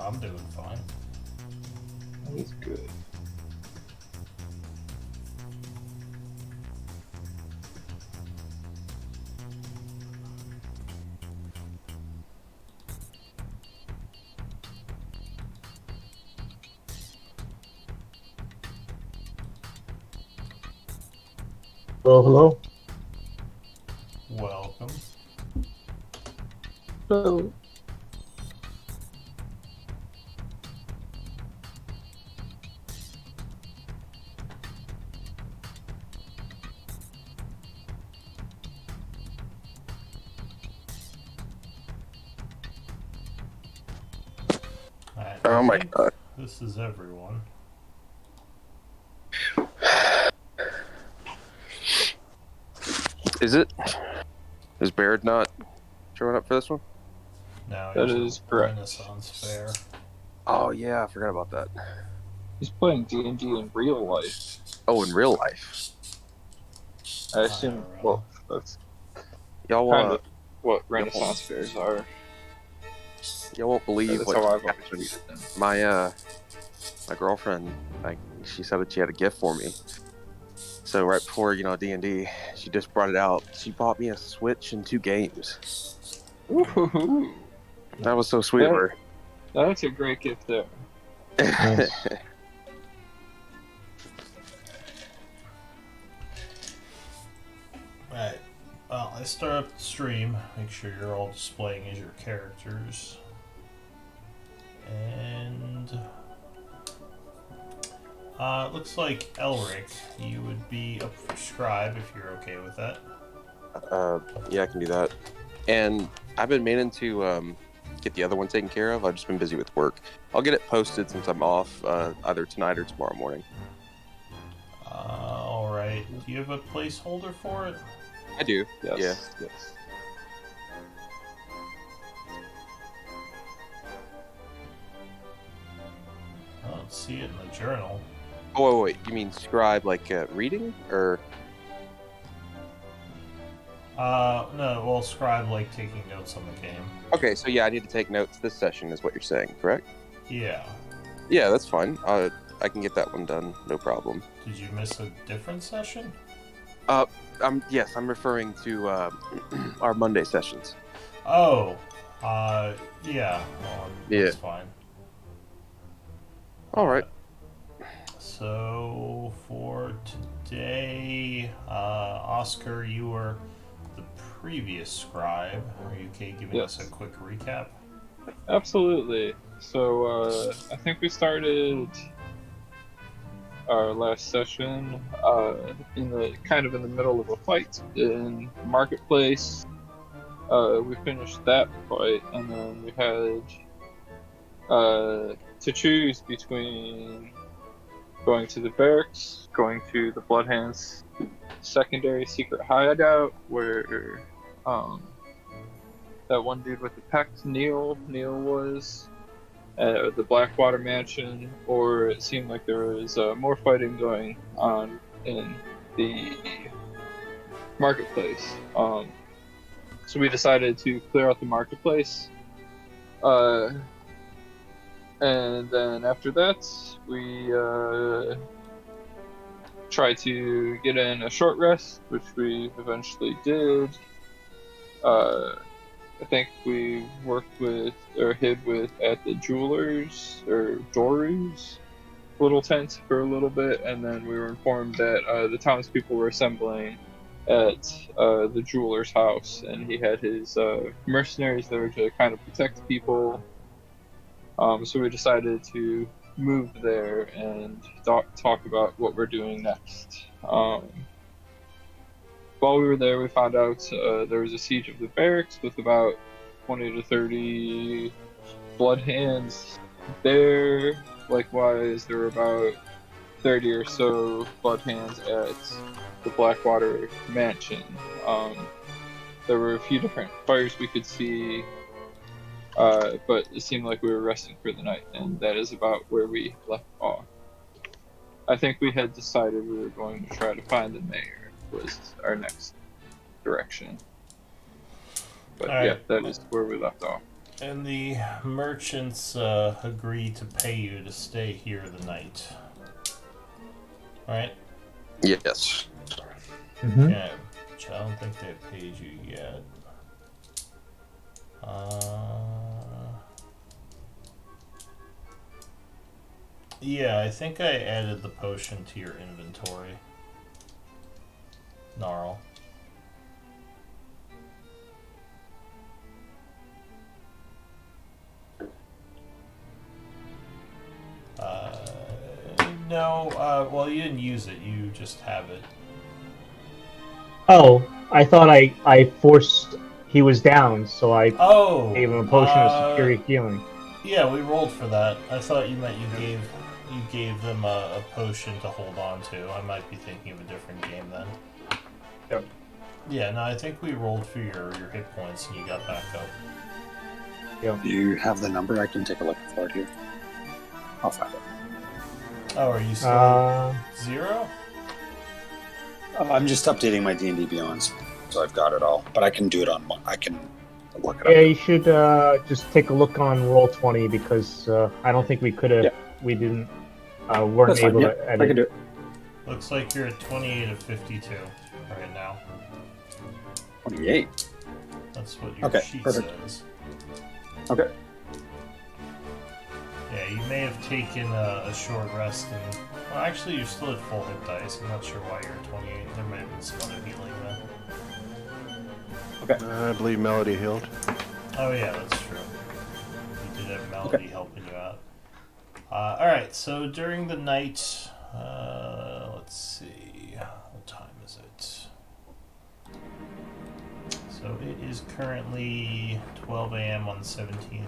I'm doing fine. That's good. Hello. Welcome. Hello. I Oh my think god. this is everyone. Is it? Is Baird not showing up for this one? Now That he's is a correct. Renaissance fair. Oh yeah, I forgot about that. He's playing D&D in real life. Oh, in real life. I assume, IRL. well, that's Y'all, kind of what Renaissance fairs are. y'all won't believe That's what how I've always happened. treated them. My girlfriend, she said that she had a gift for me. So right before, D&D, she just brought it out. She bought me a Switch and 2 games. Woohoo! That was so sweet of her. That's a great gift there. Nice. Alright. Well, I start up the stream. Make sure you're all displaying as your characters. And it looks like Elric, you would be up for scribe if you're okay with that. Yeah, I can do that. And I've been meaning to get the other one taken care of. I've just been busy with work. I'll get it posted since I'm off either tonight or tomorrow morning. Alright. Do you have a placeholder for it? I do. Yes. Yeah. Yes. I don't see it in the journal. Oh, wait. You mean scribe like reading? Or... No, well, scribe like taking notes on the game. Okay, so yeah, I need to take notes this session is what you're saying, correct? Yeah. Yeah, that's fine. I can get that one done, no problem. Did you miss a different session? Yes, I'm referring to our Monday sessions. Oh, yeah. Well, that's fine. All right. So for today, Oscar, you were the previous scribe. Are you okay giving us a quick recap? Absolutely. So, I think we started our last session in the middle of a fight in marketplace. We finished that fight, and then we had to choose between going to the barracks, going to the Bloodhands secondary secret hideout, where that one dude with the pecs, Neil was, the Blackwater Mansion, or it seemed like there was more fighting going on in the marketplace. So we decided to clear out the marketplace. And then after that, we tried to get in a short rest, which we eventually did. I think we worked with, or hid with, at the Jewelers, or Doru's little tent for a little bit, and then we were informed that the townspeople were assembling at the Jeweler's house, and he had his mercenaries there to kind of protect people. So we decided to move there and talk about what we're doing next. While we were there, we found out there was a siege of the barracks with about 20 to 30 bloodhands there. Likewise, there were about 30 or so bloodhands at the Blackwater Mansion. There were a few different fires we could see, but it seemed like we were resting for the night, and that is about where we left off. I think we had decided we were going to try to find the mayor, was our next direction. But All right. yeah, that is where we left off. And the merchants agree to pay you to stay here the night. Right? Yes. Mm-hmm. Okay. Which I don't think they've paid you yet. Yeah, I think I added the potion to your inventory. Gnarl. No, well, you didn't use it, you just have it. Oh, I thought I forced. He was down, so I Oh! gave him a potion of superior healing. Yeah, we rolled for that. I thought you meant you gave them a potion to hold on to. I might be thinking of a different game then. Yep. Yeah, no, I think we rolled for your hit points and you got back up. Yep. Do you have the number? I can take a look for it here. I'll find it. Oh, are you still 0? I'm just updating my D&D Beyond, so I've got it all. But I can do it on. I can look it Yeah, up. you should just take a look on Roll20 because I don't think we could have. Yeah. We didn't. Weren't That's fine. able Yeah, to I edit. can do it. Looks like you're at 28 of 52 right now. 28. That's what your Okay, sheet perfect. says. Okay. Yeah, you may have taken a short rest and... Well, actually, you're still at full hit dice. I'm not sure why you're at 28. There might have been some other healing then. I believe Melody healed. Oh yeah, that's true. You did have Melody helping you out. Alright, so during the night... let's see... What time is it? So it is currently 12 a.m. on the 17th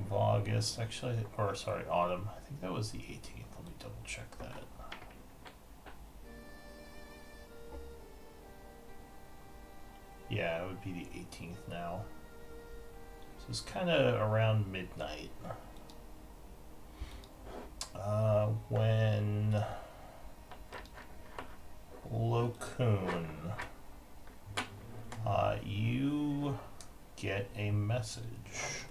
of August. Actually, or sorry, autumn. I think that was the 18th. Let me double check that. Yeah, it would be the 18th now. So it's kind of around midnight. When Lokun, you get a message.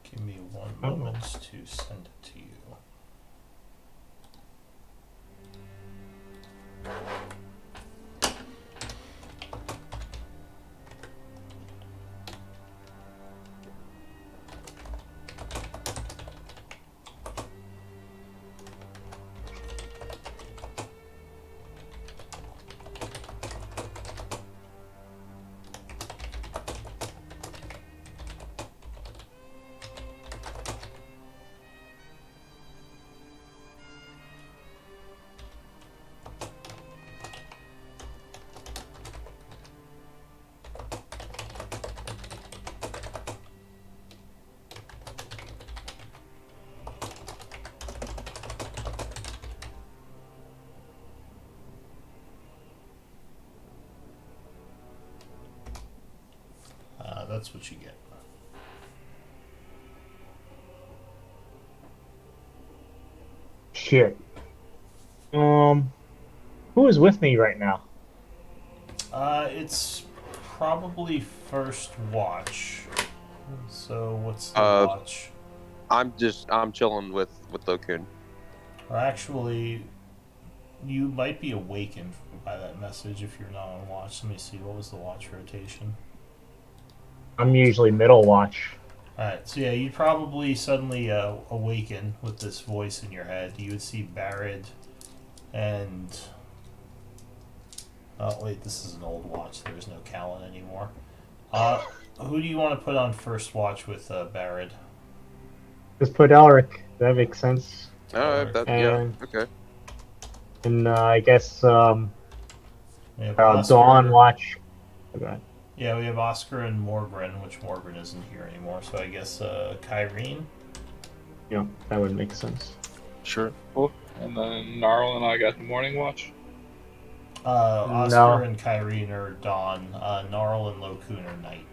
Give me one moment to send it to you. That's what you get. Shit. Who is with me right now? It's probably first watch. So what's the watch? I'm chilling with Lokun. Or actually, you might be awakened by that message if you're not on watch. Let me see. What was the watch rotation? I'm usually middle watch. Alright, so yeah, you'd probably suddenly awaken with this voice in your head. You would see Barrett and... Oh, wait, this is an old watch. There's no Callan anymore. Who do you want to put on first watch with Barrett? Just put Elric. That makes sense. Oh, yeah, okay. And I guess We have Oscar. Dawn watch. Okay. Yeah, we have Oscar and Morgren, which Morgren isn't here anymore. So I guess Kyrene. Yeah, that would make sense. Sure. Cool. And then Gnarl and I got the morning watch. Oscar and Kyrene are dawn. Gnarl and Lokun are night.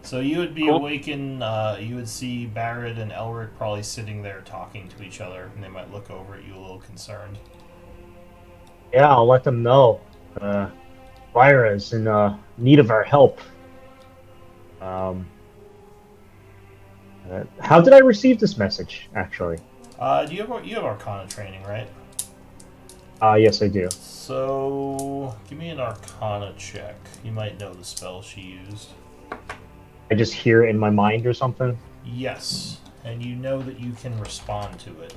So you would be awakened. You would see Barrett and Elric probably sitting there talking to each other, and they might look over at you a little concerned. Yeah, I'll let them know. Lyra's in need of our help. Um, how did I receive this message, actually? Do you have Arcana training, right? Yes, I do. So give me an Arcana check. You might know the spell she used. I just hear it in my mind or something? Yes, and you know that you can respond to it.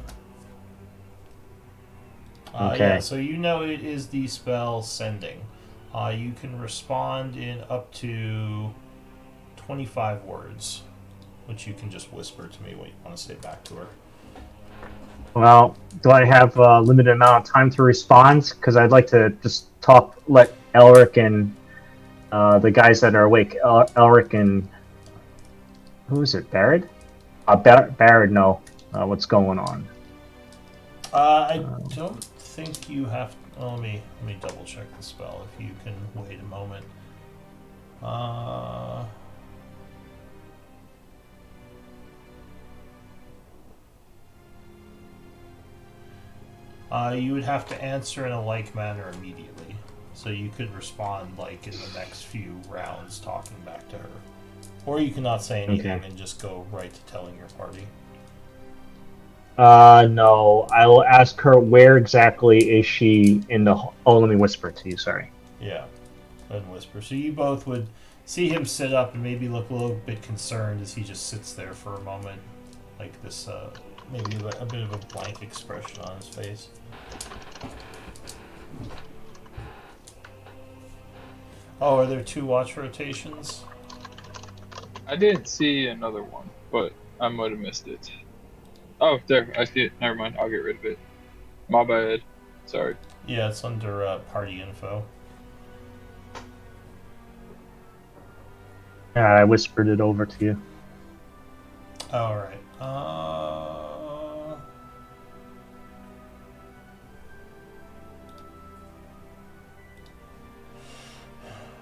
Okay. Yeah, so you know it is the spell Sending. You can respond in up to 25 words, which you can just whisper to me what you want to say back to her. Well, do I have a limited amount of time to respond? Because I'd like to just let Elric and the guys that are awake, Elric and... Who is it, Barrett? Barrett know what's going on. I don't think you have... let me double check the spell if you can wait a moment. You would have to answer in a like manner immediately. So you could respond like in the next few rounds talking back to her. Or you cannot say anything and just go right to telling your party. No. I will ask her where exactly is she in the... Oh, let me whisper to you, sorry. Yeah, and whisper. So you both would see him sit up and maybe look a little bit concerned as he just sits there for a moment. Like this, maybe a bit of a blank expression on his face. Oh, are there 2 watch rotations? I didn't see another one, but I might have missed it. Oh, there, I see it. Never mind, I'll get rid of it. My bad. Sorry. Yeah, it's under party info. Yeah, I whispered it over to you. Alright.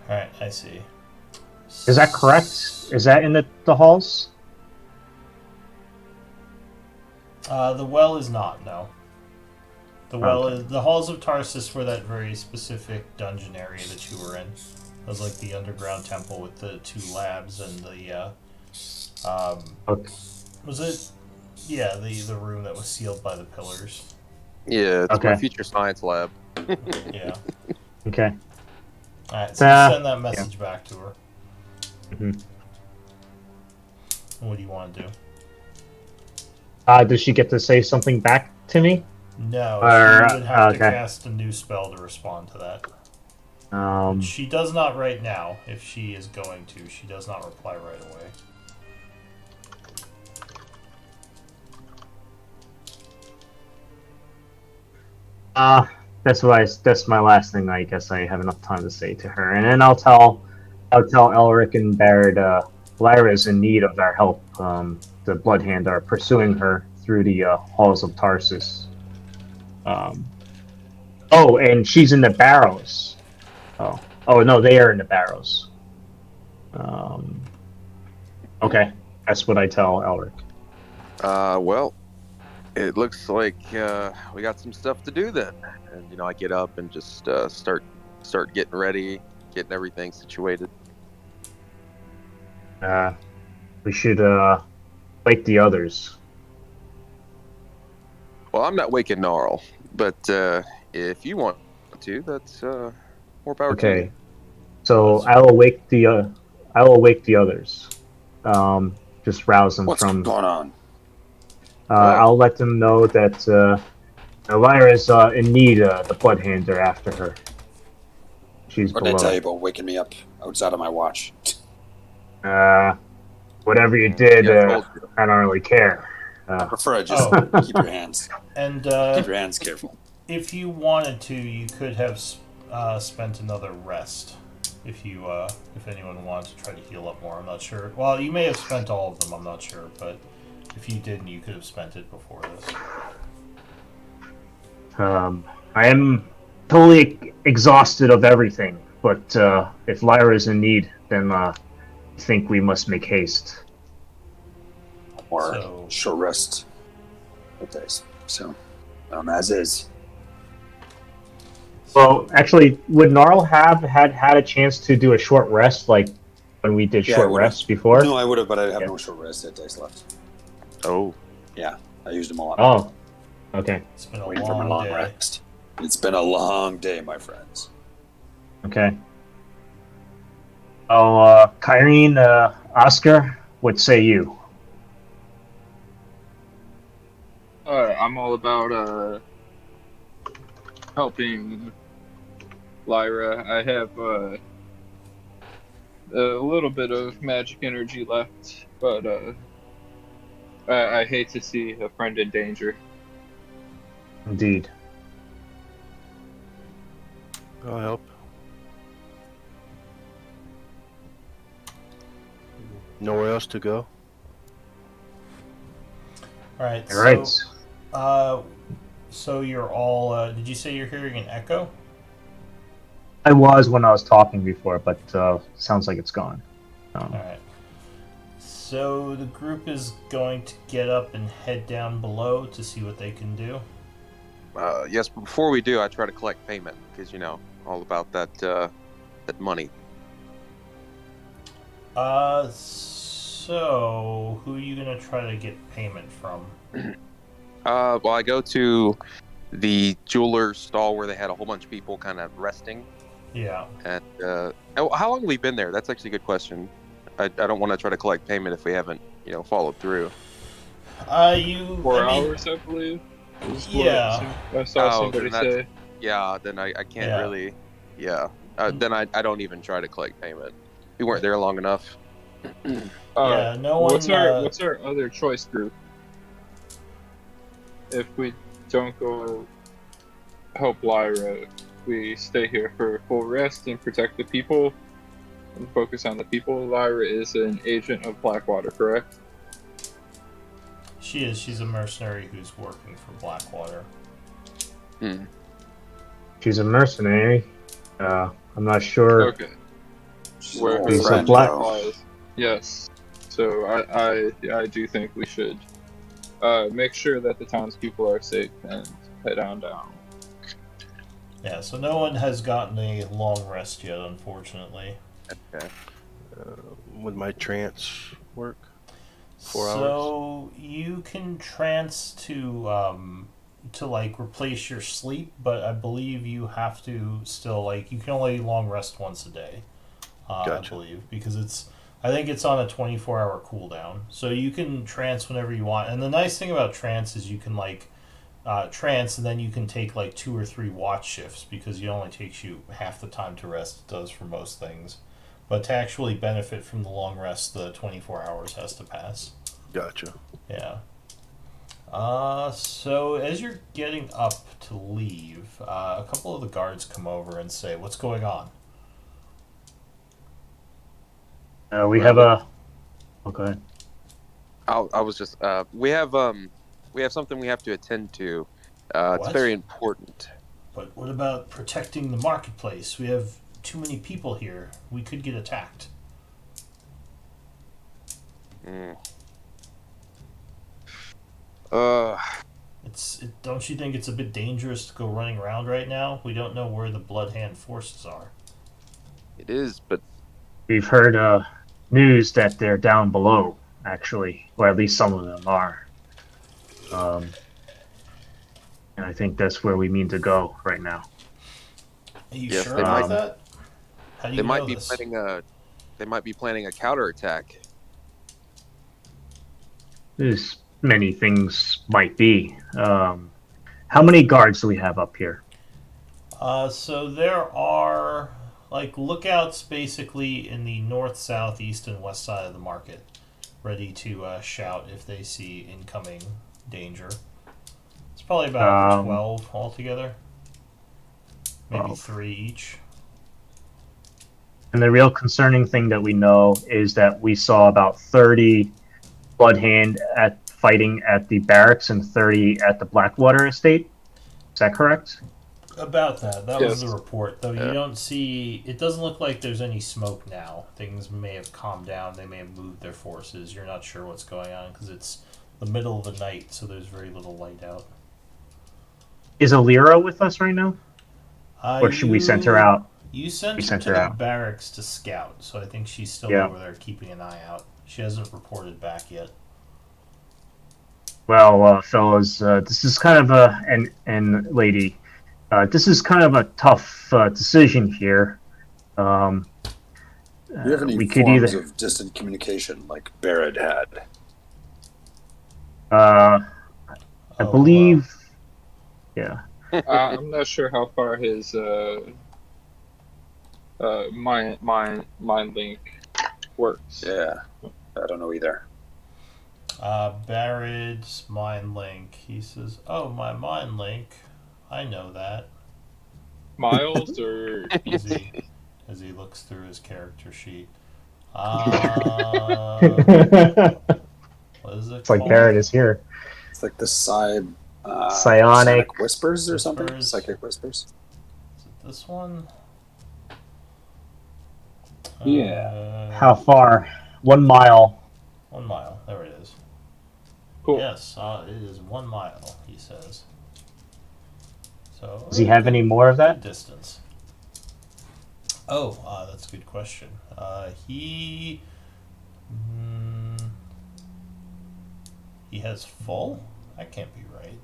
Alright, I see. Is that correct? Is that in the halls? The well is not, no. The well is... The halls of Tarsus were that very specific dungeon area that you were in. It was like the underground temple with the 2 labs and the, Okay. Was it... Yeah, the room that was sealed by the pillars. Yeah, it's my future science lab. Yeah. Okay. Alright, so you send that message back to her. Mm-hmm. What do you want to do? Does she get to say something back to me? No, Or, she would have to cast a new spell to respond to that. She does not right now. If she is going to, she does not reply right away. That's my last thing. I guess I have enough time to say to her, and then I'll tell Elric and Barrett, Lyra is in need of our help. The Bloodhand are pursuing her through the halls of Tarsus. Oh, and she's in the barrows. Oh no, they are in the barrows. Okay, that's what I tell Elric. Well, it looks like we got some stuff to do then. And I get up and just start getting ready, getting everything situated. We should wake the others. Well, I'm not waking Gnarl, but if you want to, that's more power to you. Okay, so I'll awake the others. Just rouse them What's going on? I'll let them know that Lyra is in need. The Bloodhands are after her. She's What did I tell you about waking me up outside of my watch? Whatever you did, Yeah, I don't really care. I prefer I just keep your hands. And keep your hands careful. If you wanted to, you could have spent another rest. If anyone wanted to try to heal up more, I'm not sure. Well, you may have spent all of them. I'm not sure, but if you didn't, you could have spent it before this. I am totally exhausted of everything, but if Lyra is in need, then I think we must make haste. Or short rest. Okay, so as is. Well, actually, would Gnarl have had a chance to do a short rest, like when we did Yeah, I short would've. rests before? No, I would have, but I have Yeah. no short rest at dice left. Oh, Yeah, I used them all up. Oh, okay, It's been a Waiting for my long long day. rest. It's been a long day, my friends. okay. Oh, Kyrene, Oscar, what say you? I'm all about helping Lyra. I have a little bit of magic energy left, but I hate to see a friend in danger. Indeed. I'll help. Nowhere else to go. All right. All right. So you're all. Did you say you're hearing an echo? I was when I was talking before, but sounds like it's gone. All right. So the group is going to get up and head down below to see what they can do. yes. But before we do, I try to collect payment because all about that money. So who are you gonna try to get payment from? Well, I go to the jeweler's stall where they had a whole bunch of people kind of resting. Yeah. And how long have we been there? That's actually a good question. I don't want to try to collect payment if we haven't, followed through. 4 hours, I believe. Is what Yeah. I saw Oh, somebody then that's- say. Yeah, then I can't Yeah. really. Yeah. Then I don't even try to collect payment. We weren't there long enough. Yeah, no one. What's our other choice group? If we don't go help Lyra, we stay here for full rest and protect the people and focus on the people. Lyra is an agent of Blackwater, correct? She is. She's a mercenary who's working for Blackwater. Hmm. She's a mercenary. I'm not sure. Okay. She's Where an her old friend, black- though. lies. Yes. So I do think we should make sure that the townspeople are safe and head on down. Yeah. So no one has gotten a long rest yet, unfortunately. Okay. Would my trance work? 4 hours? So you can trance to like replace your sleep, but I believe you have to still you can only long rest once a day. Gotcha. I believe because I think it's on a 24-hour cooldown, so you can trance whenever you want. And the nice thing about trance is you can trance, and then you can take 2 or 3 watch shifts because it only takes you half the time to rest it does for most things. But to actually benefit from the long rest, the 24 hours has to pass. Gotcha. Yeah. So as you're getting up to leave, a couple of the guards come over and say, "What's going on?" We have a. Okay. I was just we have something we have to attend to. It's What? very important. But what about protecting the marketplace? We have too many people here. We could get attacked. Mm. Don't you think it's a bit dangerous to go running around right now? We don't know where the Bloodhand forces are. It is, but We've heard news that they're down below, actually, or at least some of them are. And I think that's where we mean to go right now. Are you Yes, sure they about might- that? How do you they might know be this? planning a counterattack. There's many things might be. How many guards do we have up here? So there are lookouts basically in the north, south, east, and west side of the market, ready to shout if they see incoming danger. It's probably about 12 altogether, maybe 12. 3 each. And the real concerning thing that we know is that we saw about 30 Bloodhand fighting at the barracks and 30 at the Blackwater estate. Is that correct? About that. That was Yes. the report, though. Yeah. You don't see. It doesn't look like there's any smoke now. Things may have calmed down. They may have moved their forces. You're not sure what's going on because it's the middle of the night, so there's very little light out. Is Alira with us right now? Or should we send her out? You sent We her sent to her the out. barracks to scout, so I think she's still Yeah. over there keeping an eye out. She hasn't reported back yet. Well, fellas, this is kind of and lady, this is kind of a tough decision here. Um, Do you have any we could forms either. of distant communication like Barrett had? I Oh, believe. Yeah. I'm not sure how far his mind link works. Yeah, I don't know either. Barrett's mind link. He says, "Oh, my mind link. I know that." Miles or As feet? he looks through his character sheet. What is it It's like called? Barrett is here. It's like the Psionic whispers or something. Whispers. Psychic whispers. Is it this one? Yeah. How far? 1 mile. 1 mile. There it is. Cool. Yes, it is 1 mile. He says. So. Does he have any more of that? Good distance. Oh, that's a good question. He has full. That can't be right.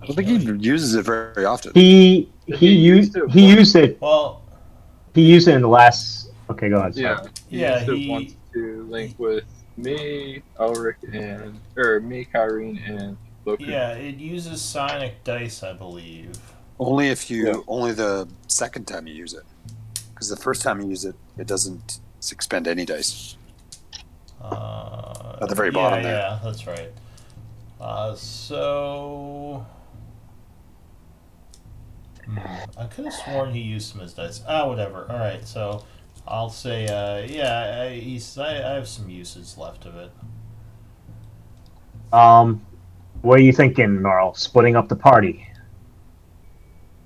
I don't think he uses it very often. He used it used it. Well, He used it in the last. Okay, go ahead. Sorry. Yeah. Yeah, used it he- wants to link with me, Ulrich, me, Kyrene, and Loki. yeah, it uses psionic dice, I believe. Only if you Yeah. only the second time you use it, because the first time you use it, it doesn't expend any dice. At the very bottom there. Yeah, that's right. So. I could have sworn he used some of his dice. Whatever. All right, so I'll say, I have some usage left of it. What are you thinking, Gnarl? Splitting up the party?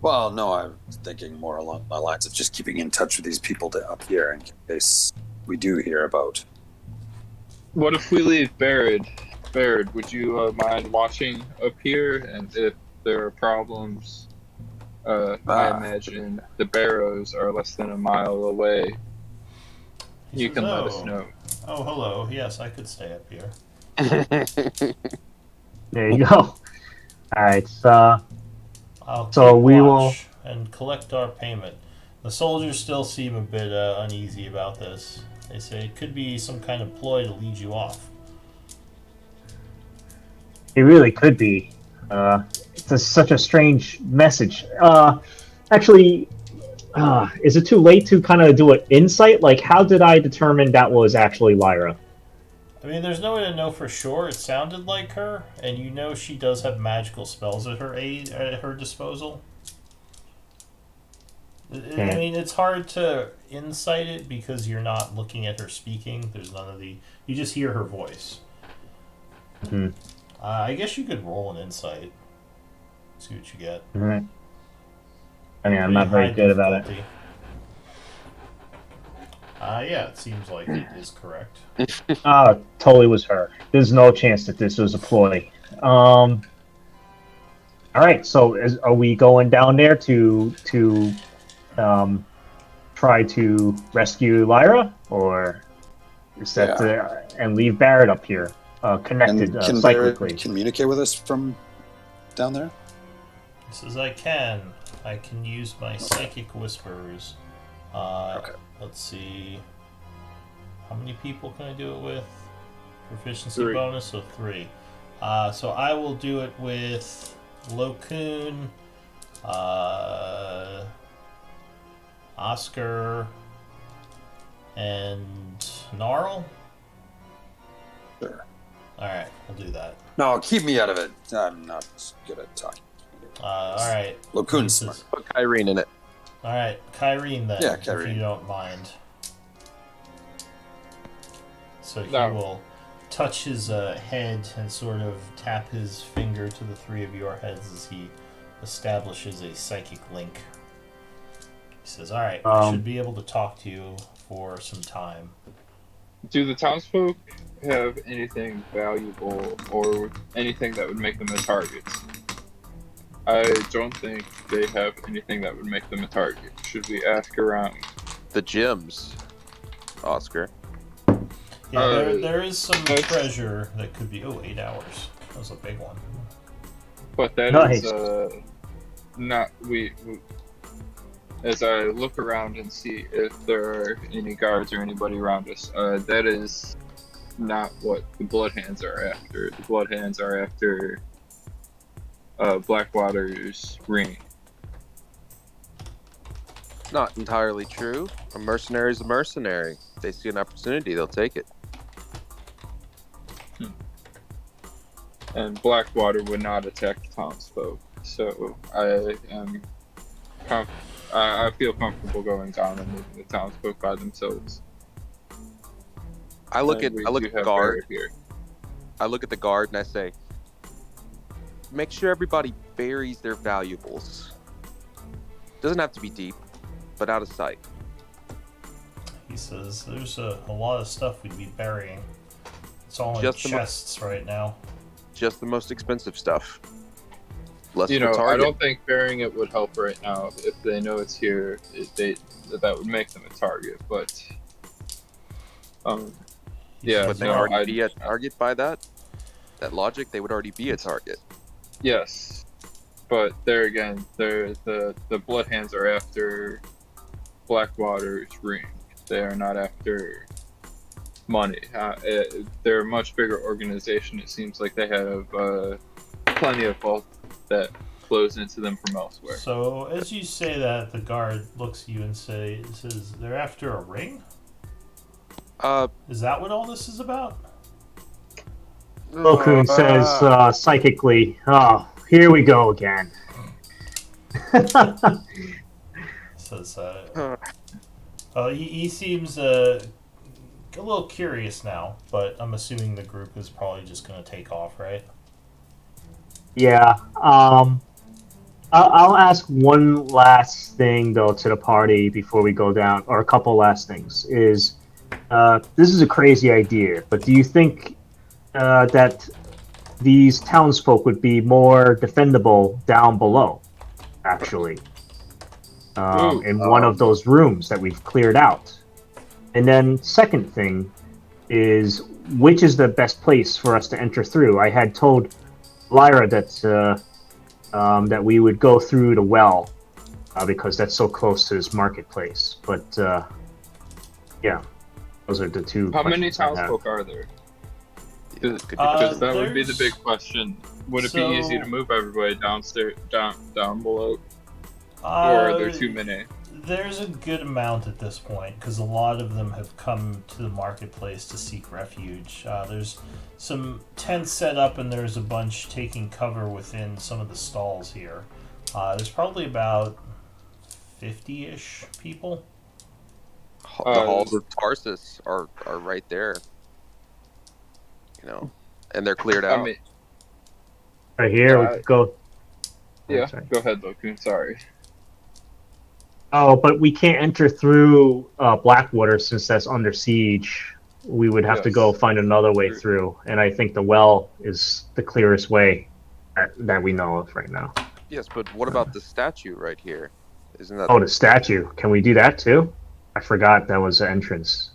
Well, no, I was thinking more along the lines of just keeping in touch with these people up here in case we do hear about. What if we leave Barrett? Barrett, would you mind watching up here? And if there are problems, I imagine the Barrows are less than a mile away. He You says, can let us know. Oh, hello. Yes, I could stay up here. There you go. All right. I'll So keep we watch and collect our payment. The soldiers still seem a bit uneasy about this. They say it could be some kind of ploy to lead you off. It really could be. It's such a strange message. Actually, is it too late to kind of do an insight? Like, how did I determine that was actually Lyra? I mean, there's no way to know for sure. It sounded like her, and you know she does have magical spells at her disposal. I mean, it's hard to insight it because you're not looking at her speaking. There's none of the. You just hear her voice. Mhm. I guess you could roll an insight. See what you get. All right. I mean, I'm Pretty not very high good about it. difficulty. Yeah, it seems like it is correct. Totally was her. There's no chance that this was a ploy. All right. So, are we going down there to try to rescue Lyra, or is that and leave Barrett up here, connected And can psychically? Barrett communicate with us from down there? He says, I can use my psychic whispers. Okay. Let's see. How many people can I do it with? Proficiency 3. bonus, so 3. So I will do it with Lokun, Oscar, and Gnarl. Sure. Alright, we'll do that. No, keep me out of it. I'm not good at talking. Alright. Lokun's smart. Put Kyrene in it. Alright, Kyrene then, Yeah, if Kyrene. you don't mind. So he No. will touch his head and sort of tap his finger to the 3 of your heads as he establishes a psychic link. He says, alright, I should be able to talk to you for some time. Do the townsfolk have anything valuable or anything that would make them a target? I don't think they have anything that would make them a target. Should we ask around? The gyms, Oscar. Yeah, there is some that's- treasure that could be. Oh, 8 hours. That was a big one. But that Nice. is not we. As I look around and see if there are any guards or anybody around us, that is not what the Bloodhands are after. The Bloodhands are after Blackwater's ring. Not entirely true. A mercenary is a mercenary. If they see an opportunity, they'll take it. And Blackwater would not attack the townsfolk. So I am I feel comfortable going down and leaving the townsfolk by themselves. I look at We the do have guard. Barrett here. I look at the guard and I say, make sure everybody buries their valuables. Doesn't have to be deep, but out of sight. He says there's a lot of stuff we'd be burying. It's all in Just the chests right now. Just the most expensive stuff. Less You of a know, I target. don't think burying it would help right now. If they know it's here, that would make them a target. But He yeah, says, Would they no, already be a target by that? That logic, they would already be a target. yes, but there again, the Bloodhands are after Blackwater's ring. They are not after money. They're a much bigger organization. It seems like they have plenty of wealth that flows into them from elsewhere. So as you say that, the guard looks at you and says, "They're after a ring? Is that what all this is about?" Lokun says psychically, "Oh, here we go again." Says, he seems a little curious now, but I'm assuming the group is probably just going to take off, right? Yeah. I'll ask one last thing though to the party before we go down, or a couple last things. Is this is a crazy idea, but do you think that these townsfolk would be more defendable down below, actually, in one of those rooms that we've cleared out? And then second thing is, which is the best place for us to enter through? I had told Lyra that that we would go through the well because that's so close to this marketplace. But yeah, those are the two. How many questions I have. townsfolk are there? Could you Because that would be the there's- big question. Would it be easy to move everybody downstairs, down below, or are there too many? There's a good amount at this point because a lot of them have come to the marketplace to seek refuge. There's some tents set up, and there's a bunch taking cover within some of the stalls here. There's probably about 50-ish people. The halls of Tarsus are right there. You know, and they're cleared out. I mean, Right here, we Yeah, could go. yeah. Sorry. Go ahead, Lokun. Sorry. Oh, but we can't enter through Blackwater since that's under siege. We would have to go Yes. find another way True. through, and I think the well is the clearest way that we know of right now. Yes, but what about the statue right here? Isn't that Oh, the statue. Can we do that too? I forgot that was the entrance.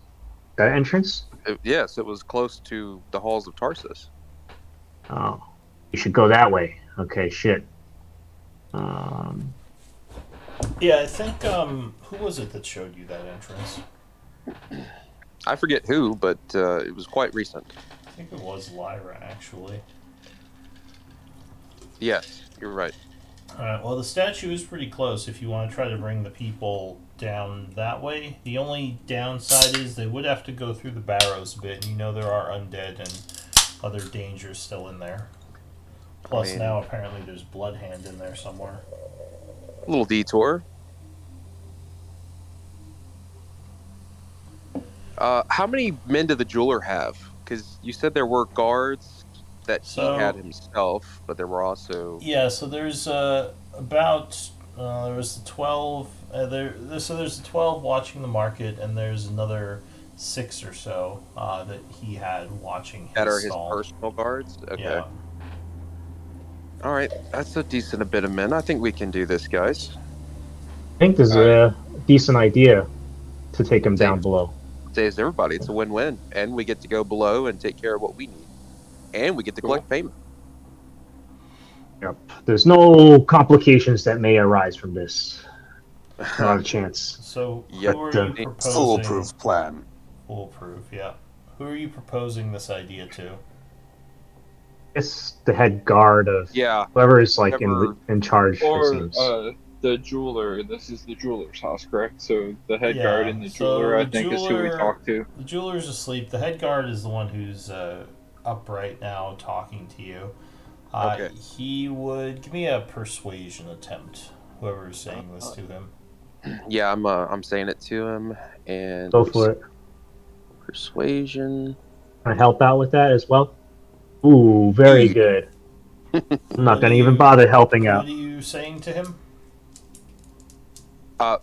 That entrance? Yes, it was close to the halls of Tarsus. Oh, we should go that way. Okay, shit. Yeah, I think, who was it that showed you that entrance? I forget who, but it was quite recent. I think it was Lyra, actually. Yes, you're right. Alright, well, the statue is pretty close if you want to try to bring the people down that way. The only downside is they would have to go through the barrows a bit, and you know there are undead and other dangers still in there. Plus, mean- now apparently there's Bloodhand in there somewhere. A little detour. How many men did the jeweler have? Because you said there were guards that So- he had himself, but there were also Yeah, so there's about there was the 12 so there's the 12 watching the market, and there's another 6 or so that he had watching his that are his stall. personal guards. Okay. Yeah. All right, that's a decent bit of men. I think we can do this, guys. I think this is Alright. a decent idea to take him down Saves, below. saves everybody. It's a win-win, and we get to go below and take care of what we need, and we get to Cool. collect payment. Yep. There's no complications that may arise from this. Not a chance. So who Yeah, are you the- proposing? Foolproof plan. Foolproof, yeah. Who are you proposing this idea to? It's the head guard of Yeah, whoever is like Whoever- in charge. It Or seems. the jeweler. This is the jeweler's house, correct? So the head Yeah, guard and the so jeweler, I the think, is who we jeweler- talk to. The jeweler's asleep. The head guard is the one who's up right now talking to you. Okay. He would give me a persuasion attempt. Whoever is saying this to him. yeah. I'm saying it to him, and Go for it. Persuasion. Can I help out with that as well? Ooh, very good. I'm not What gonna are even you- bother helping out. What are you saying to him?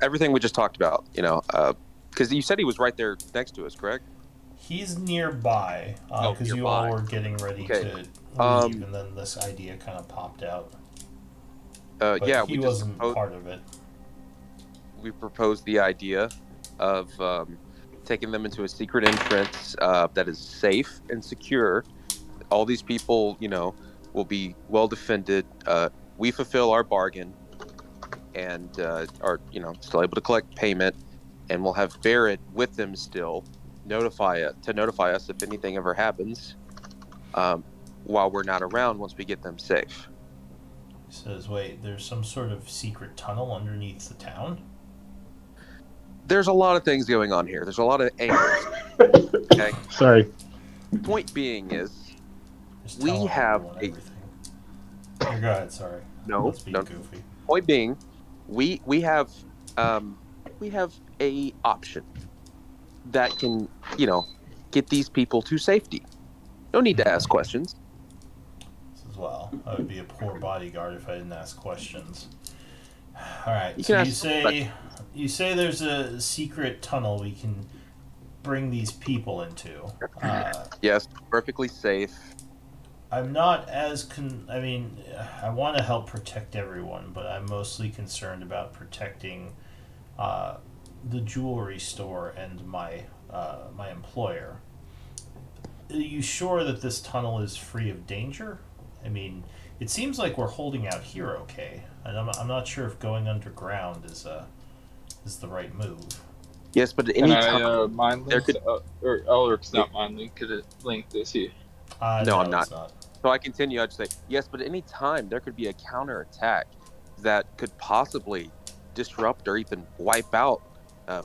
Everything we just talked about. Because you said he was right there next to us, correct? He's nearby because you all nearby. were getting ready Okay. to leave, and then this idea kind of popped out. But Yeah, he we wasn't just part of it. we proposed the idea of taking them into a secret entrance that is safe and secure. All these people, will be well defended. We fulfill our bargain, and are still able to collect payment, and we'll have Barrett with them still, notify us if anything ever happens, while we're not around once we get them safe. He says, "Wait, there's some sort of secret tunnel underneath the town." There's a lot of things going on here. There's a lot of angles. Okay. Sorry. Point being is, Just We telling have everyone a- everything. Here, go ahead. Sorry. No, Let's be no. goofy. point being, we have a option that can get these people to safety. No need to ask questions. This as well. I would be a poor bodyguard if I didn't ask questions. All right. You So can you ask say there's a secret tunnel we can bring these people into. Yes, perfectly safe. I'm not as I want to help protect everyone, but I'm mostly concerned about protecting the jewelry store and my employer. Are you sure that this tunnel is free of danger? I mean, it seems like we're holding out here okay, and I'm not sure if going underground is the right move. Yes, but at Can any I time, mind there link? Or Elric's not mind link. Could it link this here? No, I'm it's not. So I continue. I'd say yes, but at any time there could be a counterattack that could possibly disrupt or even wipe out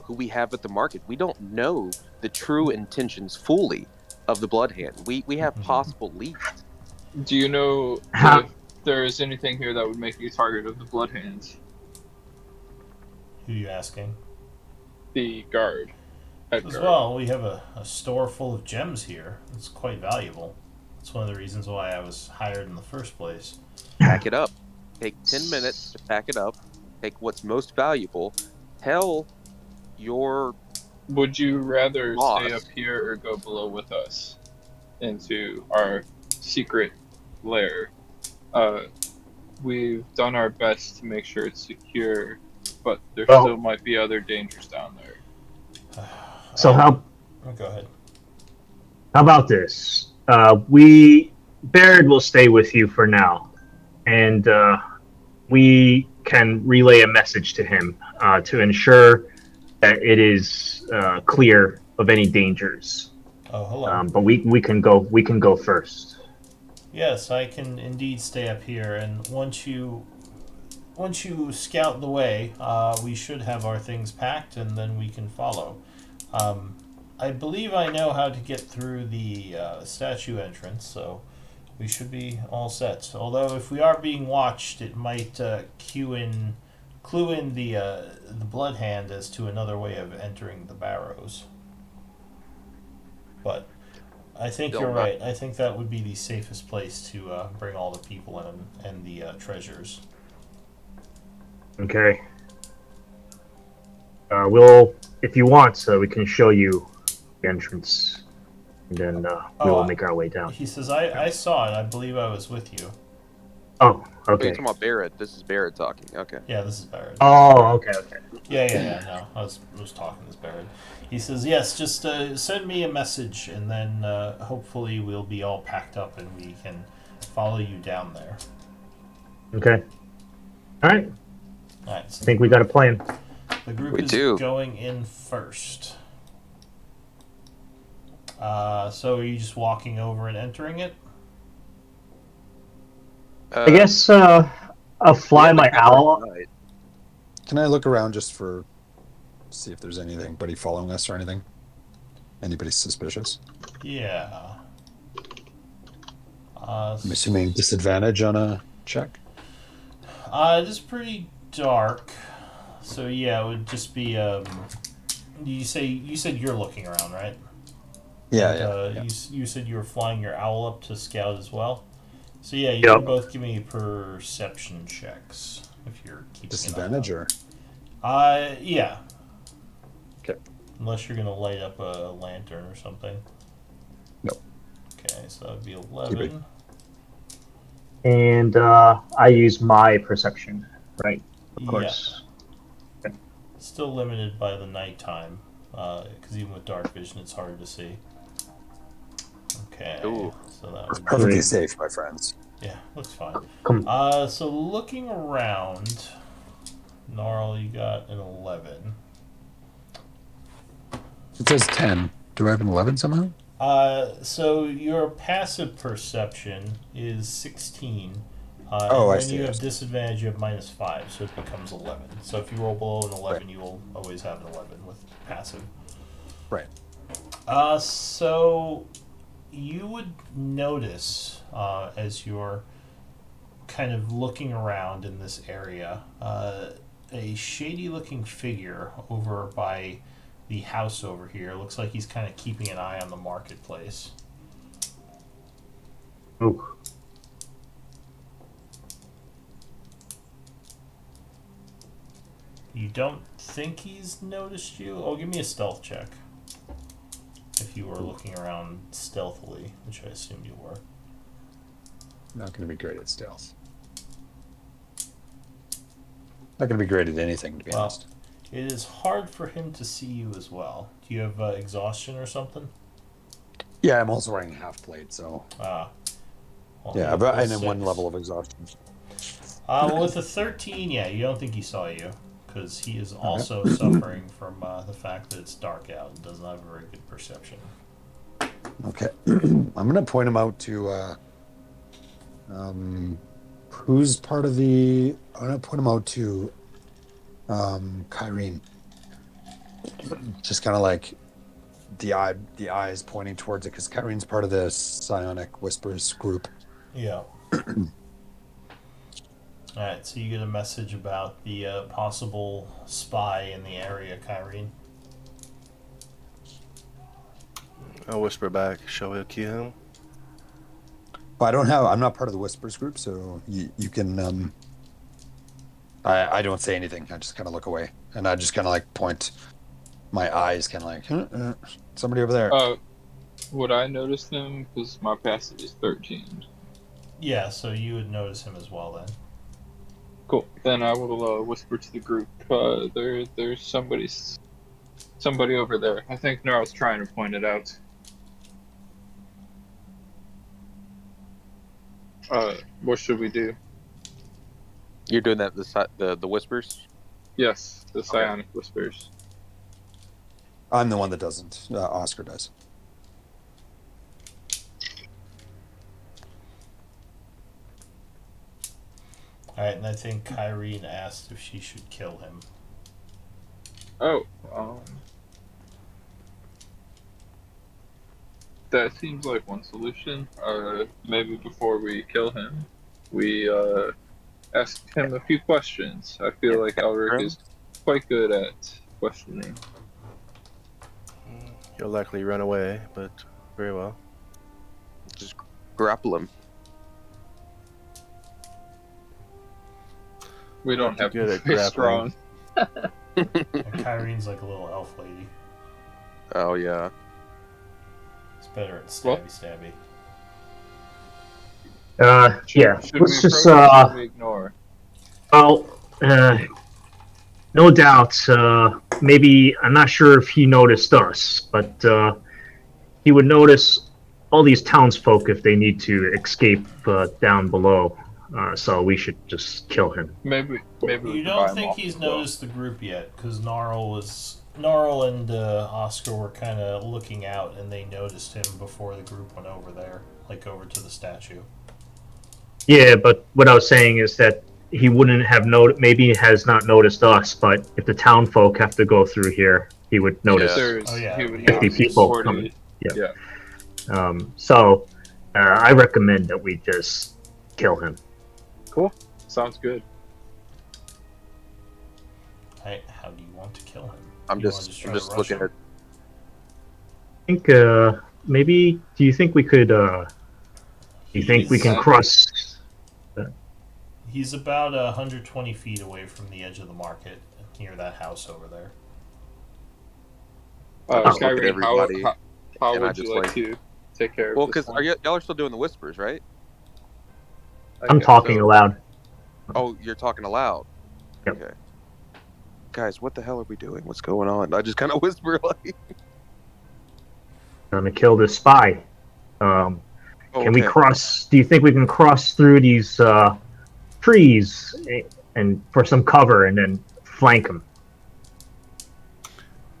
who we have at the market. We don't know the true intentions fully of the Blood Hand. We have possible leads. Do you know How- if there is anything here that would make you target of the Blood Hands? Who are you asking? The guard. Head As guard. well, we have a store full of gems here. It's quite valuable. That's one of the reasons why I was hired in the first place. Pack it up. Take 10 minutes to pack it up. Take what's most valuable. Tell your Would you rather Boss. stay up here or go below with us into our secret lair? We've done our best to make sure it's secure, but there Well- still might be other dangers down there. So how Oh, go ahead. about this? Baird will stay with you for now, and we can relay a message to him to ensure that it is clear of any dangers. Oh, hello. But we can go first. Yes, I can indeed stay up here, and once you scout the way, we should have our things packed, and then we can follow. I believe I know how to get through the statue entrance, so we should be all set. Although, if we are being watched, it might clue in the Blood Hand as to another way of entering the barrows. But I think Still you're not- right. I think that would be the safest place to bring all the people in and the treasures. Okay. We'll, if you want, we can show you the entrance, and then we will make our way down. He says, I saw it. I believe I was with you. Oh, Oh, you're okay. talking about Barrett. This is Barrett talking. Okay. Yeah, this is Barrett. Oh, okay. Yeah. No, I was talking to this Barrett. He says, yes, just send me a message, and then hopefully we'll be all packed up and we can follow you down there. Okay. All right. All right. So I think we got a plan. the group We is do. going in first. So are you just walking over and entering it? I guess I'll fly my owl. Can I look around just for see if there's anybody following us or anything? Anybody suspicious? Yeah. I'm assuming disadvantage on a check. It is pretty dark, so yeah, it would just be. You said you're looking around, right? Yeah, And, yeah. You said you were flying your owl up to scout as well. So yeah, you Yep. can both give me perception checks if you're keeping Disadvantage an or eye out. Yeah. okay. Unless you're gonna light up a lantern or something. Nope. Okay, so that'd be 11. And I use my perception, right? Of course. Still limited by the nighttime, because even with dark vision, it's hard to see. Okay, Ooh. so that would Perfectly Great. safe, my friends. yeah, looks fine. Come. So looking around, Gnarl, you got an 11. It says 10. Do I have an 11 somehow? So your passive perception is 16. Oh, and I then see, you I have see. disadvantage, you have -5, so it becomes 11. So if you roll below an 11, you will always have an 11 with passive. Right. So you would notice as you're kind of looking around in this area, a shady-looking figure over by the house over here. Looks like he's kind of keeping an eye on the marketplace. Ooh. You don't think he's noticed you? Oh, give me a stealth check. If you were looking around stealthily, which I assume you were. Not going to be great at stealth. Not going to be great at anything, to be honest. It is hard for him to see you as well. Do you have exhaustion or something? Yeah, I'm also wearing a half plate, so. Well, Yeah, but and then one level of exhaustion. Well, with a 13, yeah, you don't think he saw you. Because he is also suffering from the fact that it's dark out and doesn't have a very good perception. Okay. I'm going to point him out to. Who's part of the. I'm going to point him out to. Kyrene. Just kind of like the eyes pointing towards it because Kyrene's part of the Psionic Whispers group. Yeah. Alright, so you get a message about the possible spy in the area, Kyrene. I'll whisper back. Shall we kill him? But I'm not part of the Whispers group, so you can. I don't say anything. I just kind of look away, and I just kind of like point my eyes, kind of like somebody over there. Would I notice them? Because my passive is 13. Yeah, so you would notice him as well then. Cool. Then I will whisper to the group. There's somebody over there. I think Gnarl's trying to point it out. What should we do? You're doing that the whispers? Yes, the Psionic Whispers. I'm the one that doesn't. Oscar does. Alright, and I think Kyrene asked if she should kill him. That seems like one solution. Maybe before we kill him, we ask him a few questions. I feel like Elric is quite good at questioning. He'll likely run away, but very well. Just grapple him. We don't have good to at be grappling. strong. And Kyrene's like a little elf lady. Oh yeah. It's better at stabby. Yeah. Should Let's we just approach or should we ignore? well, no doubt. Maybe I'm not sure if he noticed us, but he would notice all these townsfolk if they need to escape down below. So we should just kill him. Maybe we You could buy don't him think off he's as well. noticed the group yet, because Gnarl and Oscar were kind of looking out, and they noticed him before the group went over there, like over to the statue. Yeah, but what I was saying is that he wouldn't have maybe he has not noticed us, but if the town folk have to go through here, he would notice Oh, yeah, He would yeah. the notice people before coming. he- Yeah. So I recommend that we just kill him. Cool. Sounds good. How do you want to kill him? I'm You wanna just try to rush looking him? at. I think maybe. Do you think we could? Do you think we can He's- cross? He's about 120 feet away from the edge of the market, near that house over there. Just look at Kyrie, everybody, how and I would just, you like like- to take care of Well, this because one? y'all are still doing the whispers, right? I'm talking so- aloud. Oh, you're talking aloud. Yep. Okay. Guys, what the hell are we doing? What's going on? I just kind of whisper like. Gonna kill this spy. Can we Okay. cross? Do you think we can cross through these trees and for some cover and then flank him?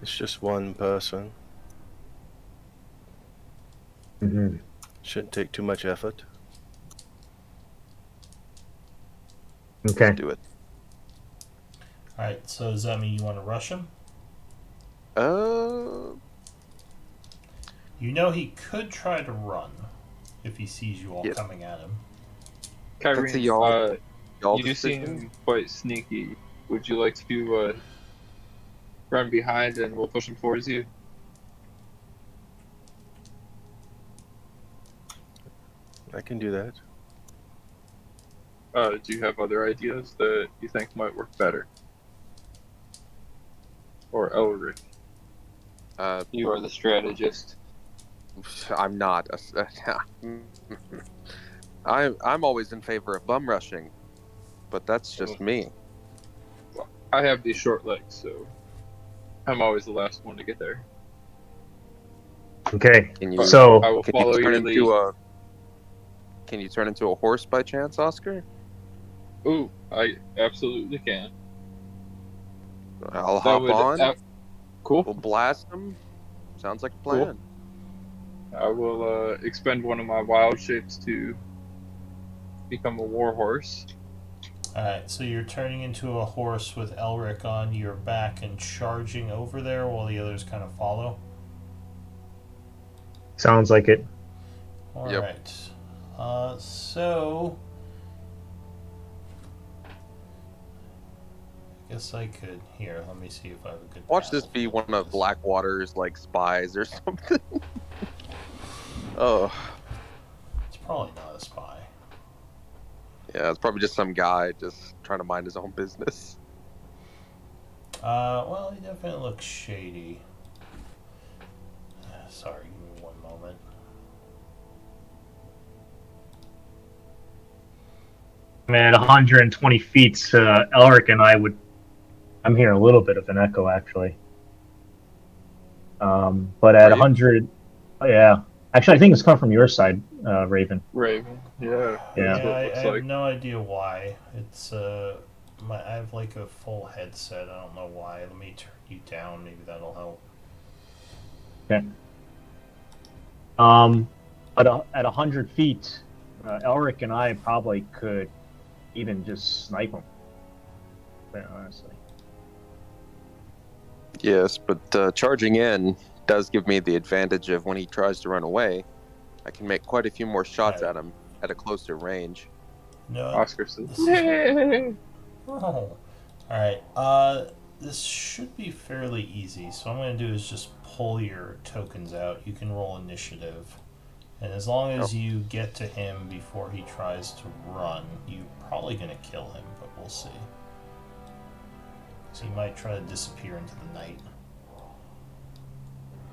It's just one person. Mm-hmm. Shouldn't take too much effort. Okay. Let's do it. Alright, so does that mean you want to rush him? You know he could try to run if he sees you all Yes. coming at him. Kyrie, That's a y'all you decision? seem quite sneaky. Would you like to run behind and we'll push him towards you? I can do that. Do you have other ideas that you think might work better? Or Elric, you are the strategist. I'm not. I'm always in favor of bum rushing, but that's just me. I have these short legs, so I'm always the last one to get there. Okay. Can you? So I will Can follow you turn your lead. into a? Can you turn into a horse by chance, Oscar? Ooh, I absolutely can. I'll That hop would- on. Cool. We'll blast them. Sounds like a Cool. plan. I will expend one of my wild shapes to become a war horse. Alright, so you're turning into a horse with Elric on your back and charging over there while the others kind of follow? sounds like it. Alright. So I guess I could. Here, let me see if I have a good. Watch this be battlefield one for of Blackwater's like spies or something. Oh, It's probably not a spy. yeah, it's probably just some guy just trying to mind his own business. Well, he definitely looks shady. Sorry, give me one moment. At 120 feet, Elric and I would. I'm hearing a little bit of an echo, actually. But at Are you? 100, yeah. Actually, I think it's coming from your side, Raven. Raven. Yeah. Yeah. That's what it I looks have like. no idea why. It's I have like a full headset. I don't know why. Let me turn you down. Maybe that'll help. Okay. At 100 feet, Elric and I probably could even just snipe him. Quite honestly. Yes, but charging in does give me the advantage of when he tries to run away, I can make quite a few more shots Right. at him at a closer range. No. Oscar says, This is- Oh. Alright, this should be fairly easy. So what I'm going to do is just pull your tokens out. You can roll initiative. And as long as you get to him before he tries to run, you're probably going to kill him, but we'll see. So he might try to disappear into the night.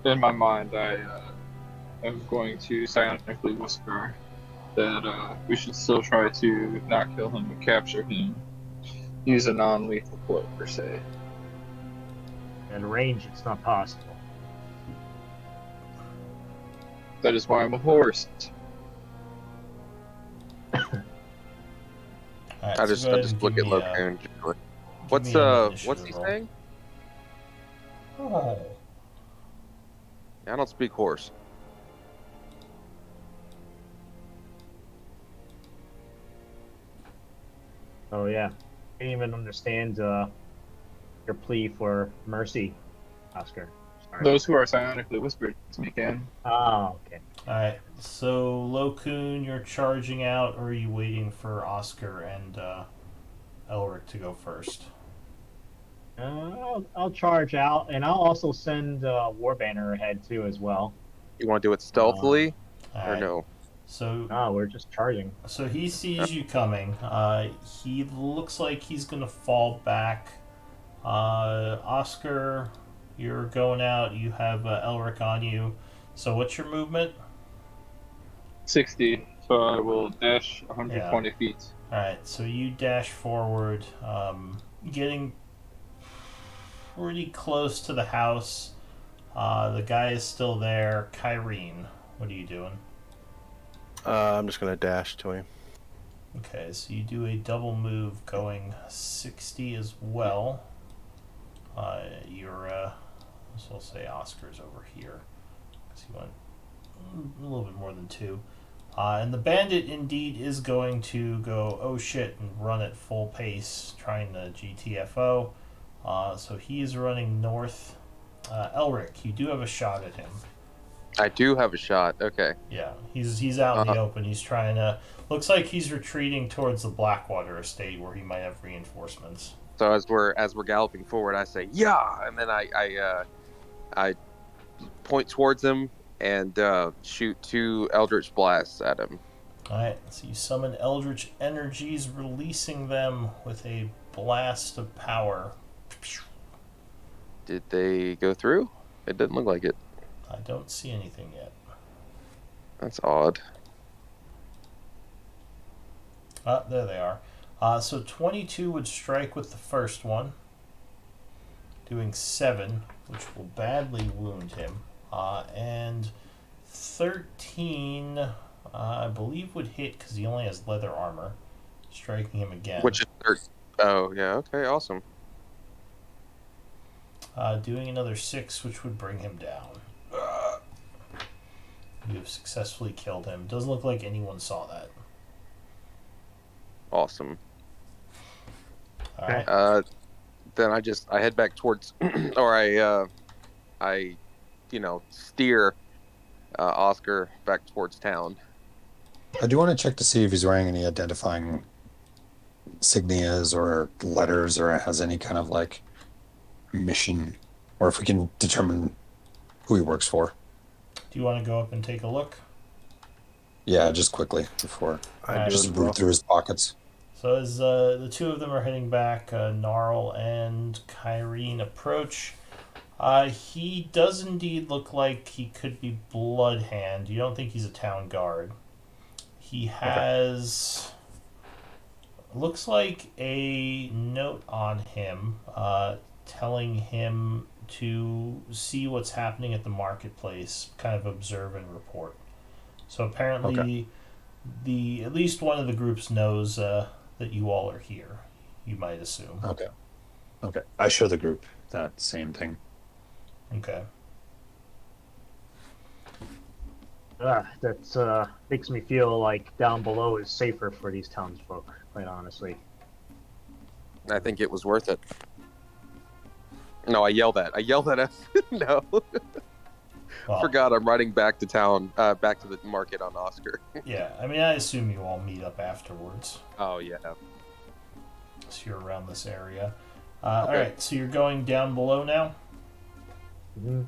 in my mind, I am going to silently whisper, that we should still try to not kill him but capture him. Use a non-lethal blow per se. At range, it's not possible. That is why I'm a horse. Alright, I so just go I ahead just and look give at me Locoon. give me an What's initiative he roll. saying? Oh. I don't speak horse. Oh yeah, I didn't even understand your plea for mercy, Oscar. Sorry. Those who are psionically whispered to me can. Oh, okay. Alright, so Locoon, you're charging out, or are you waiting for Oscar and Elric to go first? I'll charge out, and I'll also send Warbanner ahead too as well. You want to do it stealthily or Alright, no? so No, we're just charging. so he sees you coming. He looks like he's gonna fall back. Oscar, you're going out. You have Elric on you. So what's your movement? 60, so I will dash 120 feet. Alright, so you dash forward, getting pretty close to the house. The guy is still there. Kyrene, what are you doing? I'm just gonna dash to him. Okay, so you do a double move going 60 as well. So I'll say Oscar's over here. Because he went a little bit more than 2. And the bandit indeed is going to go, oh shit, and run at full pace, trying to GTFO. So he is running north. Elric, you do have a shot at him. I do have a shot. Okay. Yeah, he's out in the open. He's trying to. Looks like he's retreating towards the Blackwater estate where he might have reinforcements. So as we're galloping forward, I say yeah, and then I point towards him and shoot 2 Eldritch blasts at him. Alright, so you summon Eldritch energies, releasing them with a blast of power. Did they go through? It didn't look like it. I don't see anything yet. That's odd. There they are. So 22 would strike with the first one, doing 7, which will badly wound him. And 13, I believe, would hit because he only has leather armor, striking him again. Which is oh yeah, okay, awesome. Doing another 6, which would bring him down. You have successfully killed him. Doesn't look like anyone saw that. Awesome. All right. Then I head back towards, or I steer Oscar back towards town. I do want to check to see if he's wearing any identifying insignias or letters, or has any kind of like mission, or if we can determine who he works for. Do you want to go up and take a look? Yeah, just quickly before I do just as well. root through his pockets. So as the two of them are heading back, Gnarl and Kyrene approach. He does indeed look like he could be Bloodhand. You don't think he's a town guard. He has... looks like a note on him telling him to see what's happening at the marketplace, kind of observe and report. So apparently at least one of the groups knows that you all are here, you might assume. Okay. I show the group that same thing. Okay. That makes me feel like down below is safer for these townsfolk, quite honestly. I think it was worth it. No, I yelled at us. No. Well, Forgot I'm riding back to town, back to the market on Oscar. yeah, I mean, I assume you all meet up afterwards. Oh, yeah. So you're around this area. Alright, so you're going down below now? Mm-hmm.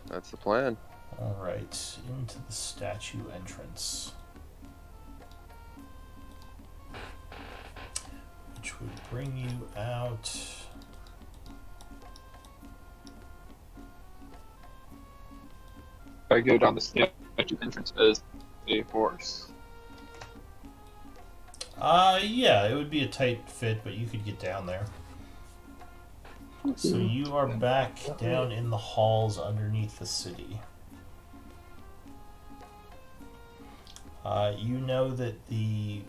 That's the plan. Alright, into the statue entrance. Which would bring you out... I go down the statue entrance as a horse. Yeah, it would be a tight fit, but you could get down there. So you are back down in the halls underneath the city. You know that the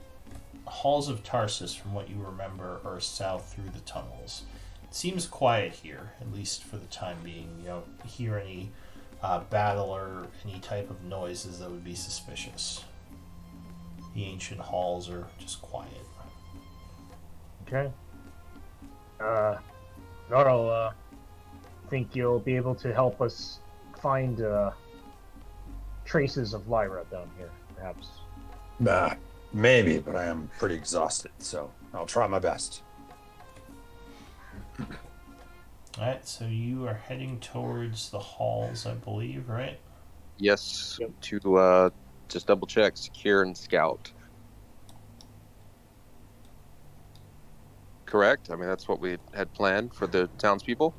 halls of Tarsus, from what you remember, are south through the tunnels. It seems quiet here, at least for the time being. You don't hear any battle or any type of noises that would be suspicious. The ancient halls are just quiet. Okay. Noro, think you'll be able to help us find traces of Lyra down here, perhaps? Nah, maybe, but I am pretty exhausted, so I'll try my best. Alright, so you are heading towards the halls, I believe, right? Yes, Yep. to just double check, secure, and scout. Correct? I mean, that's what we had planned for the townspeople.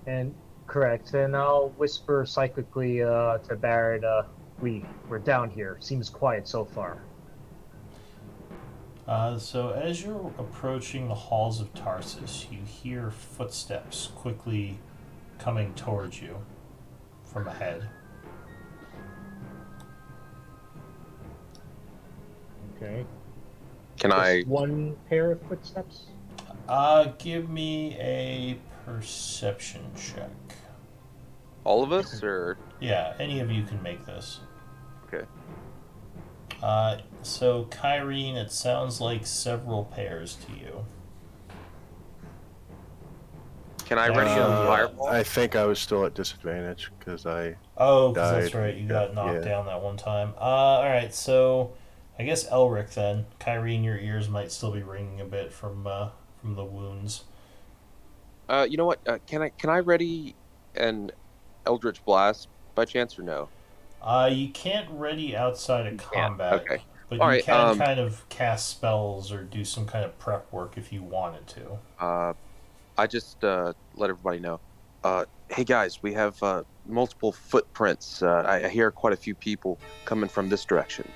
And correct. And I'll whisper cyclically to Barrett, we're down here. Seems quiet so far. So as you're approaching the halls of Tarsus, you hear footsteps quickly coming towards you from ahead. Okay. Can I? Just one pair of footsteps? Give me a perception check. All of us, or Yeah, any of you can make this. okay? So Kyrene, it sounds like several pairs to you. Can I ready a Yeah. fireball? I think I was still at disadvantage because I. Oh, because that's Died. right, you got knocked Yeah. down that one time. Alright, so I guess Elric then. Kyrene, your ears might still be ringing a bit from the wounds. You know what? Can I ready an Eldritch Blast by chance or no? You can't ready outside of combat, Okay. but All you right, can kind of cast spells or do some kind of prep work if you wanted to. I just let everybody know. Hey guys, we have multiple footprints. I hear quite a few people coming from this direction.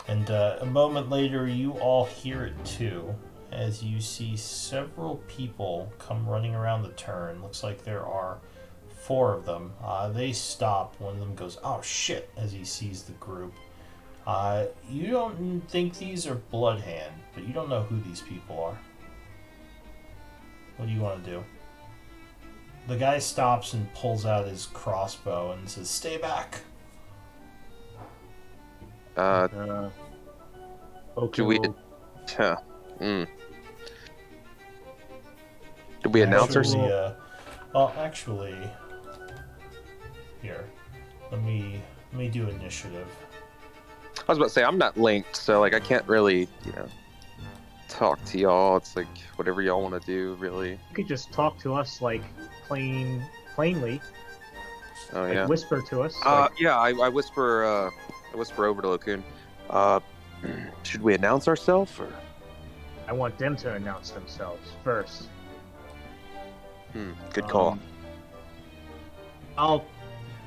And a moment later, you all hear it too, as you see several people come running around the turn. Looks like there are 4 of them. They stop. One of them goes, "Oh shit," as he sees the group. You don't think these are Bloodhand, but you don't know who these people are. What do you want to do? The guy stops and pulls out his crossbow and says, "Stay back." Do Okay. we? Well, Did we announce Actually, ourselves? actually, here, let me do initiative. I was about to say I'm not linked, so like I can't really, talk to y'all. It's like whatever y'all want to do, really. you could just talk to us like plainly, Oh like yeah. whisper to us. Like, Yeah. I whisper. I whisper over to Locoon. Should we announce ourselves or? I want them to announce themselves first. Good call. I'll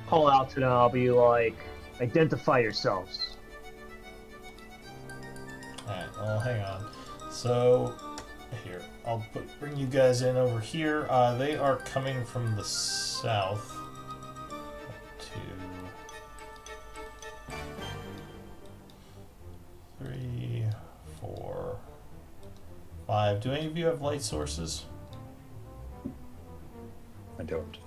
call out to them. I'll be like, identify yourselves. Alright, well, hang on. So, here, I'll bring you guys in over here. They are coming from the south. 2, 3, 4, 5. Do any of you have light sources? I don't.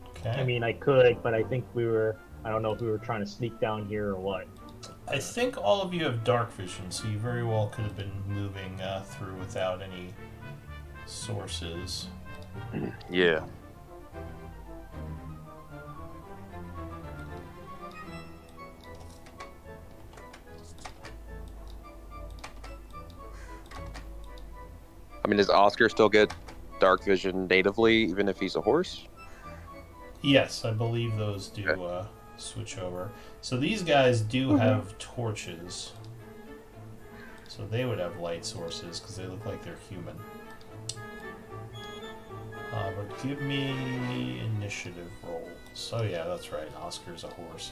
Okay. I mean, I could, but I think I don't know if we were trying to sneak down here or what. I think all of you have dark vision, so you very well could have been moving through without any sources. Yeah. I mean, does Oscar still get dark vision natively, even if he's a horse? Yes, I believe those do switch over. So these guys do have torches. So they would have light sources because they look like they're human. But give me initiative rolls. Oh yeah, that's right. Oscar's a horse.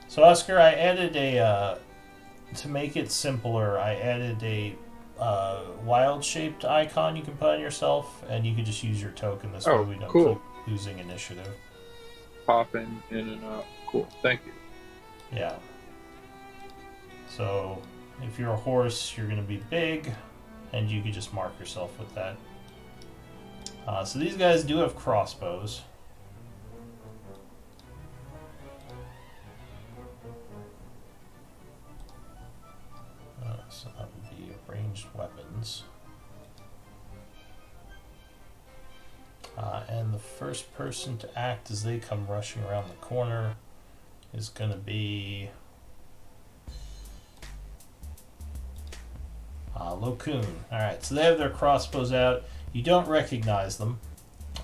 So Oscar, I added to make it simpler, I added a wild-shaped icon you can put on yourself, and you can just use your token. This way Oh, we don't cool. keep losing initiative. Popping in and out. Cool. Thank you. Yeah. So, if you're a horse, you're going to be big, and you can just mark yourself with that. So these guys do have crossbows. So that would be ranged weapons. And the first person to act as they come rushing around the corner is going to be Locoon. Alright, so they have their crossbows out. You don't recognize them,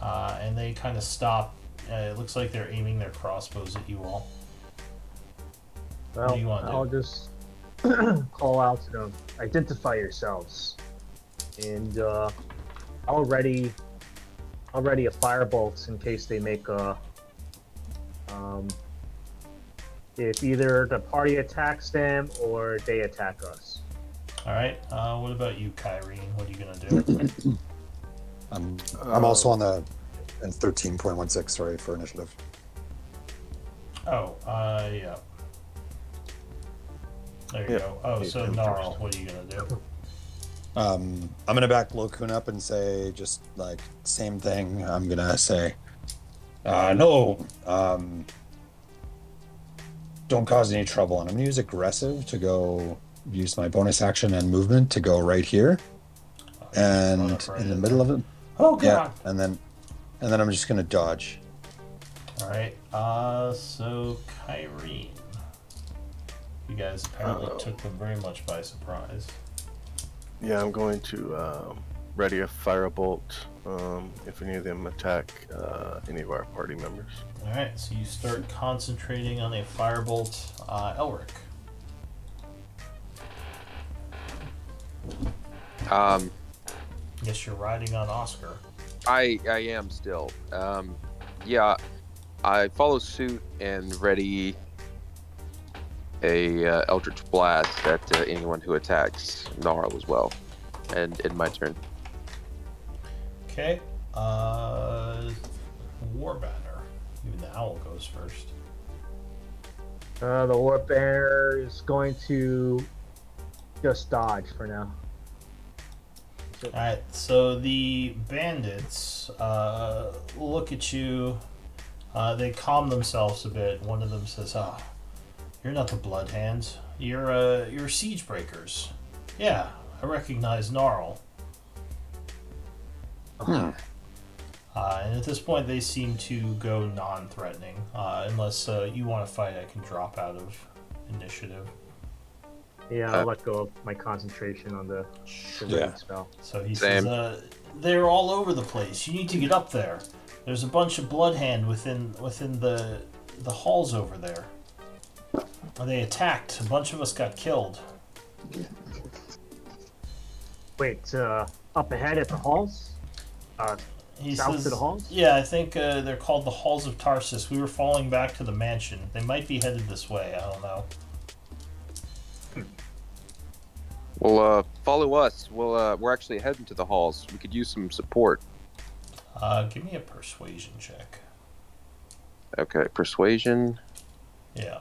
and they kind of stop. It looks like they're aiming their crossbows at you all. Well, What do you want to do? I'll just call out to them. Identify yourselves, and I'll ready a firebolt in case they make a. If either the party attacks them or they attack us. Alright, what about you, Kyrene? What are you going to do? I'm also on the 13.16, sorry, for initiative. Oh, yeah. There you Yeah. go. Oh, You so can Gnarl, first. what are you going to do? I'm gonna back Lokun up and say just like same thing. I'm gonna say, no, don't cause any trouble, and I'm gonna use aggressive to go use my bonus action and movement to go right here, and Run up right in the in middle there. of it, Oh, yeah, God! and then I'm just gonna dodge. Alright, so Kyrene. You guys apparently took them very much by surprise. Yeah, I'm going to ready a firebolt if any of them attack any of our party members. Alright, so you start concentrating on a firebolt. Elric. Guess you're riding on Oscar. I am still. Yeah, I follow suit and ready a Eldritch Blast at anyone who attacks Gnarl as well. And in my turn. Okay, Warbanner. Even the owl goes first. The war banner is going to just dodge for now. Alright, so the bandits look at you. They calm themselves a bit. One of them says, you're not the Blood Hands. You're Siegebreakers. Yeah, I recognize Gnarl. And at this point, they seem to go non-threatening. Unless you want to fight, I can drop out of initiative. Yeah, I'll let go of my concentration on the Yeah. raid spell. So he Same. says, they're all over the place. You need to get up there. There's a bunch of Bloodhand within the halls over there. They attacked. A bunch of us got killed. Wait, up ahead at the halls? He South says, to the halls? Yeah, I think they're called the Halls of Tarsus. We were falling back to the mansion. They might be headed this way. I don't know. Well, follow us. We're actually heading to the halls. We could use some support. Give me a persuasion check. Okay, persuasion. Yeah.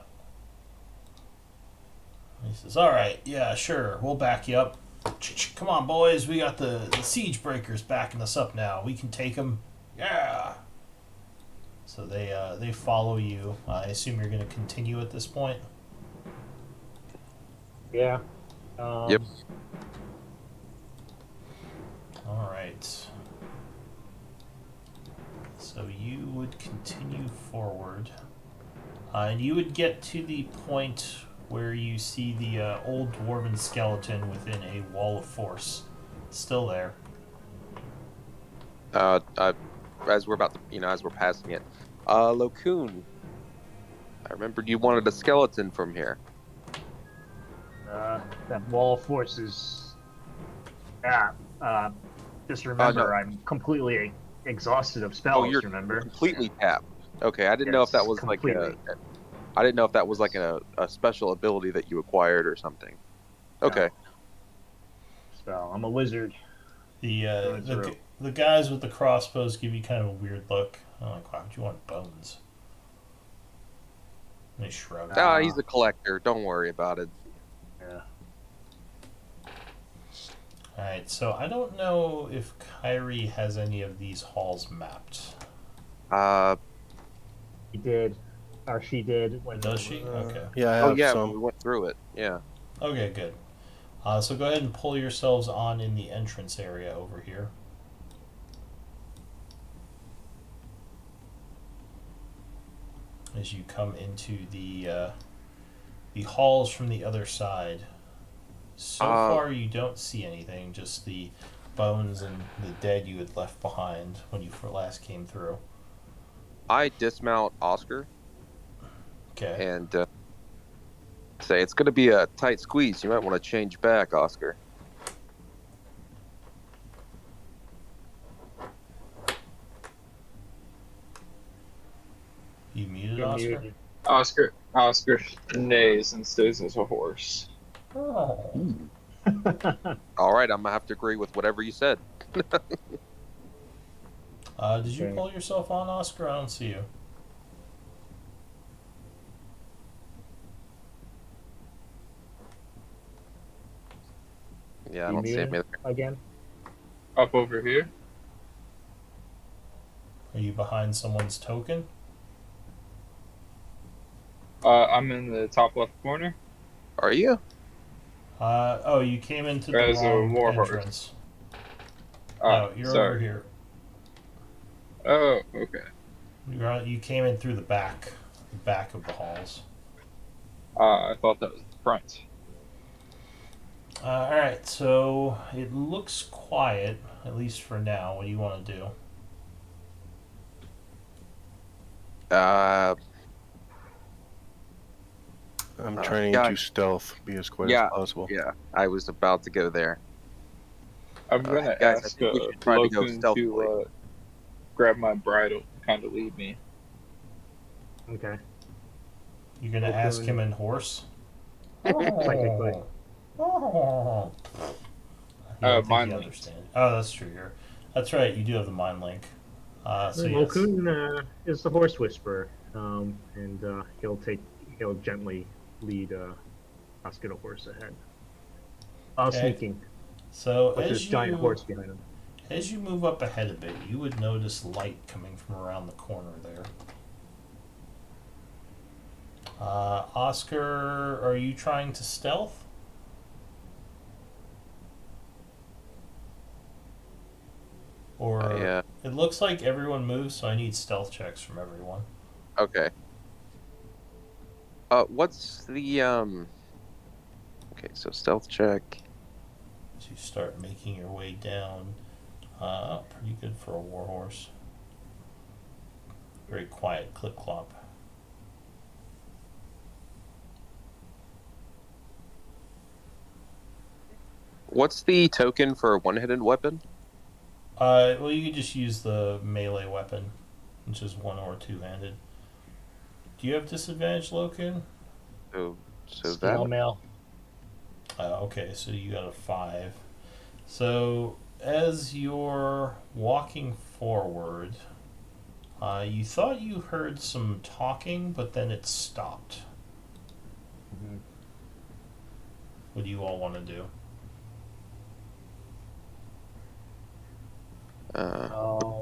He says, all right, yeah, sure, we'll back you up. Come on, boys, we got the Siegebreakers backing us up now. We can take them. Yeah. So they follow you. I assume you're going to continue at this point. Yeah. Yep. All right. So you would continue forward, and you would get to the point where you see the old dwarven skeleton within a wall of force, still there. As we're about to, as we're passing it, Locoon. I remembered you wanted a skeleton from here. That wall of force is. Just remember, no. I'm completely exhausted of spells. You're remember? completely tapped. Okay, I didn't know if Yes, that was completely. like I didn't know if that was like a special ability that you acquired or something. Okay. So I'm a wizard. The Going through. the guys with the crossbows give you kind of a weird look. I'm like, why would you want bones? And they shrug. He's a collector. Don't worry about it. Yeah. Alright, so I don't know if Kyrie has any of these halls mapped. He did, or she did. When Does she? Okay. Yeah, I Oh have yeah, some. we went through it. Yeah. Okay, good. So go ahead and pull yourselves on in the entrance area over here. As you come into the halls from the other side. So far, you don't see anything, just the bones and the dead you had left behind when you last came through. I dismount Oscar Okay. and say it's going to be a tight squeeze. You might want to change back, Oscar. You muted, You're Oscar? muted. Oscar neighs and stays as a horse. Oh. All right, I'm gonna have to agree with whatever you said. Did you Okay. pull yourself on, Oscar? I don't see you. Yeah, I You don't see him muted either. again. Up over here. Are you behind someone's token? I'm in the top left corner. Are you? Oh, you came into the As a wrong warhorse. entrance. Ah, No, you're sorry. over here. Oh, okay. You came in through the back of the halls. I thought that was the front. All right, so it looks quiet, at least for now. What do you want to do? I'm trying yeah. to stealth, be as quiet Yeah, as possible. yeah. I was about to go there. I'm gonna Guys, I ask think we should try to go Lokun stealthily. to grab my bridle and kind of lead me. Okay. You're gonna Okay. ask him in horse? Technically. Oh. I don't think mind he link. understands. Oh, that's true. That's right. You do have the mind link. So yes. Lokun is the horse whisperer, and he'll gently lead Oscar the horse ahead. Okay. Sneaking So with as this giant you horse behind him. as you move up ahead a bit, you would notice light coming from around the corner there. Oscar, are you trying to stealth? Or Yeah. it looks like everyone moves, so I need stealth checks from everyone. Okay. What's the Okay, so stealth check. As you start making your way down, pretty good for a warhorse. Very quiet clip clop. What's the token for a one-handed weapon? Well, you can just use the melee weapon, which is one or two-handed. Do you have disadvantage, Lokin? So Steel that. mail. Okay, so you got a 5. So as you're walking forward, you thought you heard some talking, but then it stopped. Mhm. What do you all want to do?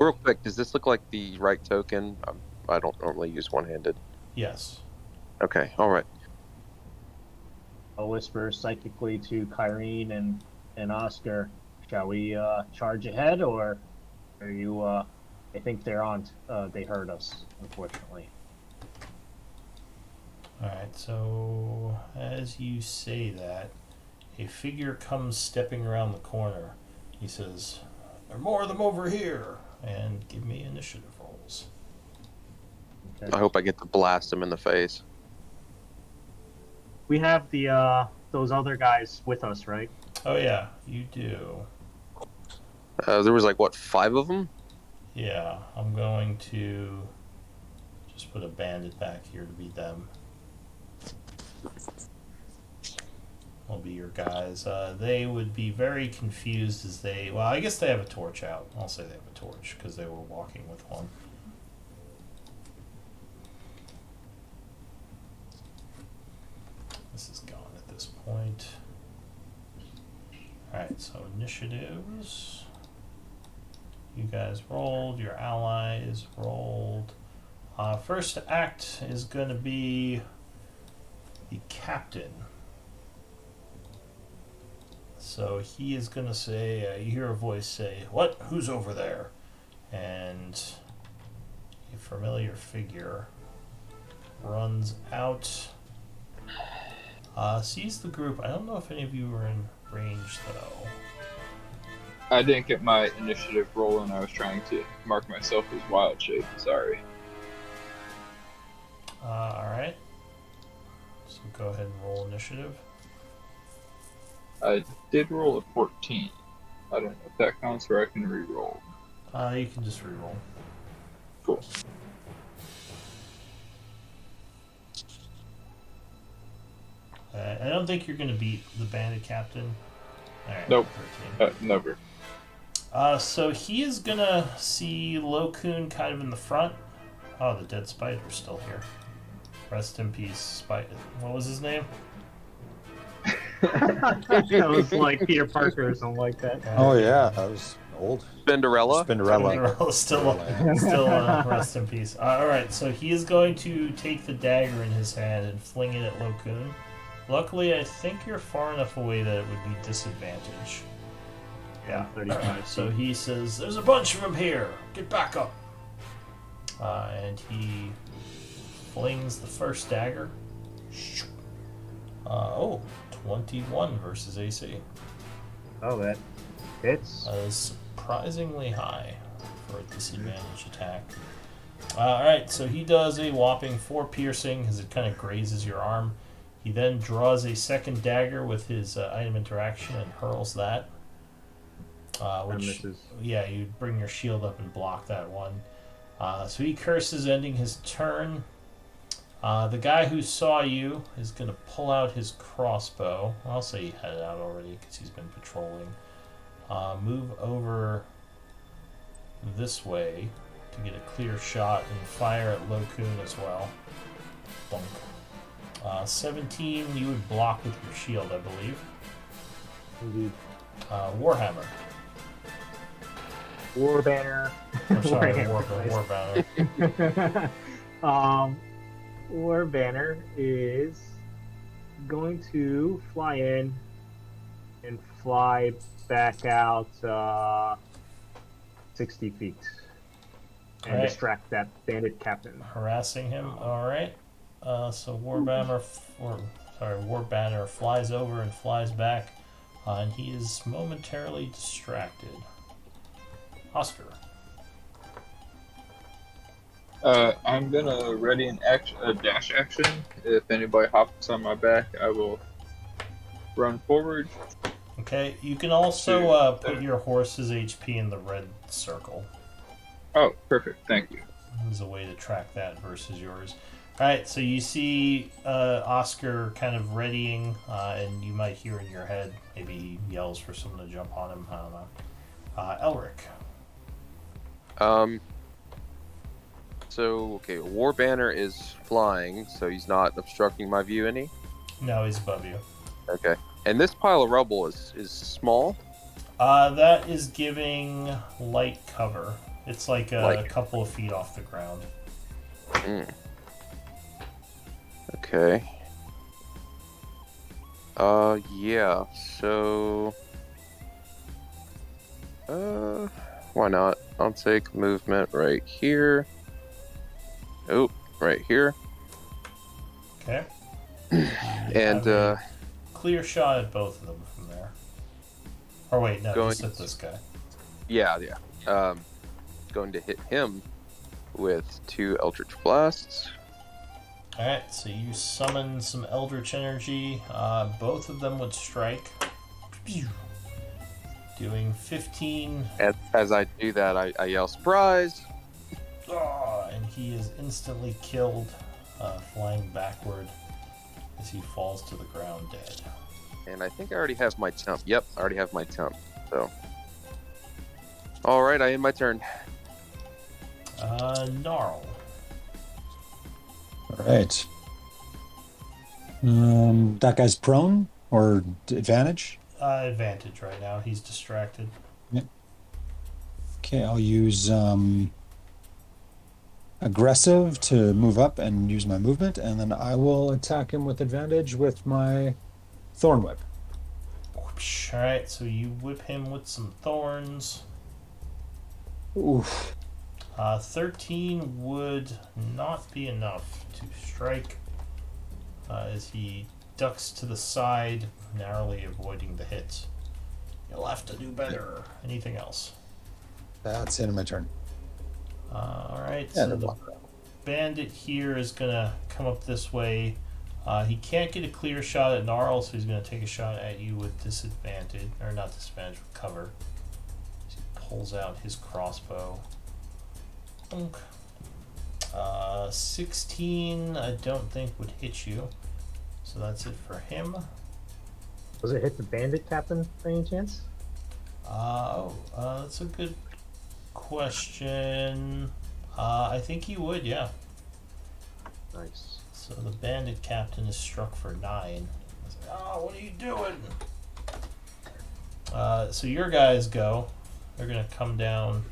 Real quick, does this look like the right token? I don't normally use one-handed. Yes. Okay, all right. I'll whisper psychically to Kyrene and Oscar. Shall we charge ahead, or are you? I think they're on. They heard us, unfortunately. Alright, so as you say that, a figure comes stepping around the corner. He says, "There are more of them over here," and give me initiative rolls. Okay. I hope I get to blast him in the face. We have the those other guys with us, right? Oh yeah, you do. There was like, what, 5 of them? Yeah, I'm going to just put a bandit back here to be them. will be your guys. They would be very confused as they. Well, I guess they have a torch out. I'll say they have a torch because they were walking with one. This is gone at this point. Alright, so initiatives. You guys rolled, your allies rolled. First act is going to be the captain. So he is going to say, you hear a voice say, "What? Who's over there?" And a familiar figure runs out, sees the group. I don't know if any of you were in range, though. I didn't get my initiative rolling. I was trying to mark myself as wild shape. Sorry. Alright. So go ahead and roll initiative. I did roll a 14. I don't know if that counts or I can re-roll. You can just reroll. Cool. I don't think you're going to beat the bandit captain. Alright, Nope. 13. Never. So he is going to see Lokun kind of in the front. Oh, the dead spider's still here. Rest in peace, Spider. What was his name? That was like Peter Parker or something like that. Oh yeah, that was old. Spinderella. Spinderella. Still rest in peace. Alright, so he is going to take the dagger in his hand and fling it at Lokun. Luckily, I think you're far enough away that it would be disadvantage. Yeah. 35. So he says, "There's a bunch of them here. Get back up." And he flings the first dagger. 21 versus AC. Oh, that hits. That is surprisingly high for a disadvantage attack. Alright, so he does a whopping 4 piercing as it kind of grazes your arm. He then draws a second dagger with his item interaction and hurls that. Which, yeah, you bring your shield up and block that one. So he curses, ending his turn. The guy who saw you is going to pull out his crossbow. I'll say he had it out already because he's been patrolling. Move over this way to get a clear shot and fire at Lokun as well. Bunk. 17, you would block with your shield, I believe. Indeed. Warhammer. War banner. I'm sorry, Warhammer, War banner. War banner is going to fly in and fly back out 60 feet and Alright. distract that bandit captain. Harassing him. Alright. So War Banner flies over and flies back, and he is momentarily distracted. Oscar. I'm gonna ready a dash action. If anybody hops on my back, I will run forward. Okay, you can also put your horse's HP in the red circle. Oh, perfect. Thank you. There's a way to track that versus yours. Alright, so you see Oscar kind of readying, and you might hear in your head, maybe he yells for someone to jump on him, I don't know. Elric. So, okay, War Banner is flying, so he's not obstructing my view any? No, he's above you. Okay. And this pile of rubble is small? That is giving light cover. It's like a couple of feet off the ground. Mm. Okay. Yeah, so... why not? I'll take movement right here. Oh, right here. Okay. And, clear shot at both of them from there. Or wait, no, just at this guy. yeah. Going to hit him with 2 Eldritch Blasts. Alright, so you summon some Eldritch energy. Both of them would strike. Doing 15. As I do that, I yell, "Surprise!" And he is instantly killed, flying backward as he falls to the ground dead. And I think I already have my temp. Yep, I already have my temp. So. All right, I end my turn. Gnarl. All right. That guy's prone or advantage? Advantage right now. He's distracted. Yep. Okay, I'll use aggressive to move up and use my movement, and then I will attack him with advantage with my thorn whip. Alright, so you whip him with some thorns. Oof. 13 would not be enough to strike as he ducks to the side, narrowly avoiding the hit. You'll have to do better. Anything else? That's the end of my turn. Alright, Yeah, so no the block. bandit here is going to come up this way. He can't get a clear shot at Gnarl, so he's going to take a shot at you with disadvantage. Or not disadvantage, with cover. So he pulls out his crossbow. 16, I don't think would hit you. So that's it for him. Does it hit the bandit captain by any chance? That's a good question. I think he would, yeah. Nice. So the bandit captain is struck for 9. I was like, oh, what are you doing? So your guys go. They're going to come down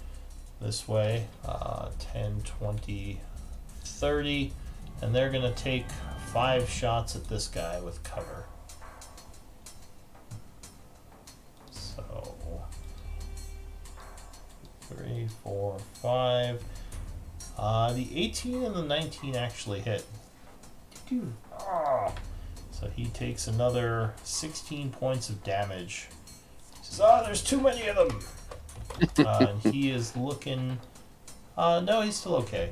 this way. 10, 20, 30. And they're going to take 5 shots at this guy with cover. So 3, 4, 5. The 18 and the 19 actually hit. So he takes another 16 points of damage. He says, there's too many of them. And he is looking... no, he's still okay.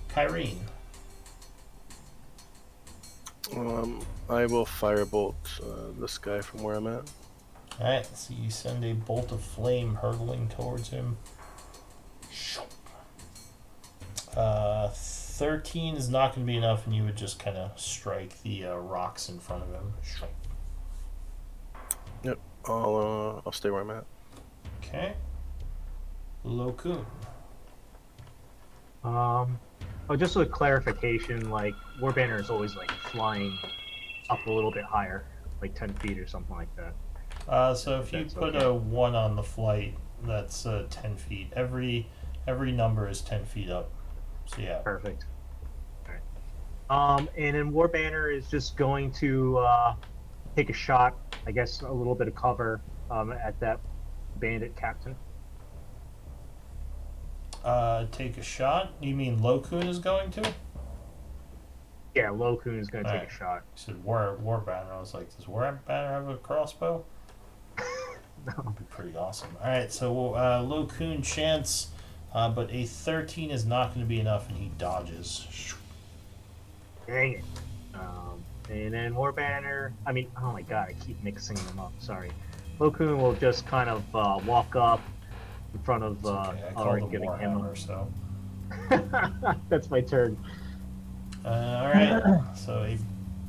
Kyrene. I will firebolt this guy from where I'm at. Alright, so you send a bolt of flame hurtling towards him. 13 is not going to be enough, and you would just kind of strike the rocks in front of him. Yep, I'll stay where I'm at. Okay. Lokun. Just a clarification, like, Warbanner is always, like, flying up a little bit higher, like 10 feet or something like that. So if you That's put okay. a 1 on the flight, that's 10 feet. Every number is 10 feet up. So yeah. Perfect. Alright. And then Warbanner is just going to take a shot, I guess a little bit of cover at that bandit captain. Take a shot? You mean Lokun is going to? Yeah, Lokun is going to take Alright. a shot. You said Warbanner. I was like, does Warbanner have a crossbow? No. That'd be pretty awesome. Alright, so Lokun chants, but a 13 is not going to be enough, and he dodges. Dang it. And then Warbanner, oh my god, I keep mixing them up, sorry. Lokun will just kind of walk up in front of Okay, I called Ulrich, him giving him Warhammer, so. That's my turn. Alright, so a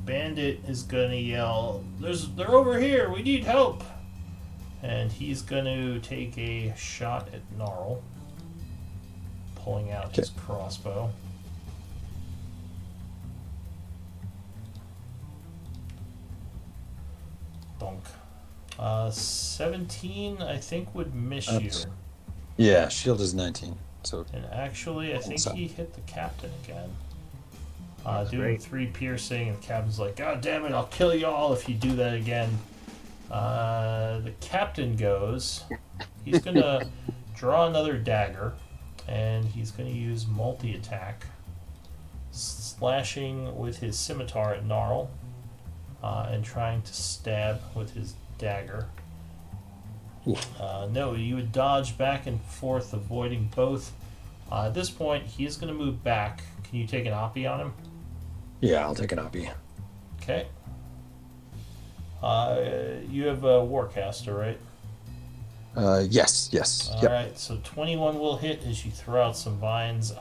bandit is going to yell, they're over here, we need help! And he's going to take a shot at Gnarl, pulling out his crossbow. Donk. 17, I think, would miss you. Yeah, shield is 19. So And actually, I think he hit the captain again. Doing great. 3 piercing, and the captain's like, God damn it, I'll kill y'all if you do that again. The captain goes. He's going to draw another dagger, and he's going to use multi-attack, slashing with his scimitar at Gnarl, and trying to stab with his dagger. No, you would dodge back and forth, avoiding both. At this point, he is going to move back. Can you take an oppie on him? yeah, I'll take an oppie. Okay. You have a Warcaster, right? Yes. Yep. Alright, so 21 will hit as you throw out some vines.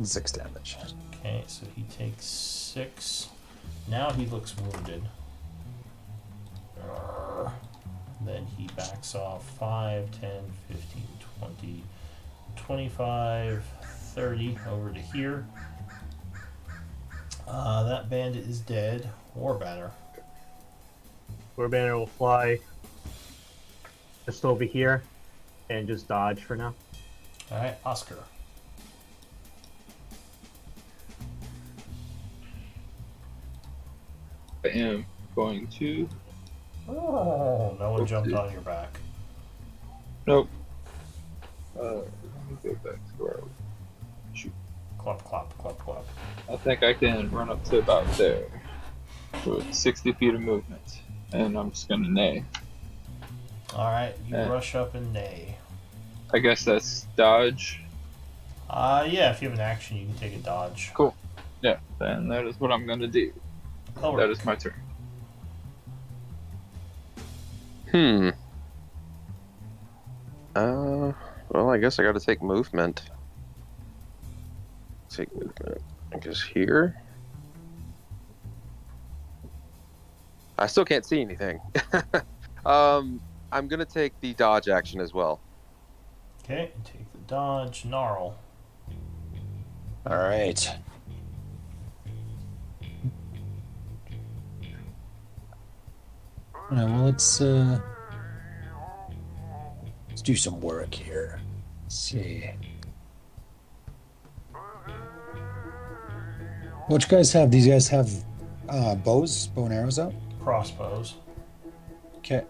6 damage. Okay, so he takes 6. Now he looks wounded. Then he backs off 5, 10, 15, 20, 25, 30 over to here. That bandit is dead. War banner. War banner will fly just over here and just dodge for now. Alright, Oscar. I am going to. Oh, no one jumped on your back. Nope. Let me go back to where I was. Shoot. Clop, clop, clop, clop. I think I can run up to about there. With 60 feet of movement. And I'm just gonna neigh. Alright, you rush up and neigh. I guess that's dodge. Yeah, if you have an action, you can take a dodge. Cool. Yeah, then that is what I'm gonna do. Elric. That is my turn. Well, I guess I got to take movement. Take movement. I guess here. I still can't see anything. I'm gonna take the dodge action as well. Okay, take the dodge. Gnarl. All right. All right. Well, let's do some work here. Let's see. What you guys have? These guys have bows, bow and arrows out. Crossbows. Okay.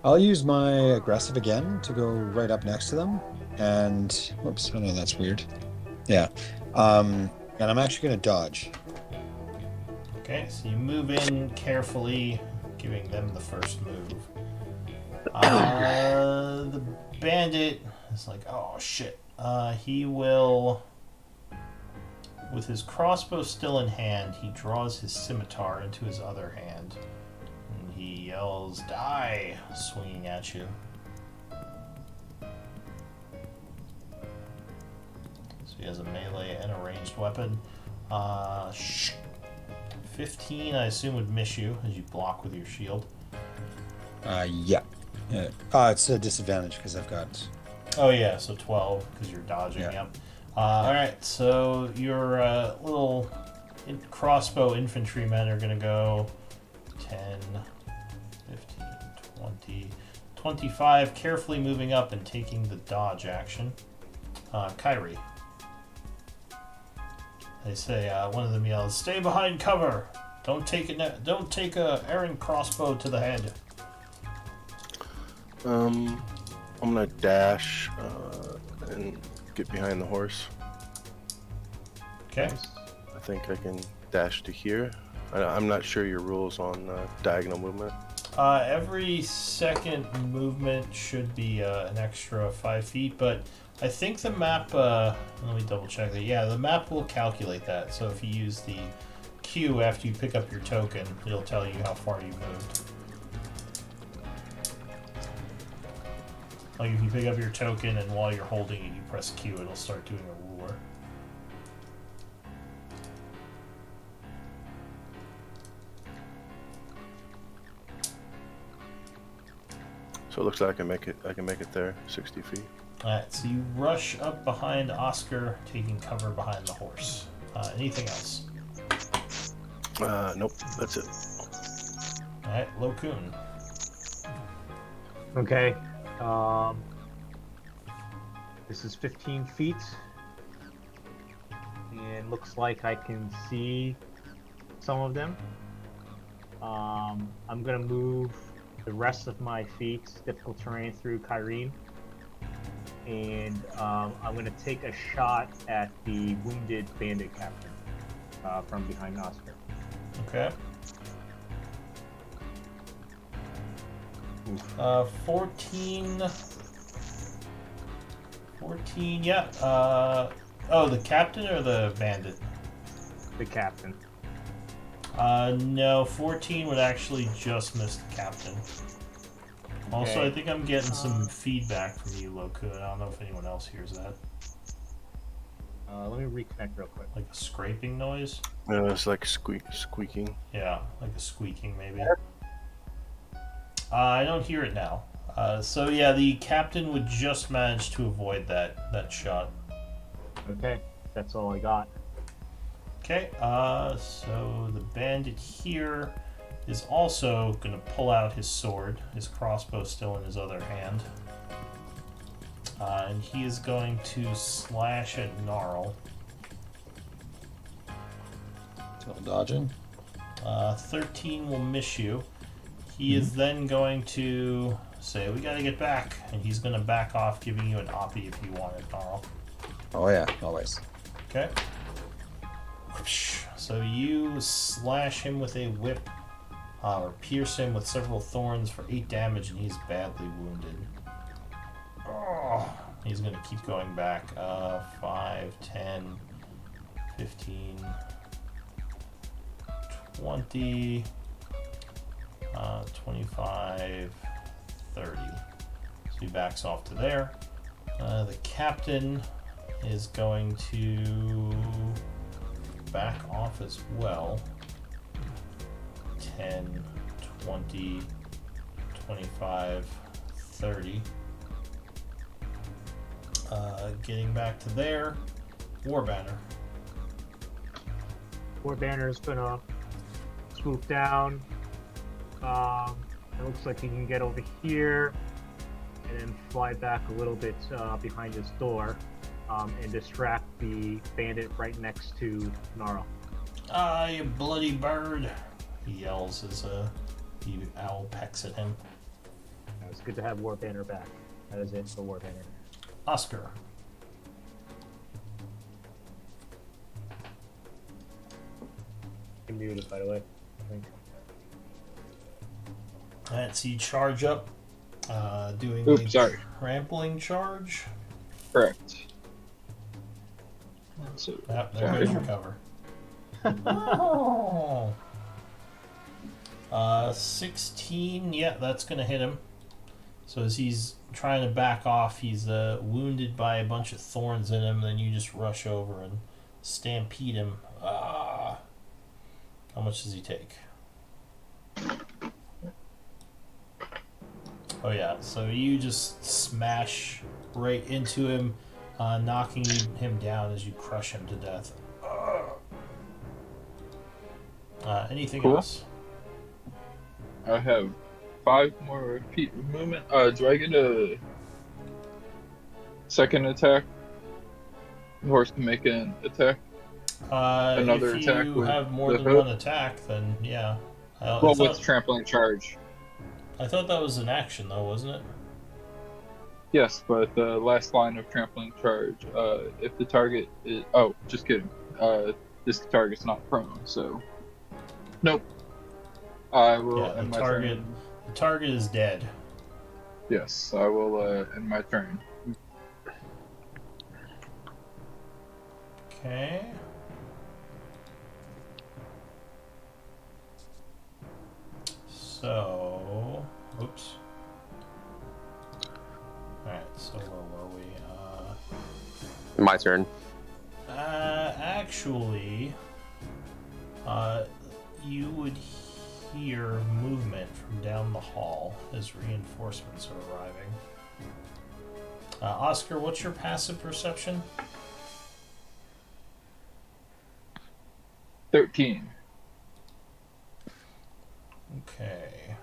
I'll use my aggressive again to go right up next to them, and whoops, oh no, that's weird. Yeah, and I'm actually gonna dodge. Okay, so you move in carefully, giving them the first move. The bandit is like, oh shit. He will, with his crossbow still in hand, he draws his scimitar into his other hand. And he yells, die, swinging at you. So he has a melee and a ranged weapon. 15, I assume, would miss you as you block with your shield. Yeah. It's a disadvantage because I've got. Oh yeah, so 12 because you're dodging. Yeah. Yep. All right, so your little crossbow infantrymen are gonna go 10, 15, 20, 25, carefully moving up and taking the dodge action. Kyrie. They say one of them yells, "Stay behind cover! Don't take a errant crossbow to the head." I'm gonna dash and get behind the horse. Okay. I think I can dash to here. I'm not sure your rules on diagonal movement. Every second movement should be an extra 5 feet, but I think the map, let me double check that. Yeah, the map will calculate that. So if you use the Q after you pick up your token, it'll tell you how far you moved. Like if you pick up your token and while you're holding it, you press Q, it'll start doing a ruler. So it looks like I can make it there, 60 feet. Alright, so you rush up behind Oscar, taking cover behind the horse. Anything else? Nope, that's it. Alright, Lokun. Okay. This is 15 feet. And looks like I can see some of them. I'm gonna move the rest of my feet, difficult terrain, through Kyrene. And I'm gonna take a shot at the wounded bandit captain from behind Oscar. Okay. 14, yeah. Oh, the captain or the bandit? The captain. No, 14 would actually just miss the captain. Also, Okay. I think I'm getting some feedback from you, Lokun. I don't know if anyone else hears that. Let me reconnect real quick. Like a scraping noise? It's like squeaking. Yeah, like a squeaking maybe. I don't hear it now. So yeah, the captain would just manage to avoid that shot. Okay, that's all I got. Okay, so the bandit here is also going to pull out his sword, his crossbow still in his other hand. And he is going to slash at Gnarl. Still dodging. 13 will miss you. He is then going to say, we gotta get back. And he's going to back off, giving you an oppie if you want it, Gnarl. Oh yeah, always. Okay. So you slash him with a whip, or pierce him with several thorns for 8 damage, and he's badly wounded. Oh, he's going to keep going back. 5, 10, 15, 20, 25, 30. So he backs off to there. The captain is going to back off as well. 10, 20, 25, 30. Getting back to there. War Banner. War Banner is gonna swoop down. It looks like he can get over here and then fly back a little bit behind his door and distract the bandit right next to Gnarl. Ah, you bloody bird! He yells as the owl pecks at him. It's good to have War Banner back. That is it for War Banner. Oscar. I'm muted, by the way. I think. Alright, so you charge up, doing Oops, sorry. trampling charge. Correct. So, Yep, there goes your cover. Oh. 16, yeah, that's gonna hit him. So as he's trying to back off, he's wounded by a bunch of thorns in him, then you just rush over and stampede him. Ah. How much does he take? Oh yeah, so you just smash right into him, knocking him down as you crush him to death. Anything Cool. else? I have 5 more feet of movement. Do I get a second attack? The horse can make an attack. Another if attack you with have more the than hook? one attack, then yeah. I Well, thought, with trampling charge. I thought that was an action, though, wasn't it? Yes, but the last line of trampling charge, if the target is... Oh, just kidding. This target's not prone, so... Nope. I will Yeah, end the my target. turn. The target is dead. Yes, I will end my turn. Okay. So, oops. Alright, so where were we? My turn. Actually, you would hear movement from down the hall as reinforcements are arriving. Oscar, what's your passive perception? 13. Okay.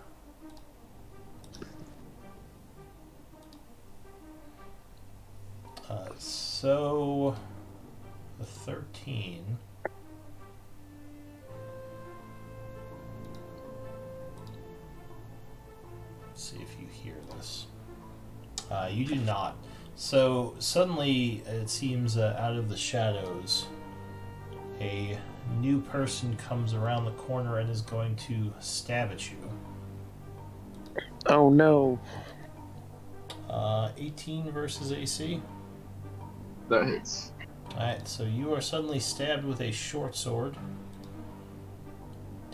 So the 13. Let's see if you hear this. You do not. So suddenly, it seems out of the shadows, a new person comes around the corner and is going to stab at you. Oh no. 18 versus AC. That hits. Alright, so you are suddenly stabbed with a short sword.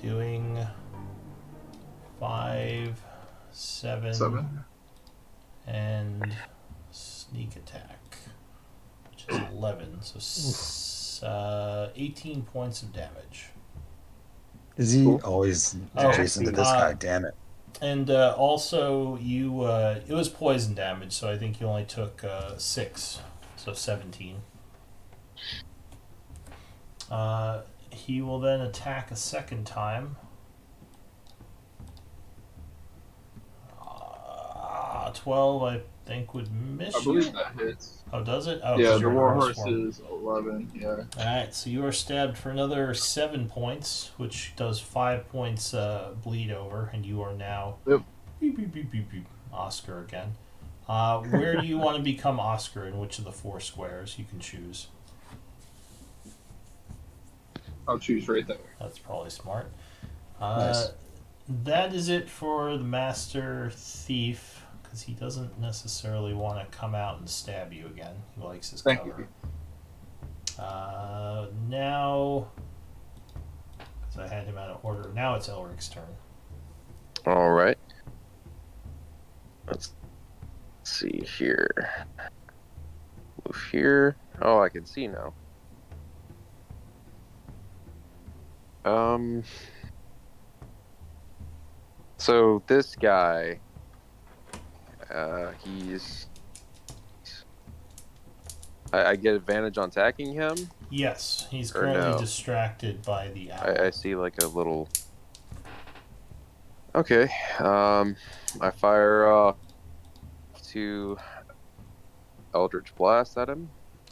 Doing 5, 7, 7. and sneak attack. Which which is 11. So 18 points of damage. Is he Cool. always Oh, adjacent to this guy? Damn it. And also, you it was poison damage, so I think you only took 6, so 17. He will then attack a second time. 12, I think, would miss I you. believe that hits. Oh, does it? Oh, Yeah, 'cause the you're in warhorse form. is 11. Yeah. Alright, so you are stabbed for another 7 points, which does 5 points bleed over, and you are now Yep. beep, beep, beep, beep, beep, Oscar again. Where do you want to become Oscar? In which of the 4 squares? You can choose. I'll choose right there. That's probably smart. Nice. That is it for the Master Thief, because he doesn't necessarily want to come out and stab you again. He likes his Thank cover. you. Now, because I had him out of order, now it's Elric's turn. All right. Let's see here. Move here. Oh, I can see now. So this guy, he's. I get advantage on attacking him. Yes, he's Or currently no? distracted by the owl. I see like a little. Okay. I fire off 2 Eldritch Blast at him.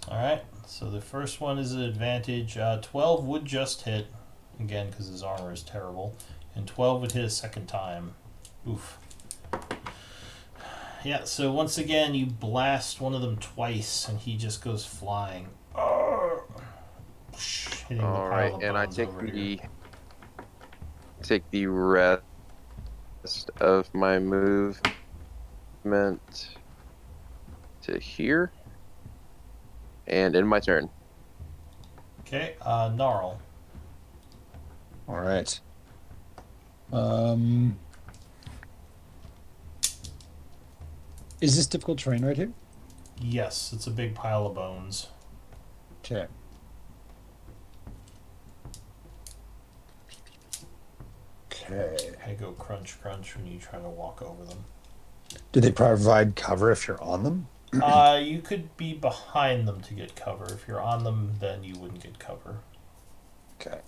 Alright, so the first one is an advantage. 12 would just hit, again, because his armor is terrible. And 12 would hit a second time. Oof. Yeah, so once again, you blast one of them twice, and he just goes flying. Hitting the All pile right, of and I bones take over here. the rest of my movement to here, and in my turn. Okay, Gnarl. All right. Is this difficult terrain right here? Yes, it's a big pile of bones. Okay. Okay. I go crunch crunch when you try to walk over them. Do they provide cover if you're on them? You could be behind them to get cover. If you're on them, then you wouldn't get cover. Okay.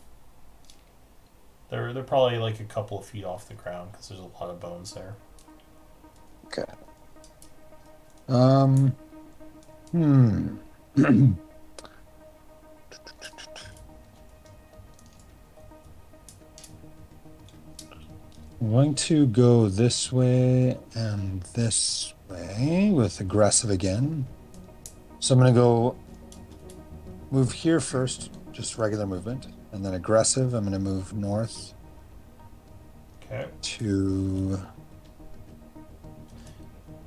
They're probably like a couple of feet off the ground because there's a lot of bones there. Okay. I'm going to go this way and this way with aggressive again. So I'm going to go move here first, just regular movement, and then aggressive. I'm going to move north Okay. to.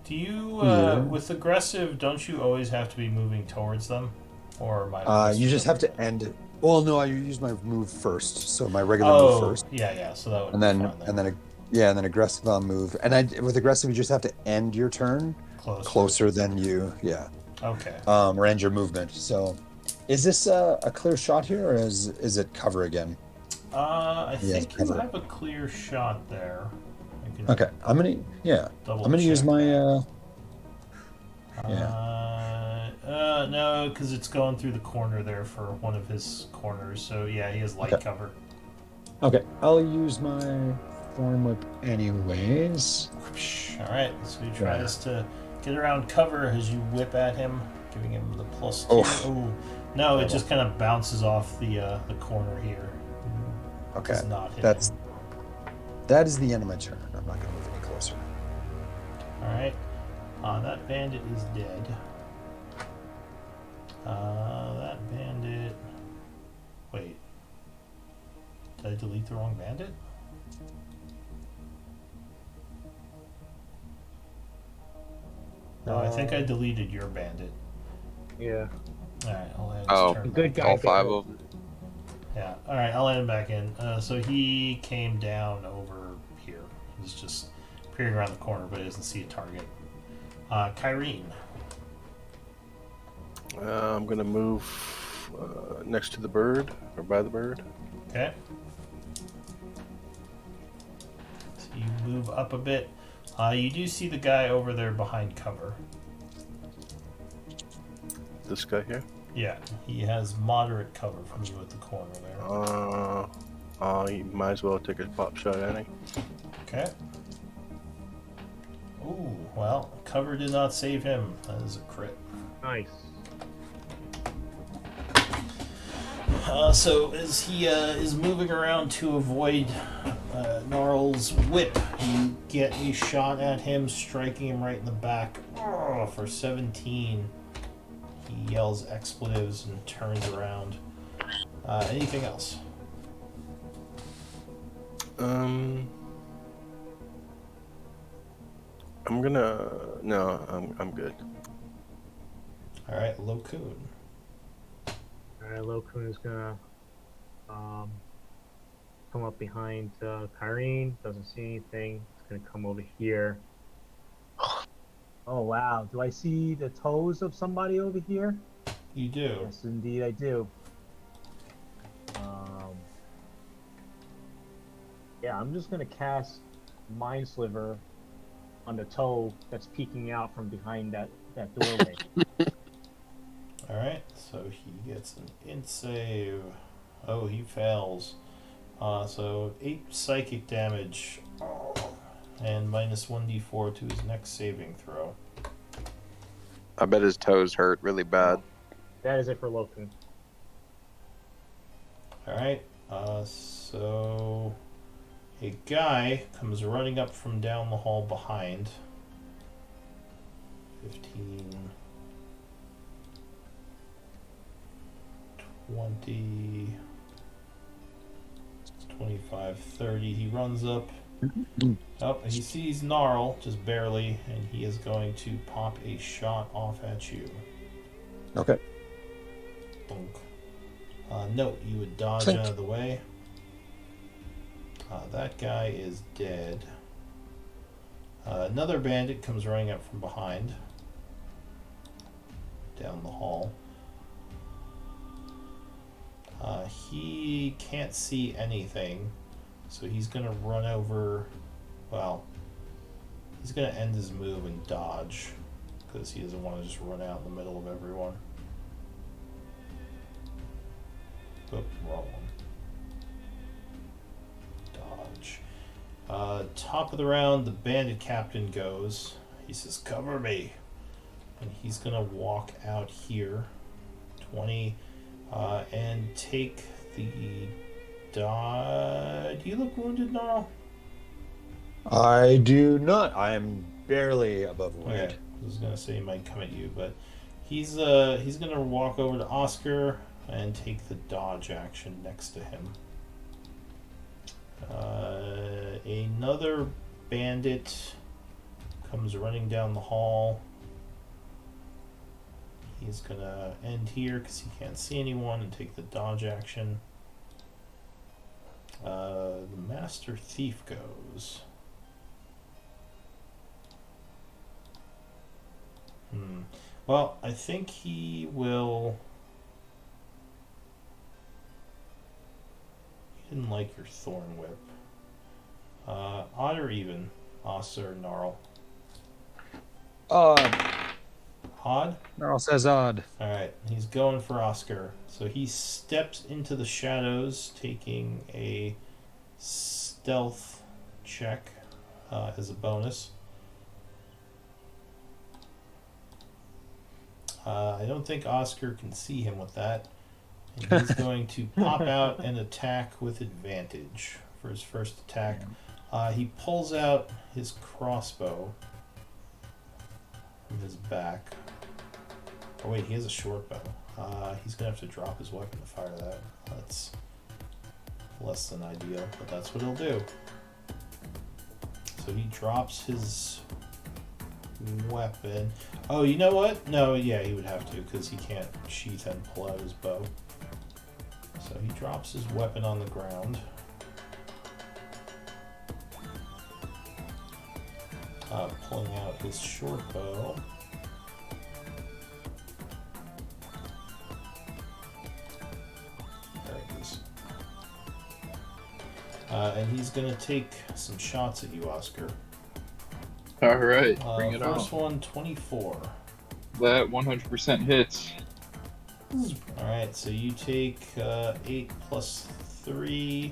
Do you, Here. with aggressive, don't you always have to be moving towards them? Or am I You just have to end it. Well, no, I use my move first, so my regular move first, yeah, so that would and be then fine then. and then aggressive I'll move. And with aggressive, you just have to end your turn closer than you, Okay. or end your movement. So, is this a clear shot here, or is it cover again? I Yes, think you cover. have a clear shot there. I can Okay, I'm gonna use check my that. No, because it's going through the corner there for one of his corners. So yeah, he has light cover. Okay, I'll use my form whip anyways. All right, so he tries to get around cover as you whip at him, giving him the +2. Oh, no, it just kind of bounces off the corner here. Okay, Does not hit that him. is the end of my turn. I'm not gonna move any closer. All right, that bandit is dead. That bandit. Wait, did I delete the wrong bandit? No, I think I deleted your bandit. Yeah. Alright, I'll add his Oh, turn The back good in. guy. All 5 of them. Yeah, alright, I'll add him back in. So he came down over here. He's just peering around the corner, but he doesn't see a target. Kyrene. I'm gonna move next to the bird, or by the bird. Okay. So you move up a bit. You do see the guy over there behind cover. This guy here. Yeah, he has moderate cover from you at the corner there. You might as well take a pop shot at him. Okay. Ooh, well, cover did not save him. That is a crit. Nice. So as he is moving around to avoid Gnarl's whip, you get a shot at him, striking him right in the back. For 17. He yells expletives and turns around. Anything else? I'm good. All right, Lokun. Alright, Lokun is gonna come up behind Kyrene. Doesn't see anything. It's gonna come over here. Oh wow! Do I see the toes of somebody over here? You do. Yes, indeed, I do. Yeah, I'm just gonna cast Mind Sliver on the toe that's peeking out from behind that doorway. Alright, so he gets an int save. Oh, he fails. So 8 psychic damage. And minus 1d4 to his next saving throw. I bet his toes hurt really bad. That is it for Lokun. Alright, so a guy comes running up from down the hall behind. 15, 20, 25, 30. He runs up. Oh, he sees Gnarl, just barely, and he is going to pop a shot off at you. Okay. Bonk. Note, you would dodge Clink. out of the way. That guy is dead. Another bandit comes running up from behind. Down the hall. He can't see anything, so he's going to run over. Well, he's going to end his move and dodge, because he doesn't want to just run out in the middle of everyone. Oh, wrong one. Dodge. Top of the round, the bandit captain goes. He says, "Cover me." And he's going to walk out here. 20. And take the dodge. Do you look wounded, Gnarl? I do not. I am barely above wound. Okay. I was going to say he might come at you, but he's going to walk over to Oscar and take the dodge action next to him. Another bandit comes running down the hall. He's going to end here because he can't see anyone and take the dodge action. The Master Thief goes. Well, I think he will... He didn't like your Thorn Whip. Odd or even? Oscar, Gnarl. Odd? Gnarl says odd. Alright, he's going for Oscar. So he steps into the shadows, taking a stealth check as a bonus. I don't think Oscar can see him with that. And he's going to pop out and attack with advantage for his first attack. He pulls out his crossbow from his back. Oh wait, he has a short bow. He's going to have to drop his weapon to fire that. That's less than ideal, but that's what he'll do. So he drops his weapon. Oh, you know what? No, yeah, he would have to, because he can't sheath and pull out his bow. So he drops his weapon on the ground. Pulling out his short bow. And he's going to take some shots at you, Oscar. All right, bring it First on. one, 24. That 100% hits. Alright, so you take 8 plus 3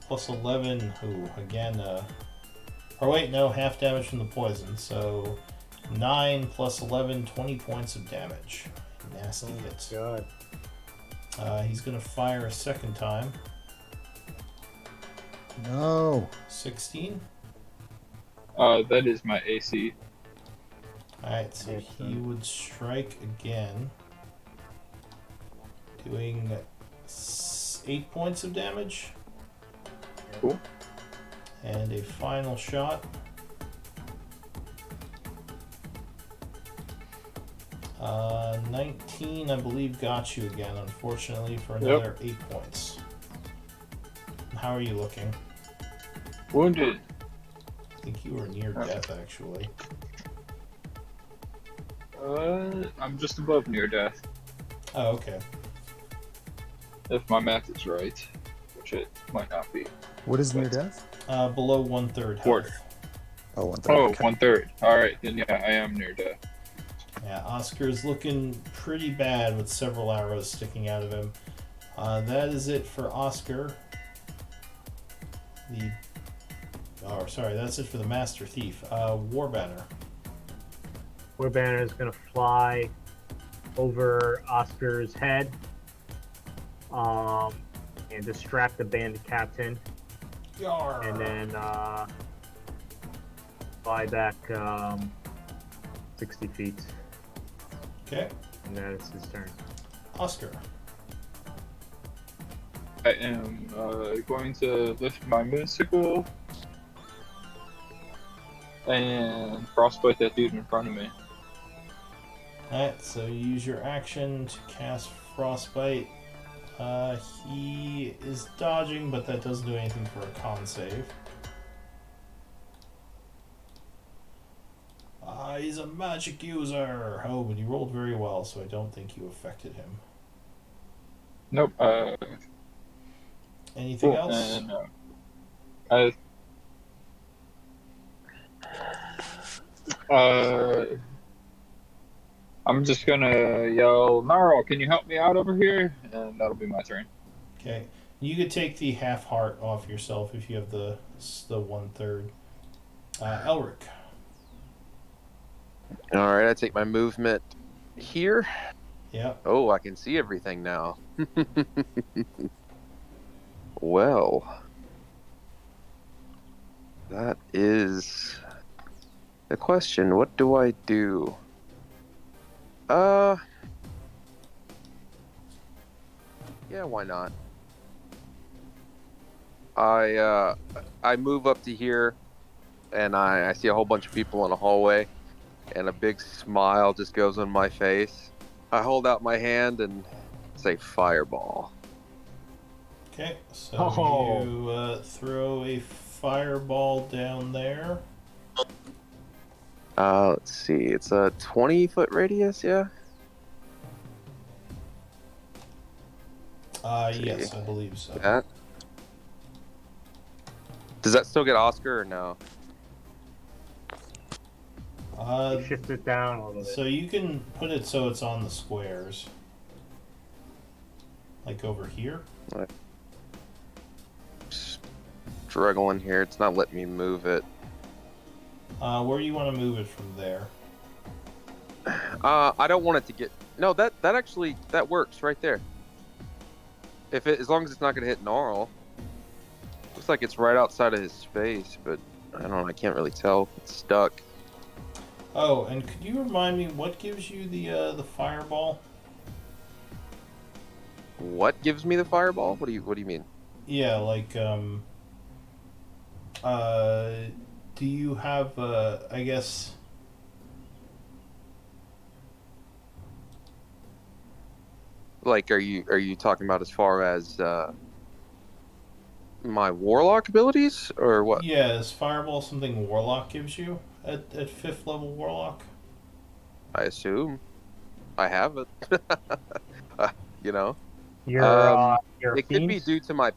plus 11. Ooh, again, or wait, no, half damage from the poison. So 9 plus 11, 20 points of damage. Nasty hit. God. He's going to fire a second time. No. 16. That is my AC. Alright, so he would strike again. Doing 8 points of damage. Cool. And a final shot. 19, I believe, got you again, unfortunately, for another 8 points. How are you looking? Wounded. I think you were near death, actually. I'm just above near death, Oh, okay. if my math is right, which it might not be. What is near death? Below 1/3 health. Quarter. Oh, 1/3. Oh, Okay. 1/3. All right, then yeah, I am near death. Yeah, Oscar is looking pretty bad with several arrows sticking out of him. That is it for Oscar. That's it for the Master Thief. Warbanner. Warbanner is gonna fly over Oscar's head, and distract the bandit captain, Yarr. and then fly back 60 feet, Okay, and then it's his turn. Oscar. I am going to lift my moonsicle and frostbite that dude in front of me. Alright, so you use your action to cast Frostbite. He is dodging, but that doesn't do anything for a con save. He's a magic user! Oh, but he rolled very well, so I don't think you affected him. Nope. Anything Cool. else? And I'm just gonna yell, Gnarl, can you help me out over here? And that'll be my turn. Okay. You could take the half heart off yourself if you have the 1/3. Elric. All right, I take my movement here. Yep. Oh, I can see everything now. Well, that is the question. What do I do? Yeah, why not? I move up to here, and I see a whole bunch of people in the hallway, and a big smile just goes on my face. I hold out my hand and say fireball. Okay, so Oh. you throw a fireball down there. Let's see. It's a 20-foot radius, yeah? Yes, I believe so. That. Does that still get Oscar or no? Shift it down a little bit. So you can put it so it's on the squares. Like over here. Struggling here. It's not letting me move it. Where do you want to move it from there? I don't want it to get... No, that actually... That works right there. As long as it's not going to hit Gnarl. Looks like it's right outside of his space, but I don't know. I can't really tell. It's stuck. Oh, and could you remind me what gives you the fireball? What gives me the fireball? What do you mean? Yeah, like do you have I guess Like, are you talking about as far as my warlock abilities or what? yeah, is fireball something warlock gives you at 5th level warlock? I assume I have it. You know, Your it could be fiends? due to my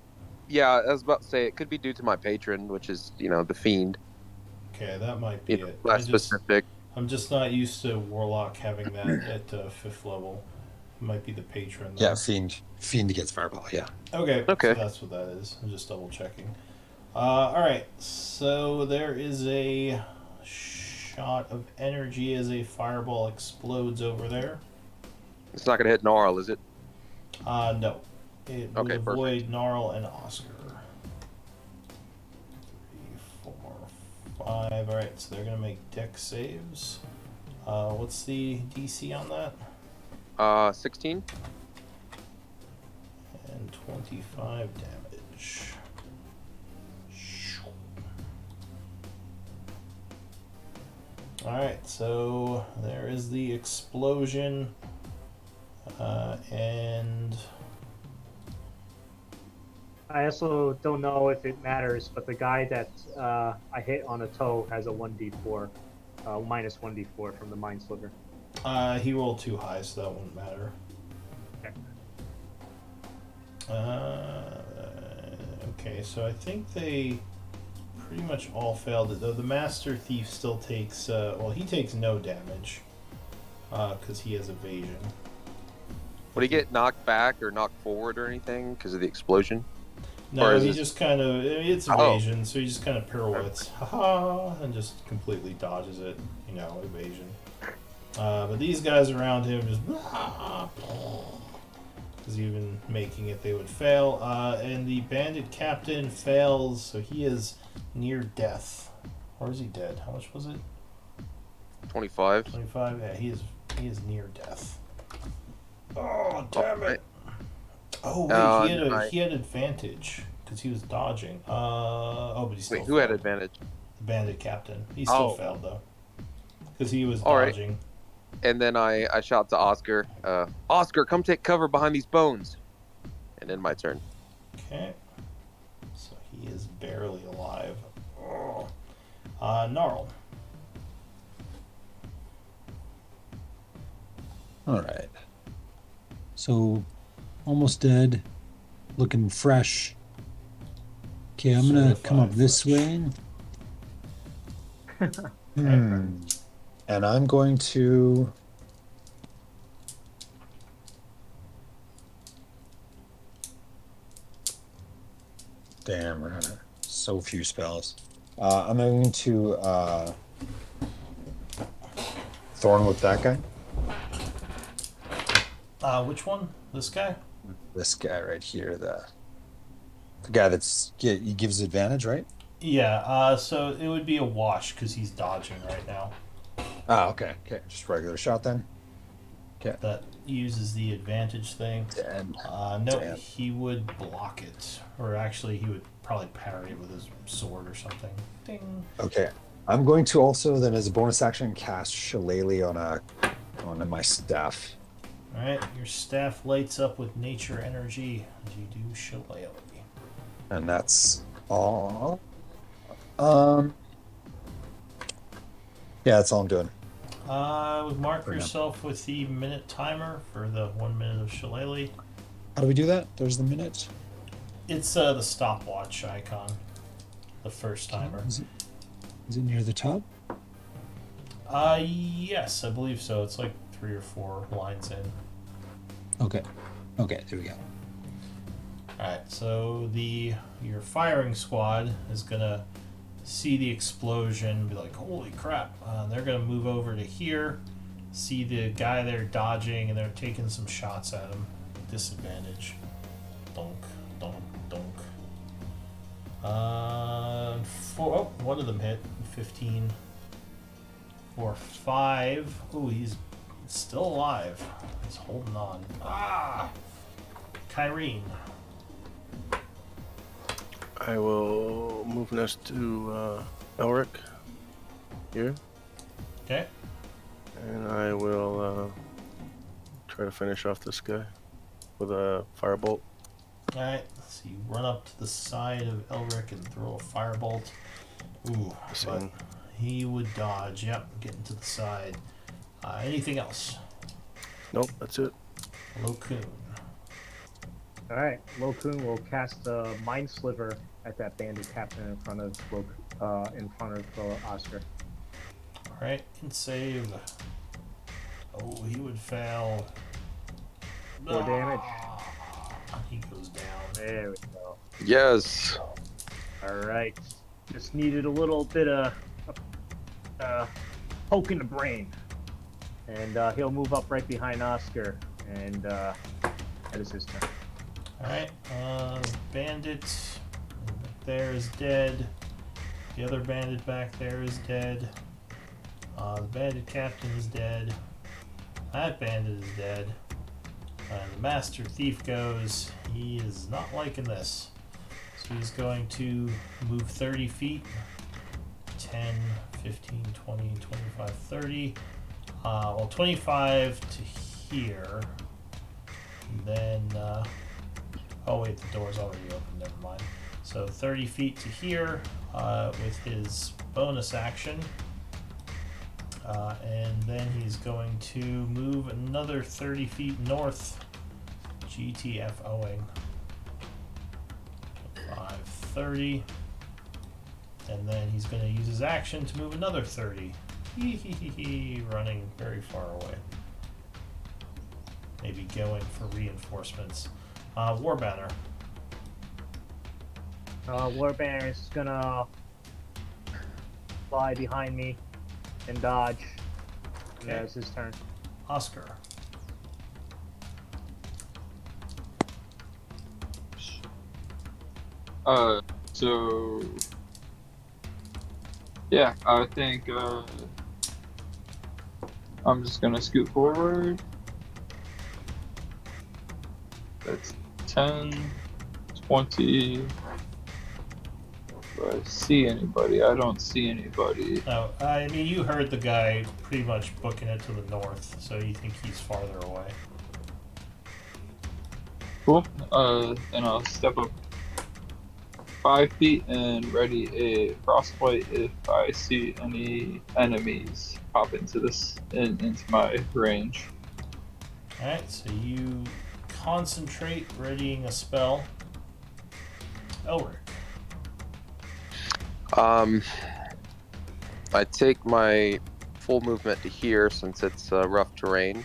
Yeah, I was about to say it could be due to my patron, which is the fiend. Okay, that might be it. Less specific. I'm just not used to Warlock having that at 5th level. Might be the patron Yeah, then. fiend gets fireball. Yeah. Okay, so Okay. that's what that is. I'm just double checking. Alright, so there is a shot of energy as a fireball explodes over there. It's not gonna hit Gnarl, is it? No. It would Okay, avoid perfect. Gnarl and Oscar. 3, 4, 5. Alright, so they're going to make dex saves. What's the DC on that? 16. And 25 damage. Alright, so there is the explosion. And I also don't know if it matters, but the guy that I hit on a toe has a 1d4, minus 1d4 from the Mind Sliver. he rolled too high, so that wouldn't matter. Okay, so I think they pretty much all failed it, though the Master Thief still takes, he takes no damage, because he has evasion. Would he get knocked back or knocked forward or anything because of the explosion? No, Or is he this- just kind of, it's Oh. evasion, so he just kind of pirouettes, haha, and just completely dodges it, evasion. But these guys around him just, because even making it, they would fail. And the bandit captain fails, so he is near death. Or is he dead? How much was it? 25. 25? Yeah, he is near death. Oh, damn it! Oh wait, he had advantage because he was dodging. But he still Wait, who had failed. advantage? The bandit captain. He still Oh. failed though, because he was All right. dodging. And then I shout to Oscar, Oscar, come take cover behind these bones. And then my turn. Okay. So he is barely alive. Oh. Gnarl. All right. So, almost dead, looking fresh. Okay, I'm gonna come up Certified this fresh. way. And I'm going to. Damn, we're out of so few spells. I'm going to Thorn with that guy. Which one? This guy? This guy right here, the guy he gives advantage, right? Yeah. So it would be a wash because he's dodging right now. Ah, okay, just regular shot then. Okay. That uses the advantage thing. Dead. No, Damn. he would block it, or actually, he would probably parry it with his sword or something. Ding. Okay. I'm going to also then, as a bonus action, cast Shillelagh on my staff. All right, your staff lights up with nature energy. You do shillelagh. And that's all. Yeah, that's all I'm doing. Mark For now. yourself with the minute timer for the 1 minute of shillelagh. How do we do that? There's the minute. It's the stopwatch icon, the first timer. Is it near the top? Yes, I believe so. It's like 3 or 4 lines in. Okay, there we go. Alright, so your firing squad is gonna see the explosion and be like, holy crap. They're gonna move over to here, see the guy there dodging, and they're taking some shots at him. Disadvantage. Donk, donk, donk. One of them hit. 15. 4, 5. Ooh, he's still alive. He's holding on. Kyrene. I will move next to Elric here, Okay. and I will try to finish off this guy with a firebolt. Alright, so you run up to the side of Elric and throw a firebolt. Ooh, but Same. he would dodge. Yep, getting to the side. Anything else? Nope, that's it. Locoon. All right, Lokun will cast a Mind Sliver at that bandit captain in front of Oscar. All right, can save. Oh, he would fail. 4 damage. He goes down. There we go. Yes. All right, just needed a little bit of poke in the brain, and he'll move up right behind Oscar, and that is his turn. All right, bandit back there is dead. The other bandit back there is dead. The bandit captain is dead. That bandit is dead. And the master thief goes. He is not liking this. So he's going to move 30 feet. 10, 15, 20, 25, 30. Well, 25 to here. And then, oh wait, the door's already open, never mind. So 30 feet to here with his bonus action. And then he's going to move another 30 feet north. GTFOing. 5, 30. And then he's going to use his action to move another 30. Running very far away. Maybe going for reinforcements. Warbanner. Warbanner is gonna fly behind me and dodge. Okay. Yeah, it's his turn. Oscar. So yeah, I think I'm just gonna scoot forward. That's 10, 20. Do I see anybody? I don't see anybody. No, I mean, you heard the guy pretty much booking it to the north, so you think he's farther away. Cool. And I'll step up 5 feet and ready a frostbite if I see any enemies pop into into my range. Alright, so you concentrate, readying a spell. Elric. I take my full movement to here since it's rough terrain,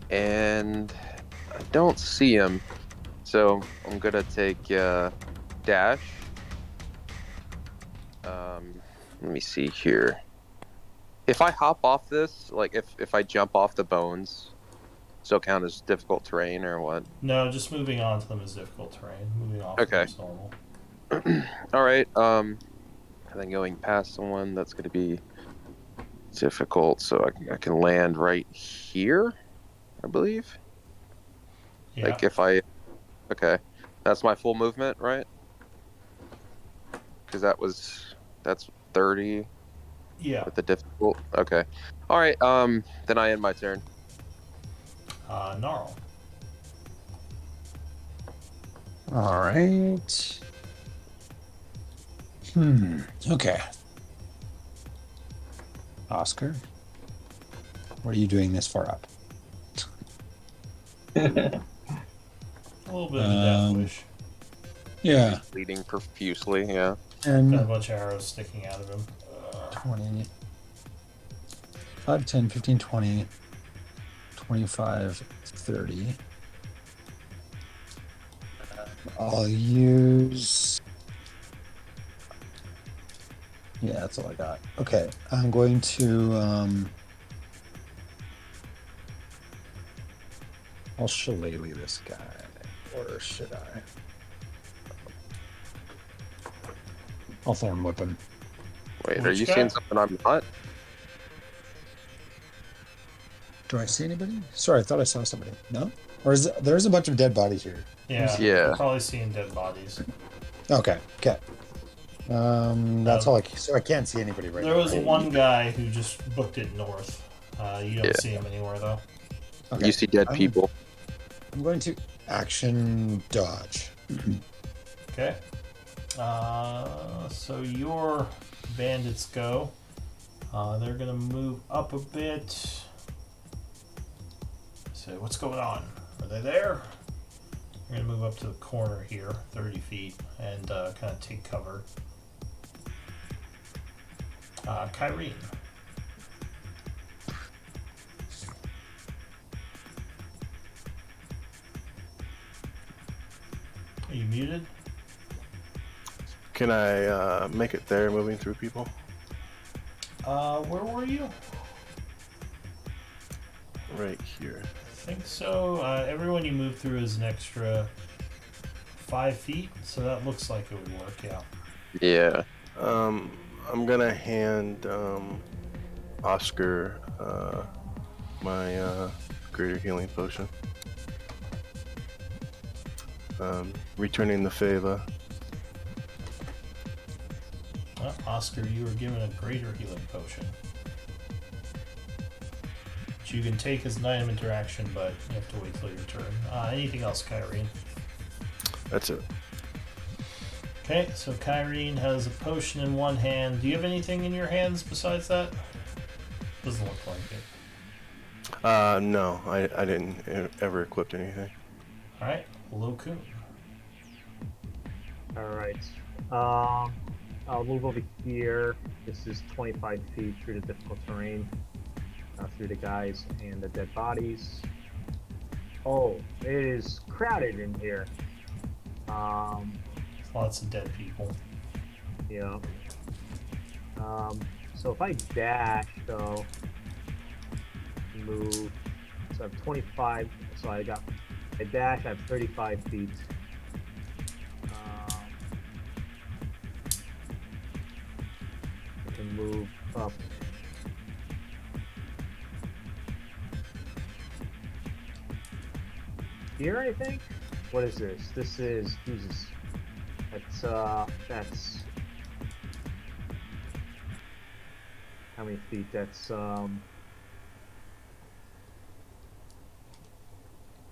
and I don't see him, so I'm gonna take dash. Let me see here. If I hop off this, like if I jump off the bones, still count as difficult terrain or what? No, just moving on to them is difficult terrain. Moving off Okay. them is normal. All right. And then going past someone, that's going to be difficult. So I can land right here, I believe. Yeah. Like if I, okay, that's my full movement, right? Because that's 30 Yeah. with the difficult. Okay. All right. Then I end my turn. Gnarl. All right. Okay. Oscar, what are you doing this far up? A little bit of a death wish. Yeah. Bleeding profusely. Yeah. And Got a bunch of arrows sticking out of him. 20, 5, 10, 15, 20, 25, 30. I'll use... Yeah, that's all I got. Okay, I'm going to... I'll shillelagh this guy. Or should I? I'll thorn whip him. Wait, are Which you guy? seeing something I'm not? Do I see anybody? Sorry, I thought I saw somebody. No? Or is there's a bunch of dead bodies here? Yeah. Yeah. You're probably seeing dead bodies. Okay, okay. That's all So I can't see anybody right There now. was right? one guy who just booked it north. You don't Yeah. see him anywhere though. Okay. You see dead I'm- people. I'm going to action dodge. Okay. So your bandits go. They're gonna move up a bit. So what's going on? Are they there? You're gonna move up to the corner here, 30 feet, and kind of take cover. Kyrene. Are you muted? Can I make it there, moving through people? Where were you? Right here. I think so. Everyone you move through is an extra 5 feet, so that looks like it would work, yeah. Yeah. I'm gonna hand Oscar my greater healing potion. Returning the favor. Well, Oscar, you were given a greater healing potion. Which you can take as an item interaction, but you have to wait till your turn. Anything else, Kyrene? That's it. Okay, so Kyrene has a potion in one hand. Do you have anything in your hands besides that? Doesn't look like it. No, I didn't ever equip anything. Alright, Lokun. Alright. I'll move over here. This is 25 feet through the difficult terrain. Through the guys and the dead bodies. Oh, it is crowded in here. Lots of dead people. Yeah. So if I dash, though, move. So I have 25. So I dash. I have 35 feet. I can move up. Here, I think. What is this? This is Jesus. That's how many feet? That's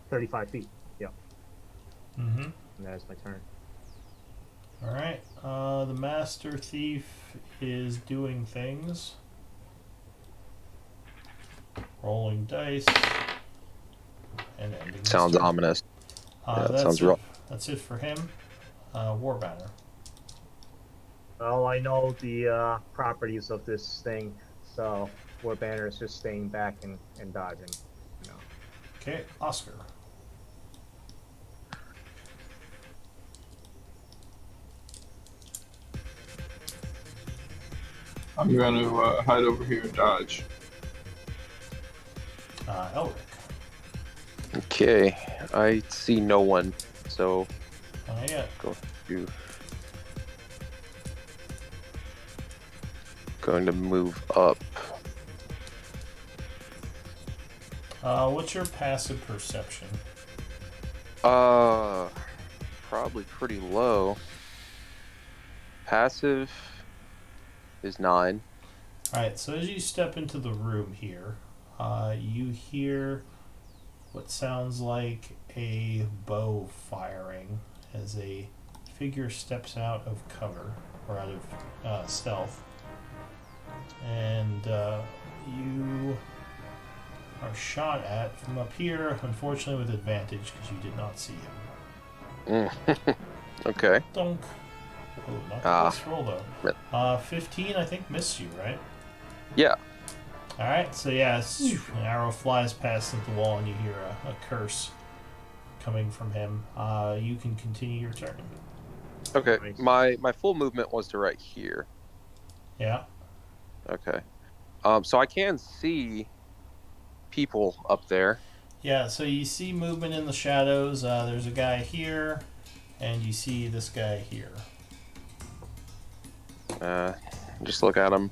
35 feet. Yep. Mm-hmm. And that is my turn. Alright, the Master Thief is doing things. Rolling dice. And ending. Sounds ominous. Yeah, that's sounds it. rough. That's it for him. Warbanner. Well, I know the properties of this thing, so Warbanner is just staying back and dodging. You know. Okay, Oscar. I'm going to hide over here and dodge. Elric. Okay, I see no one, so Not yet. going to move up. What's your passive perception? Probably pretty low. Passive is 9. Alright, so as you step into the room here, you hear what sounds like a bow firing as a figure steps out of cover, or out of stealth. And you are shot at from up here, unfortunately with advantage because you did not see him. Okay. Donk. Oh, not the best roll though. 15 I think missed you, right? Yeah. Alright, so yeah, an arrow flies past the wall and you hear a curse coming from him. You can continue your turn. Okay. Nice. My full movement was to right here. Yeah. Okay. So I can see people up there. Yeah, so you see movement in the shadows. There's a guy here, and you see this guy here. Just look at him.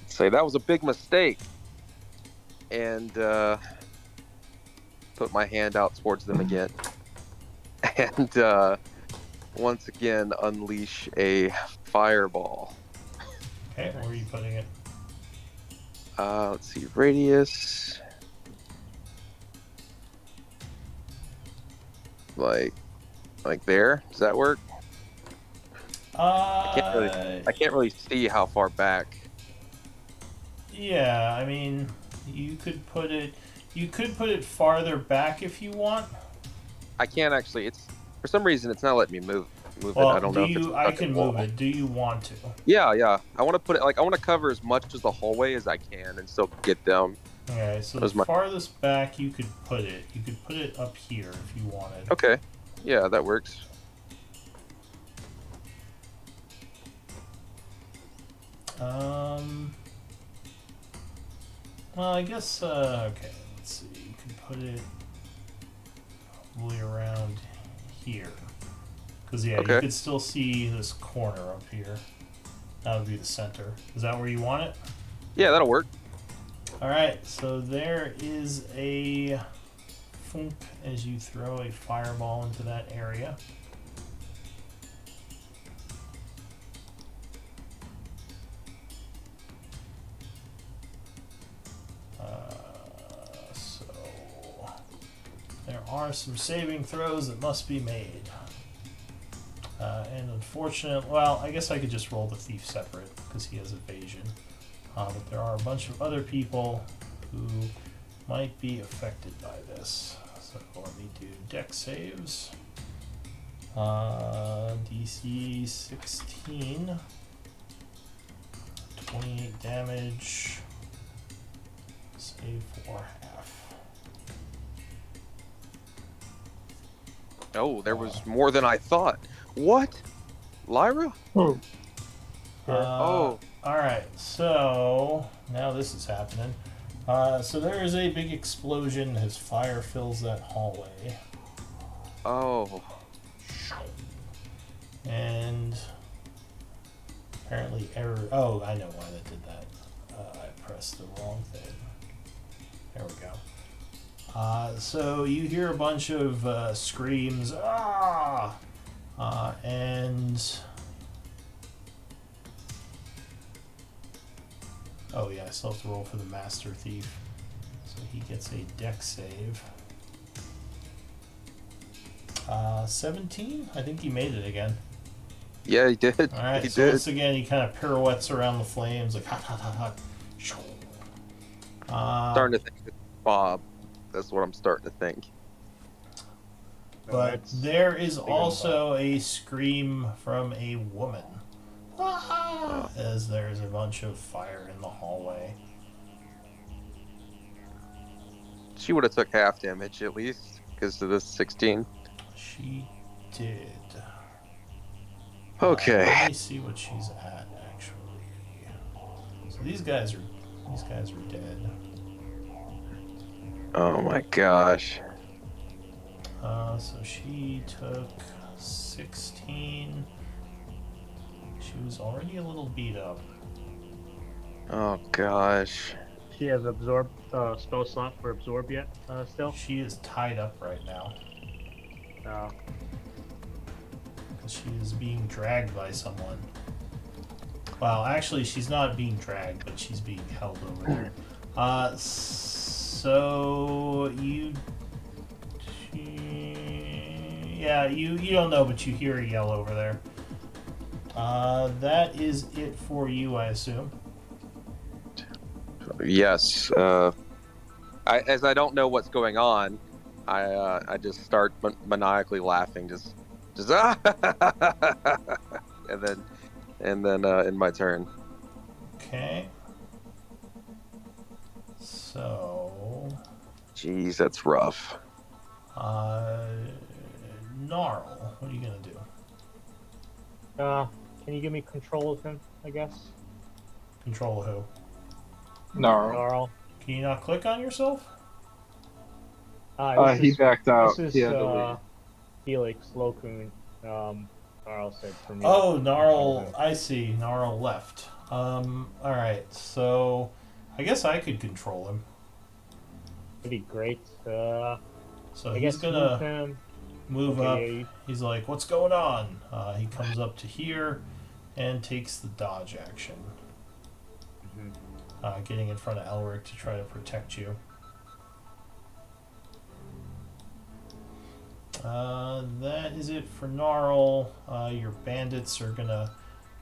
Say that was a big mistake. And put my hand out towards them again. And once again unleash a fireball. Okay, where are you putting it? Let's see, radius. Like there? Does that work? I can't really see how far back. Yeah, I mean, you could put it farther back if you want. I can't actually. It's for some reason it's not letting me move it. I Well, don't do know if it's you? I stuck in can the move wall. it. Do you want to? Yeah, yeah. I want to put it like I want to cover as much as the hallway as I can and still get down. Okay, so That the was my farthest back you could put it, you could put it up here if you wanted. okay. Yeah, that works. Um. Well, I guess. Okay, let's see. You could put it probably around here, because yeah, you Okay. could still see this corner up here. That would be the center. Is that where you want it? Yeah, that'll work. All right. So there is a thump as you throw a fireball into that area. So there are some saving throws that must be made. And unfortunately, well, I guess I could just roll the thief separate because he has evasion. But there are a bunch of other people who might be affected by this. So let me do dex saves. DC 16. 28 damage. Save for half. Oh, there was more than I thought. What? Lyra? Oh, Oh. Alright, so now this is happening. So there is a big explosion as fire fills that hallway. Oh. And apparently error. Oh, I know why that did that. I pressed the wrong thing. There we go. So you hear a bunch of screams, ah! And oh yeah, I still have to roll for the Master Thief. So he gets a dex save. 17? I think he made it again. Yeah, he did. Alright, He so did. once again he kind of pirouettes around the flames like hot, hot, hot, hot. Starting to think it's Bob. That's what I'm starting to think. But there is also a scream from a woman. Ah! As there's a bunch of fire in the hallway. She would have took half damage at least because of this 16. She did. Okay. Let me see what she's at actually. So these guys are dead. Oh my gosh. So she took 16. She was already a little beat up. Oh gosh. She has absorb spell slot for absorb yet? Still. She is tied up right now. Because she is being dragged by someone. Well, actually, she's not being dragged, but she's being held over there. So you don't know, but you hear a yell over there. That is it for you, I assume. Yes. As I don't know what's going on, I just start maniacally laughing, just ah! and then in my turn. Okay. So, Jeez, that's rough. Gnarl, what are you gonna do? Can you give me control of him? I guess. Control who? no. Gnarl. Can you not click on yourself? He backed out. This He is had to leave. Felix Lokun. Gnarl said for me. Oh, Gnarl, I see. Gnarl left. Alright, so I guess I could control him. That'd be great. So I he's guess gonna move up. Okay. He's like, what's going on? He comes up to here and takes the dodge action. Getting in front of Elric to try to protect you. That is it for Gnarl. Your bandits are gonna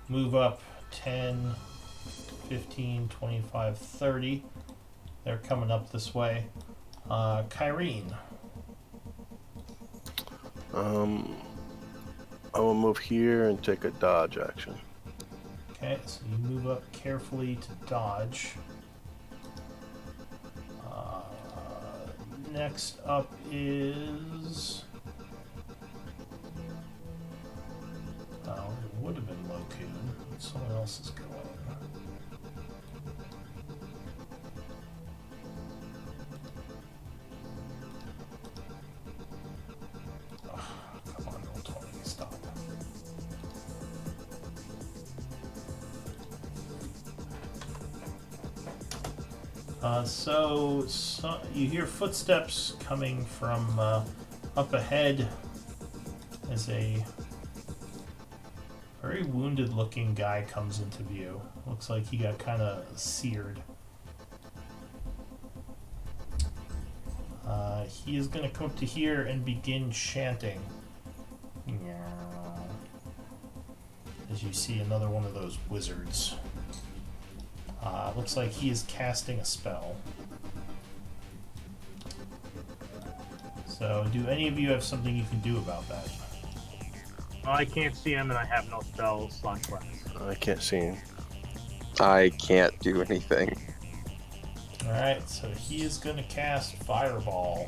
move up 10, 15, 25, 30. They're coming up this way. Kyrene. I will move here and take a dodge action. Okay, so you move up carefully to dodge. Next up is... Oh, it would have been Locoon. Someone else is going. Come on, roll 20, stop. So you hear footsteps coming from up ahead as a very wounded looking guy comes into view. Looks like he got kind of seared. He is going to come up to here and begin chanting. As you see another one of those wizards. Looks like he is casting a spell. So, do any of you have something you can do about that? I can't see him, and I have no spell slot left. I can't see him. I can't do anything. Alright, so he is going to cast Fireball.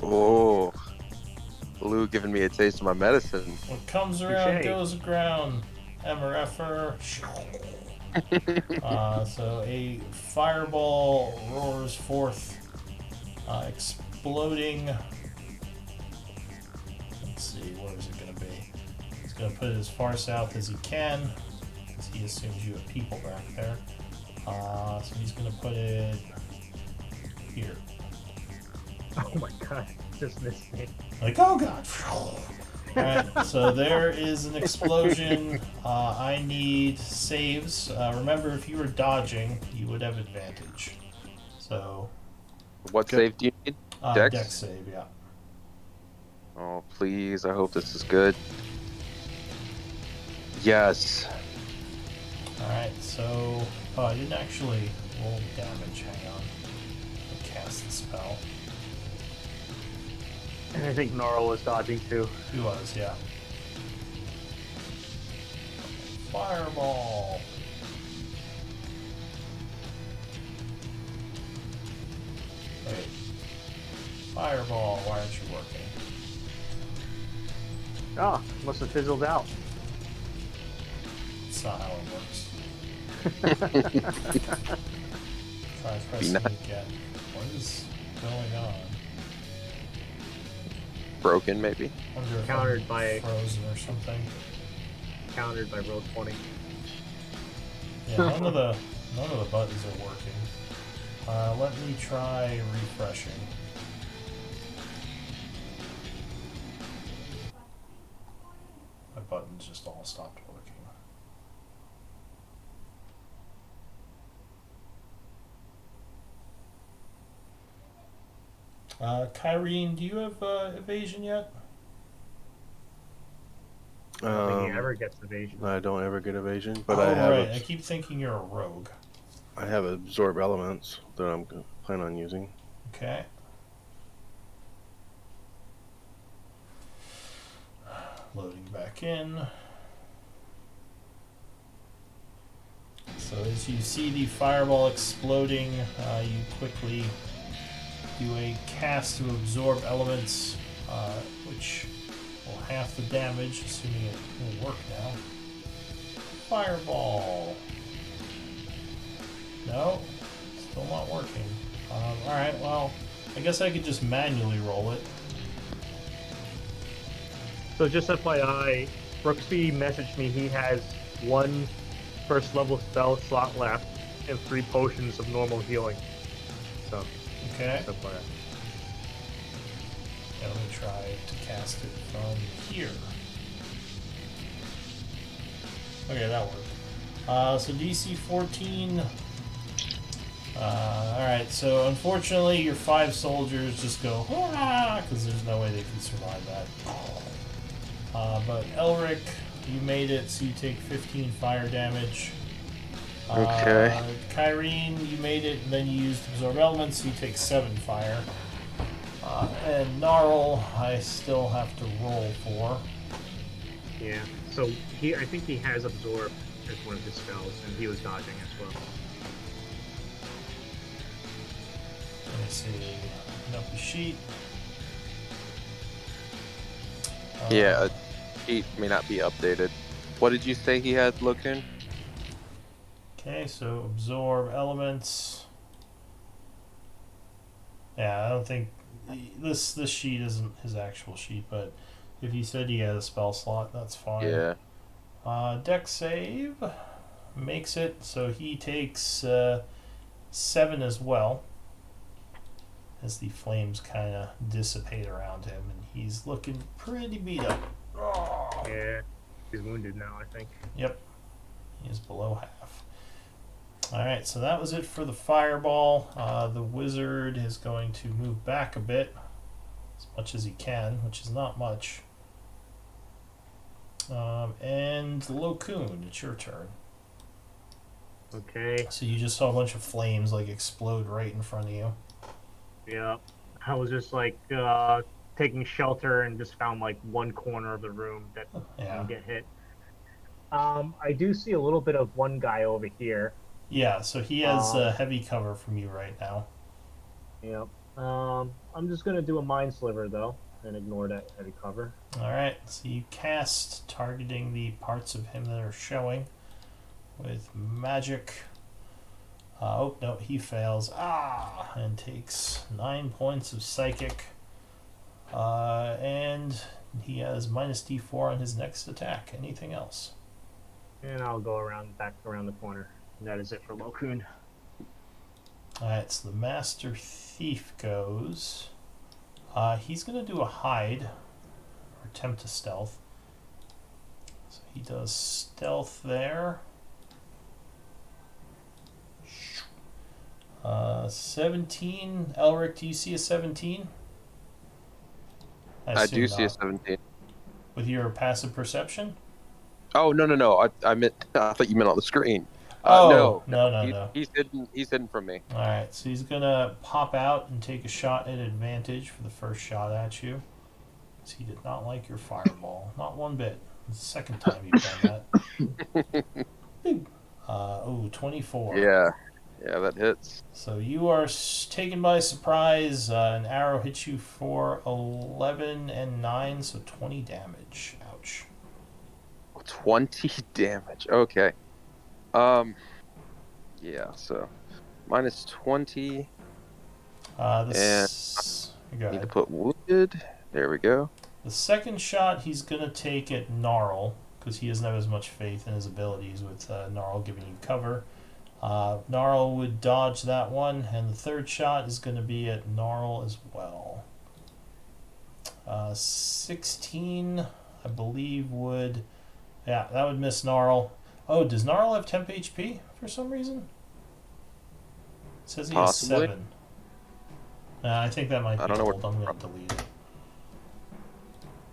Oh, Lou giving me a taste of my medicine. What comes around Touché. goes around. MRFer. So a fireball roars forth, exploding. Let's see, what is it going to be? He's going to put it as far south as he can, because he assumes you have people back there. So he's going to put it here. Oh my god, just missed me. Like, oh god. Alright, so there is an explosion. I need saves. Remember, if you were dodging, you would have advantage. So, What save do you need? dex Dex? save, yeah. Oh, please. I hope this is good. Yes. Alright, so... Oh, I didn't actually roll damage. Hang on. I cast the spell. And I think Nora was dodging too. He was, yeah. Fireball! Wait. Fireball, why aren't you working? Ah, must have fizzled out. That's not how it works. Try pressing Be nice. again. What is going on? Broken, maybe. Wonder if Countered I'm by- frozen or something. Countered by roll 20. Yeah, none of the buttons are working. Let me try refreshing. My buttons just all stopped working. Kyrene, do you have evasion yet? I don't think he ever gets evasion. I don't ever get evasion, but Oh, I have right. I keep thinking you're a rogue. I have absorb elements that I'm planning on using. Okay. Loading back in. So as you see the fireball exploding, you quickly do a cast to absorb elements, which will half the damage, assuming it will work now. Fireball. No, still not working. Alright, well, I guess I could just manually roll it. So just FYI, Brooksby messaged me he has one first level spell slot left and 3 potions of normal healing. So, Okay. just FYI. Yeah, let me try to cast it from here. Okay, that worked. So DC 14. Alright, so unfortunately your 5 soldiers just go, because there's no way they can survive that. But Elric, you made it, so you take 15 fire damage. Okay. Kyrene, you made it, and then you used Absorb Elements, so you take 7 fire. And Gnarl, I still have to roll for. Yeah. So I think he has absorb as one of his spells, and he was dodging as well. Let me see. Open up the sheet. Yeah, a sheet may not be updated. What did you say he had, Lokun? Okay, so absorb elements. Yeah, I don't think this sheet isn't his actual sheet, but if he said he had a spell slot, that's fine. Yeah. Dex save makes it so he takes 7 as well, as the flames kind of dissipate around him, and he's looking pretty beat up. Oh. Yeah. He's wounded now, I think. Yep, he is below half. Alright, so that was it for the fireball. The wizard is going to move back a bit, as much as he can, which is not much. And Lokun, it's your turn. Okay. So you just saw a bunch of flames like explode right in front of you. Yeah. I was just like taking shelter and just found like one corner of the room that Yeah. didn't get hit. I do see a little bit of one guy over here. Yeah, so he has heavy cover from you right now. Yep. I'm just gonna do a mind sliver though, and ignore that heavy cover. Alright, so you cast targeting the parts of him that are showing with magic. Oh, no, he fails. And takes 9 points of psychic. And he has minus d4 on his next attack. Anything else? And I'll go back around the corner. And that is it for Lokun. Alright, so the Master Thief goes. He's going to do a hide, or attempt to stealth. So he does stealth there. 17. Elric, do you see a 17? I do assume see a not. 17. With your passive perception? Oh, no. I meant, I thought you meant on the screen. No. He's hidden from me. Alright, so he's going to pop out and take a shot at advantage for the first shot at you. So he did not like your fireball. Not one bit. It's the second time you've done that. 24. Yeah, that hits. So you are taken by surprise. An arrow hits you for 11 and 9, so 20 damage. Ouch. 20 damage. Okay. Yeah, so minus 20. Go Need ahead. to put wounded. There we go. The second shot he's going to take at Gnarl, because he doesn't have as much faith in his abilities with Gnarl giving you cover. Gnarl would dodge that one, and the third shot is going to be at Gnarl as well. 16, I believe, would... Yeah, that would miss Gnarl. Oh, does Gnarl have temp HP for some reason? It says he Possibly. has 7. I think that might be I don't know old. I'm going to delete it.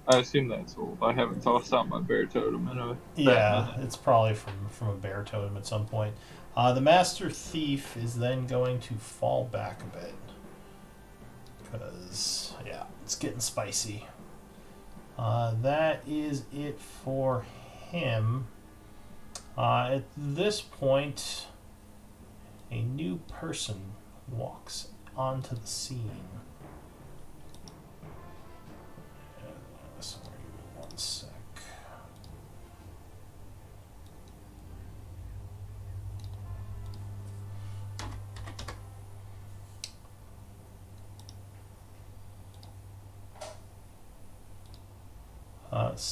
I assume that's old. I haven't tossed out my bear totem in a Yeah, it's probably from a bear totem at some point. The Master Thief is then going to fall back a bit. Because, yeah, it's getting spicy. That is it for him. At this point, a new person walks onto the scene. Sorry, give me 1 sec.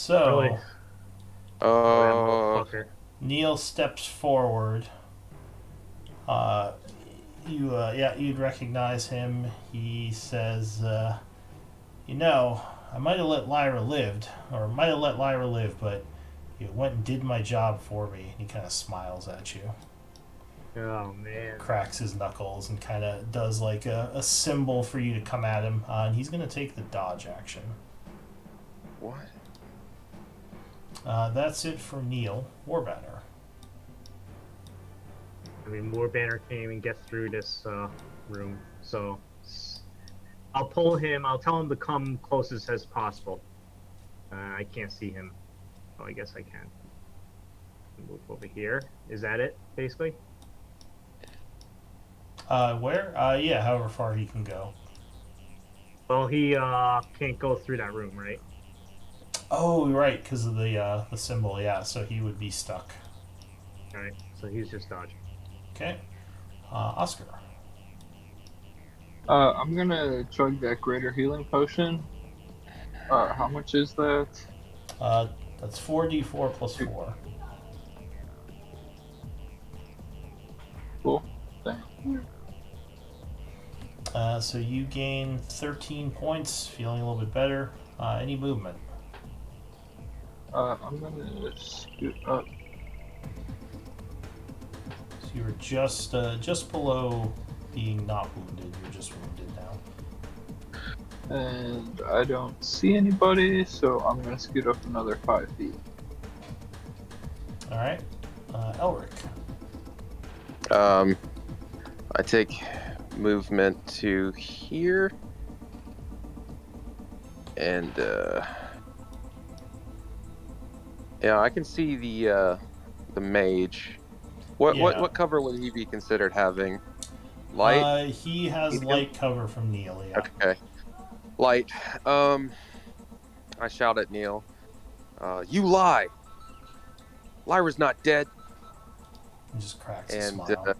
Really? Motherfucker. Neil steps forward. You'd recognize him. He says, I might have let Lyra live, but you went and did my job for me. And he kind of smiles at you. Oh, man. Cracks his knuckles and kind of does like a symbol for you to come at him. And he's going to take the dodge action. What? That's it for Neil. Warbanner. I mean, Warbanner can't even get through this room, so I'll pull him. I'll tell him to come closest as possible. I can't see him. Oh, I guess I can. Move over here. Is that it, basically? Where? Yeah, however far he can go. Well, he can't go through that room, right? Oh, right, because of the symbol. Yeah, so he would be stuck. All right. So he's just dodging. Okay. Oscar. I'm gonna chug that greater healing potion. How much is that? That's 4d4 plus 4. Cool. Thank you. So you gain 13 points, feeling a little bit better. Any movement? I'm gonna scoot up. So you were just below being not wounded. You're just wounded now. And I don't see anybody, so I'm gonna scoot up another 5 feet. All right. Elric. I take movement to here, and yeah, I can see the mage. What cover would he be considered having? Light. He has Medium? light cover from Neil. Yeah. Okay. Light. I shout at Neil. You lie. Lyra's not dead. He just cracks a And smile.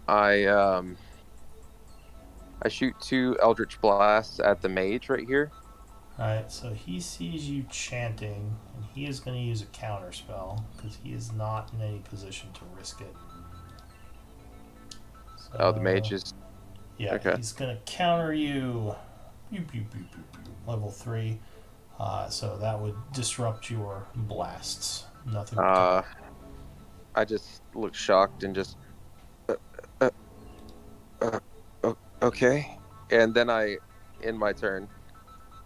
I shoot 2 Eldritch Blasts at the mage right here. Alright, so he sees you chanting, and he is going to use a counter spell, because he is not in any position to risk it. So, Oh, the mage is... Yeah, okay. He's going to counter you. Pew, pew, pew, pew, pew. Level 3. So that would disrupt your blasts. Nothing. I just look shocked and just... okay. And then I end my turn.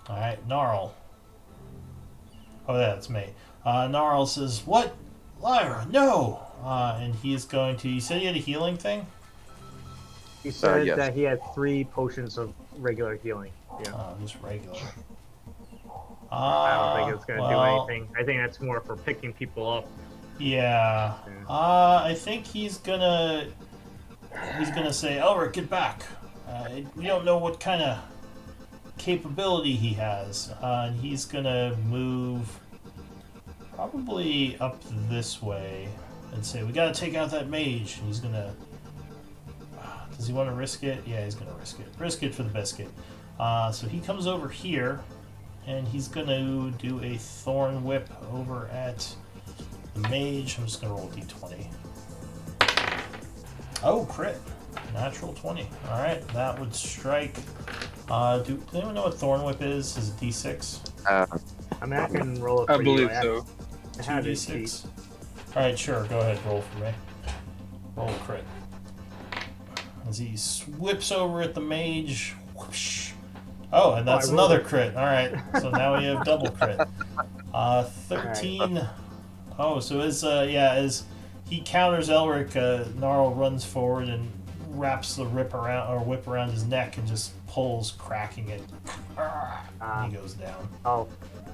Alright, Gnarl. Oh, yeah, that's me. Gnarl says, "What? Lyra, no!" And he is going to... You said he had a healing thing? He said yes. that he had 3 potions of regular healing. Yeah. Just regular. I don't think it's going to do well, anything. I think that's more for picking people up. Yeah. I think he's gonna say, "Elric, get back." We don't know what kind of capability he has. And he's gonna move probably up this way and say, "We gotta take out that mage." And he's gonna... does he want to risk it? Yeah, he's gonna risk it. Risk it for the biscuit. So he comes over here, and he's gonna do a thorn whip over at the mage. I'm just gonna roll a d20. Oh, crit. Natural 20. Alright, that would strike. Does anyone know what thorn whip is? Is it d6? I mean, I can roll it for I you. believe so. I have it, Pete. 2d6. Alright, sure. Go ahead. Roll for me. Roll a crit. As he whips over at the mage. Whoosh. Oh, and that's another crit. Alright, so now we have double crit. 13. Right. Oh, so as he counters Elric, Gnarl runs forward and wraps the whip around his neck and just pulls, cracking it. And he goes down. Oh,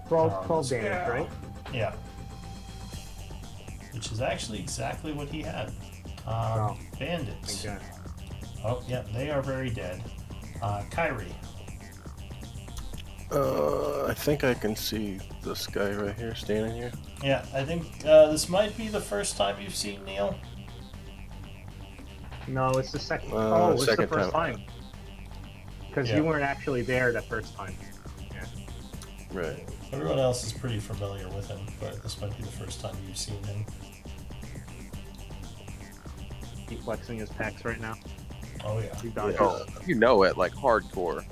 12 damage, right? Yeah. Which is actually exactly what he had. Bandits. Okay. Oh, yeah, they are very dead. Kyrie. I think I can see this guy right here, standing here. Yeah, I think this might be the first time you've seen Neil. No, it's the second. It's the first time. Because you weren't actually there the first time. Yeah. Right. Everyone else is pretty familiar with him, but this might be the first time you've seen him. He's flexing his pecs right now. Oh yeah. He dodges. Oh, you know it, like hardcore.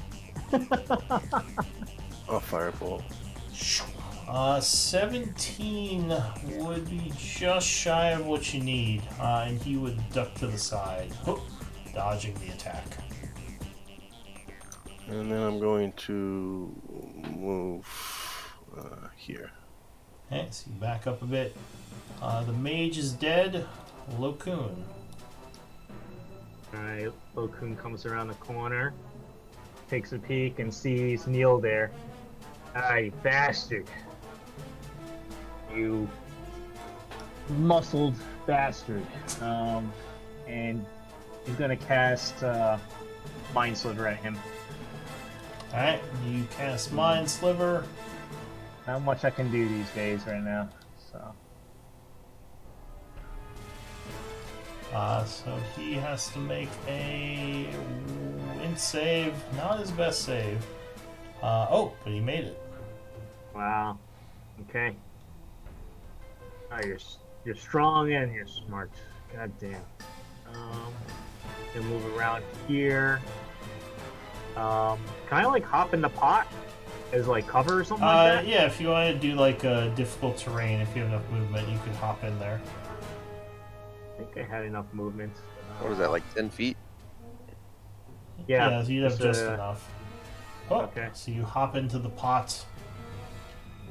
Oh, firebolt. 17 would be just shy of what you need, and he would duck to the side, dodging the attack. And then I'm going to move here. Okay, so you back up a bit. The mage is dead. Lokun. Alright, Okun comes around the corner, takes a peek, and sees Neil there. Ah, you bastard. You muscled bastard. And he's gonna cast Mind Sliver at him. Alright, you cast Mind Sliver. Not much I can do these days right now, so. So he has to make a wind save. Not his best save. Oh, but he made it. Wow. Okay. Oh, you're strong and you're smart. God damn. Can move around here. Can I like hop in the pot as like cover or something like that? Yeah, if you want to do like a difficult terrain, if you have enough movement, you could hop in there. I think I had enough movement. What was that, like 10 feet? Yeah. So you'd have just enough. Oh, Okay. so you hop into the pot,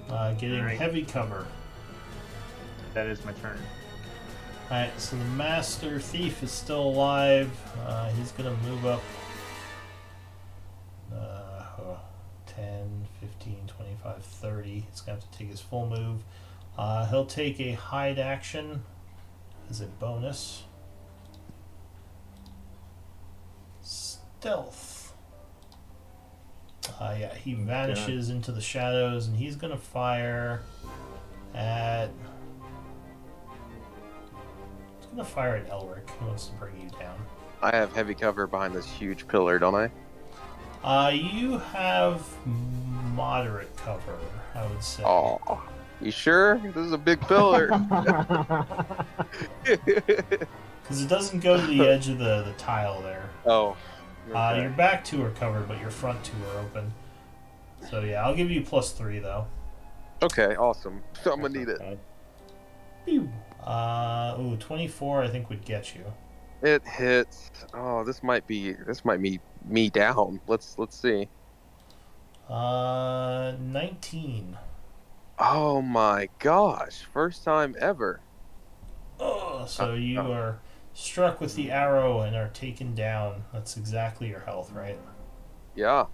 getting Alright. heavy cover. That is my turn. Alright, so the Master Thief is still alive. He's gonna move up 10, 15, 25, 30. He's gonna have to take his full move. He'll take a hide action as a bonus. Stealth. Yeah, he vanishes into the shadows, and he's gonna fire at. He's gonna fire at Elric. He wants to bring you down. I have heavy cover behind this huge pillar, don't I? You have moderate cover, I would say. Oh, you sure? This is a big pillar. Because it doesn't go to the edge of the tile there. Oh. Okay. Your back two are covered, but your front two are open. So yeah, I'll give you +3 though. Okay, awesome. So I'm gonna need it. Pew. 24 I think would get you. It hits. Oh, this might be me down. Let's see. 19. Oh my gosh! First time ever. Oh, so you are struck with the arrow and are taken down. That's exactly your health, right? Yeah.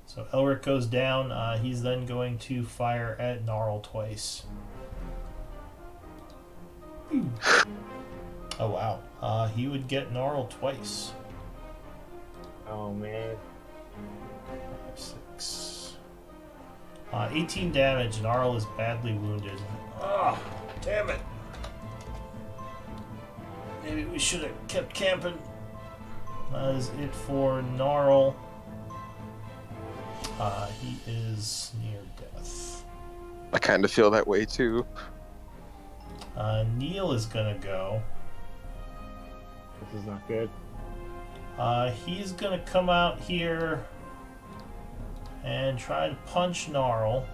So Elric goes down. He's then going to fire at Gnarl twice. Oh wow. He would get Gnarl twice. Oh man. 5, 6. 18 damage. Gnarl is badly wounded. Oh, damn it. Maybe we should have kept camping. That is it for Gnarl. He is near death. I kind of feel that way too. Neil is gonna go. This is not good. He's gonna come out here and try to punch Gnarl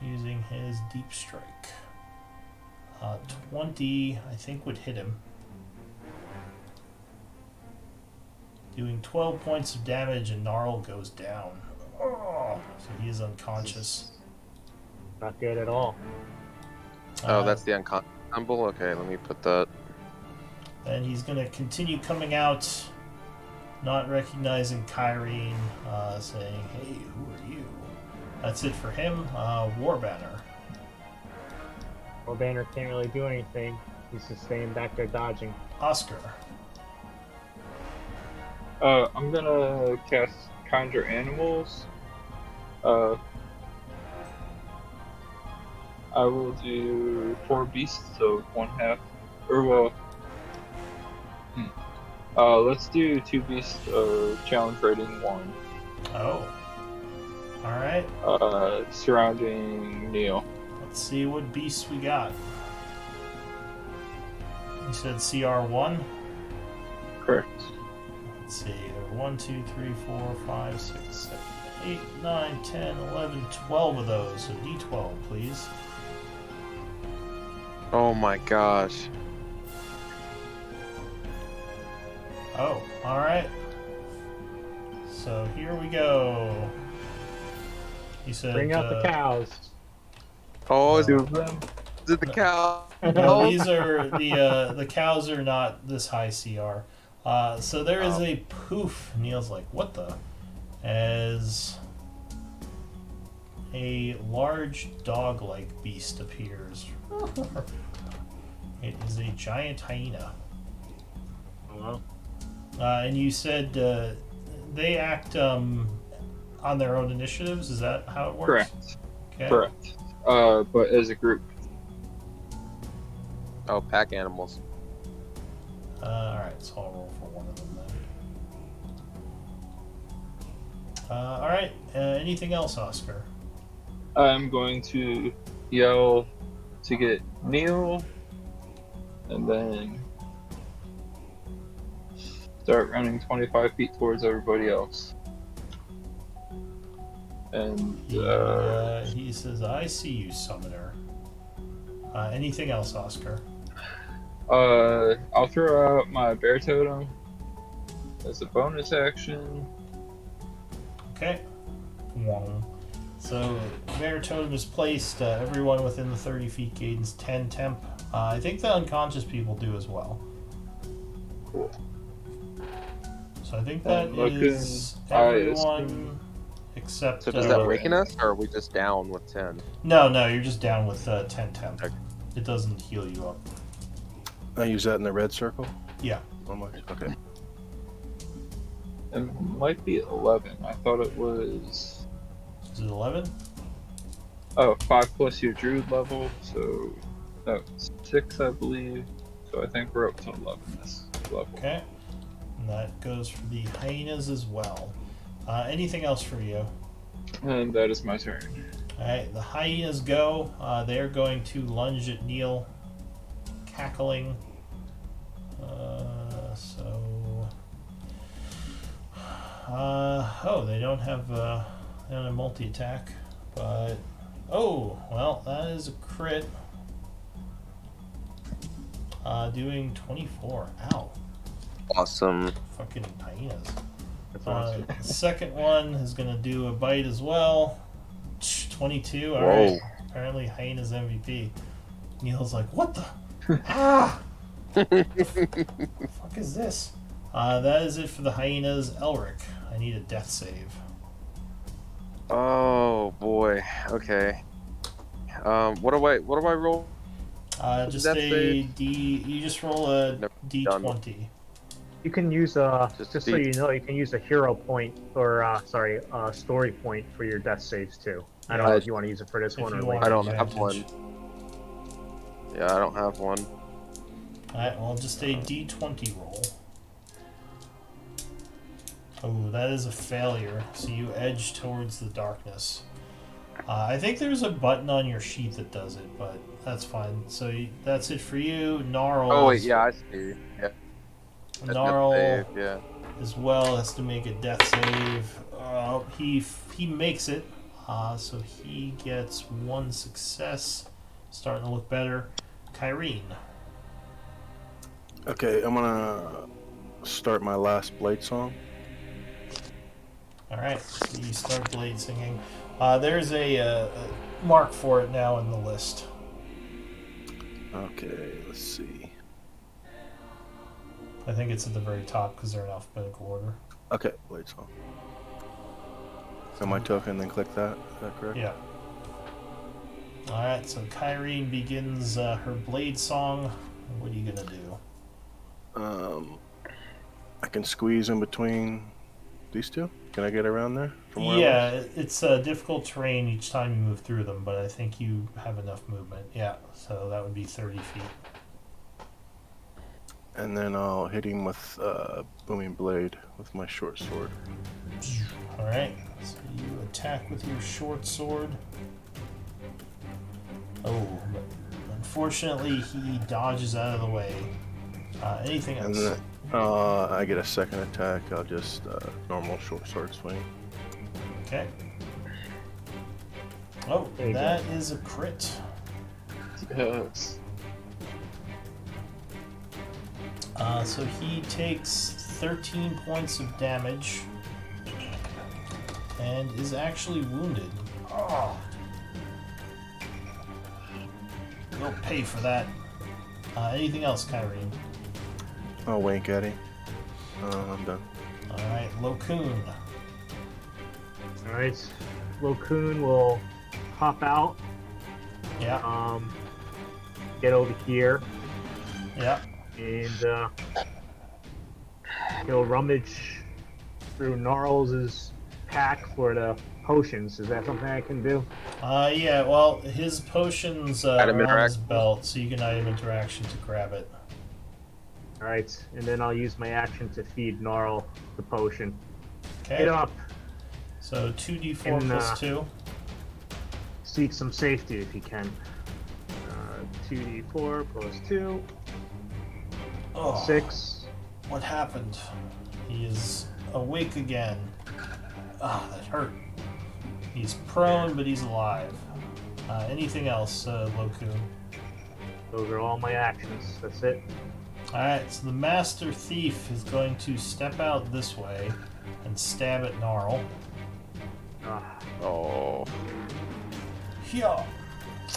using his deep strike. 20, I think, would hit him. Doing 12 points of damage, and Gnarl goes down. Oh, so he is unconscious. Not good at all. Oh, that's the unconscious symbol? Okay, let me put that. And he's going to continue coming out, not recognizing Kyrene, saying, "Hey, who are you?" That's it for him. Warbanner. Well, Banner can't really do anything. He's just staying back there dodging. Oscar. I'm gonna cast Conjure Animals. I will do 4 beasts, so 1/2. Or well, let's do 2 beasts. Challenge rating 1. Oh. All right. Surrounding Neil. Let's see what beasts we got. You said CR1. Correct. Let's see. There are 1, 2, 3, 4, 5, 6, 7, 8, 9, 10, 11, 12 of those. So D12, please. Oh my gosh. Oh, all right. So here we go. He said, Bring out the cows. Oh, is 2 of them. it the cow? No, these are the cows are not this high CR. So there is a poof. Neil's like, what the? As a large dog-like beast appears. It is a giant hyena. Well, And you said they act on their own initiatives. Is that how it works? Correct. Okay. Correct. But as a group. Oh, pack animals. Alright, so I'll roll for one of them then. Alright, anything else, Oscar? I'm going to yell to get Neil, and then start running 25 feet towards everybody else. And He says, I see you, summoner. Anything else, Oscar? I'll throw out my bear totem as a bonus action. Okay. Wong. So, Bear Totem is placed. Everyone within the 30 feet gains 10 temp. I think the unconscious people do as well. Cool. So I think that Looking is highest. everyone except... So does that awaken us, or are we just down with 10? No, you're just down with 10 temp. Okay. It doesn't heal you up. I use that in the red circle. Yeah. Oh my. Okay. It might be 11. I thought it was... Is it 11? Oh, 5 plus your druid level, so that's 6, I believe. So I think we're up to 11 this level. Okay. And that goes for the hyenas as well. Anything else for you? And that is my turn. Alright, the hyenas go. They're going to lunge at Neil, cackling. They don't have multi-attack, but oh well, that is a crit. Doing 24. Ow! Awesome. Fucking hyenas. that's awesome. The second one is gonna do a bite as well. 22. All Whoa. right. Apparently, hyena's MVP. Neil's like, what the? Ah! What the fuck is this? That is it for the hyenas. Elric, I need a death save. Oh boy. Okay. What do I roll? Just death a save? D. You just roll a Never D20. You can use Just just so you know, you can use a hero point or story point for your death saves too. I don't know if you want to use it for this If one or you later. want. I don't Yeah, have one. advantage. Yeah, I don't have one. Alright, well, just a D20 roll. Oh, that is a failure. So you edge towards the darkness. I think there's a button on your sheet that does it, but that's fine. So that's it for you. Gnarl. Oh wait, yeah, I see. Yeah. That's Gnarl good save, yeah. as well has to make a death save. He makes it. So he gets one success. Starting to look better. Kyrene. Okay, I'm gonna start my last blade song. Alright, so you start blade singing. There's a mark for it now in the list. Okay, let's see. I think it's at the very top because they're in alphabetical order. Okay, blade song. On my token, then click that. Is that correct? Yeah. Alright, so Kyrene begins her blade song. What are you gonna do? I can squeeze in between these two. Can I get around there? From where I Yeah, was? it's difficult terrain each time you move through them, but I think you have enough movement. Yeah, so that would be 30 feet. And then I'll hit him with booming blade with my short sword. Alright, so you attack with your short sword. Oh, but unfortunately he dodges out of the way. Anything And else? then I get a second attack. I'll just normal short sword swing. Okay. Oh, There you that is a crit. Yes. So he takes 13 points of damage and is actually wounded. Oh. You'll pay for that. Anything else, Kyrene? Oh, wink, Eddie. I'm done. Alright, Locoon. Alright. Locoon will hop out, Yeah, get over here, yeah. and he'll rummage through Gnarls' pack for the potions. Is that something I can do? Yeah, well, his potions Item are on his interaction. belt, so you can item interaction to grab it. Alright, and then I'll use my action to feed Gnarl the potion. Okay. Get up! So 2d4 And, plus 2. Seek some safety if you can. 2d4 plus 2. Oh, 6. what happened? He is awake again. Ah, that hurt. He's prone, but he's alive. Anything else, Locoon? Those are all my actions. That's it. Alright, so the Master Thief is going to step out this way and stab at Gnarl. Ah, Oh. Yeah.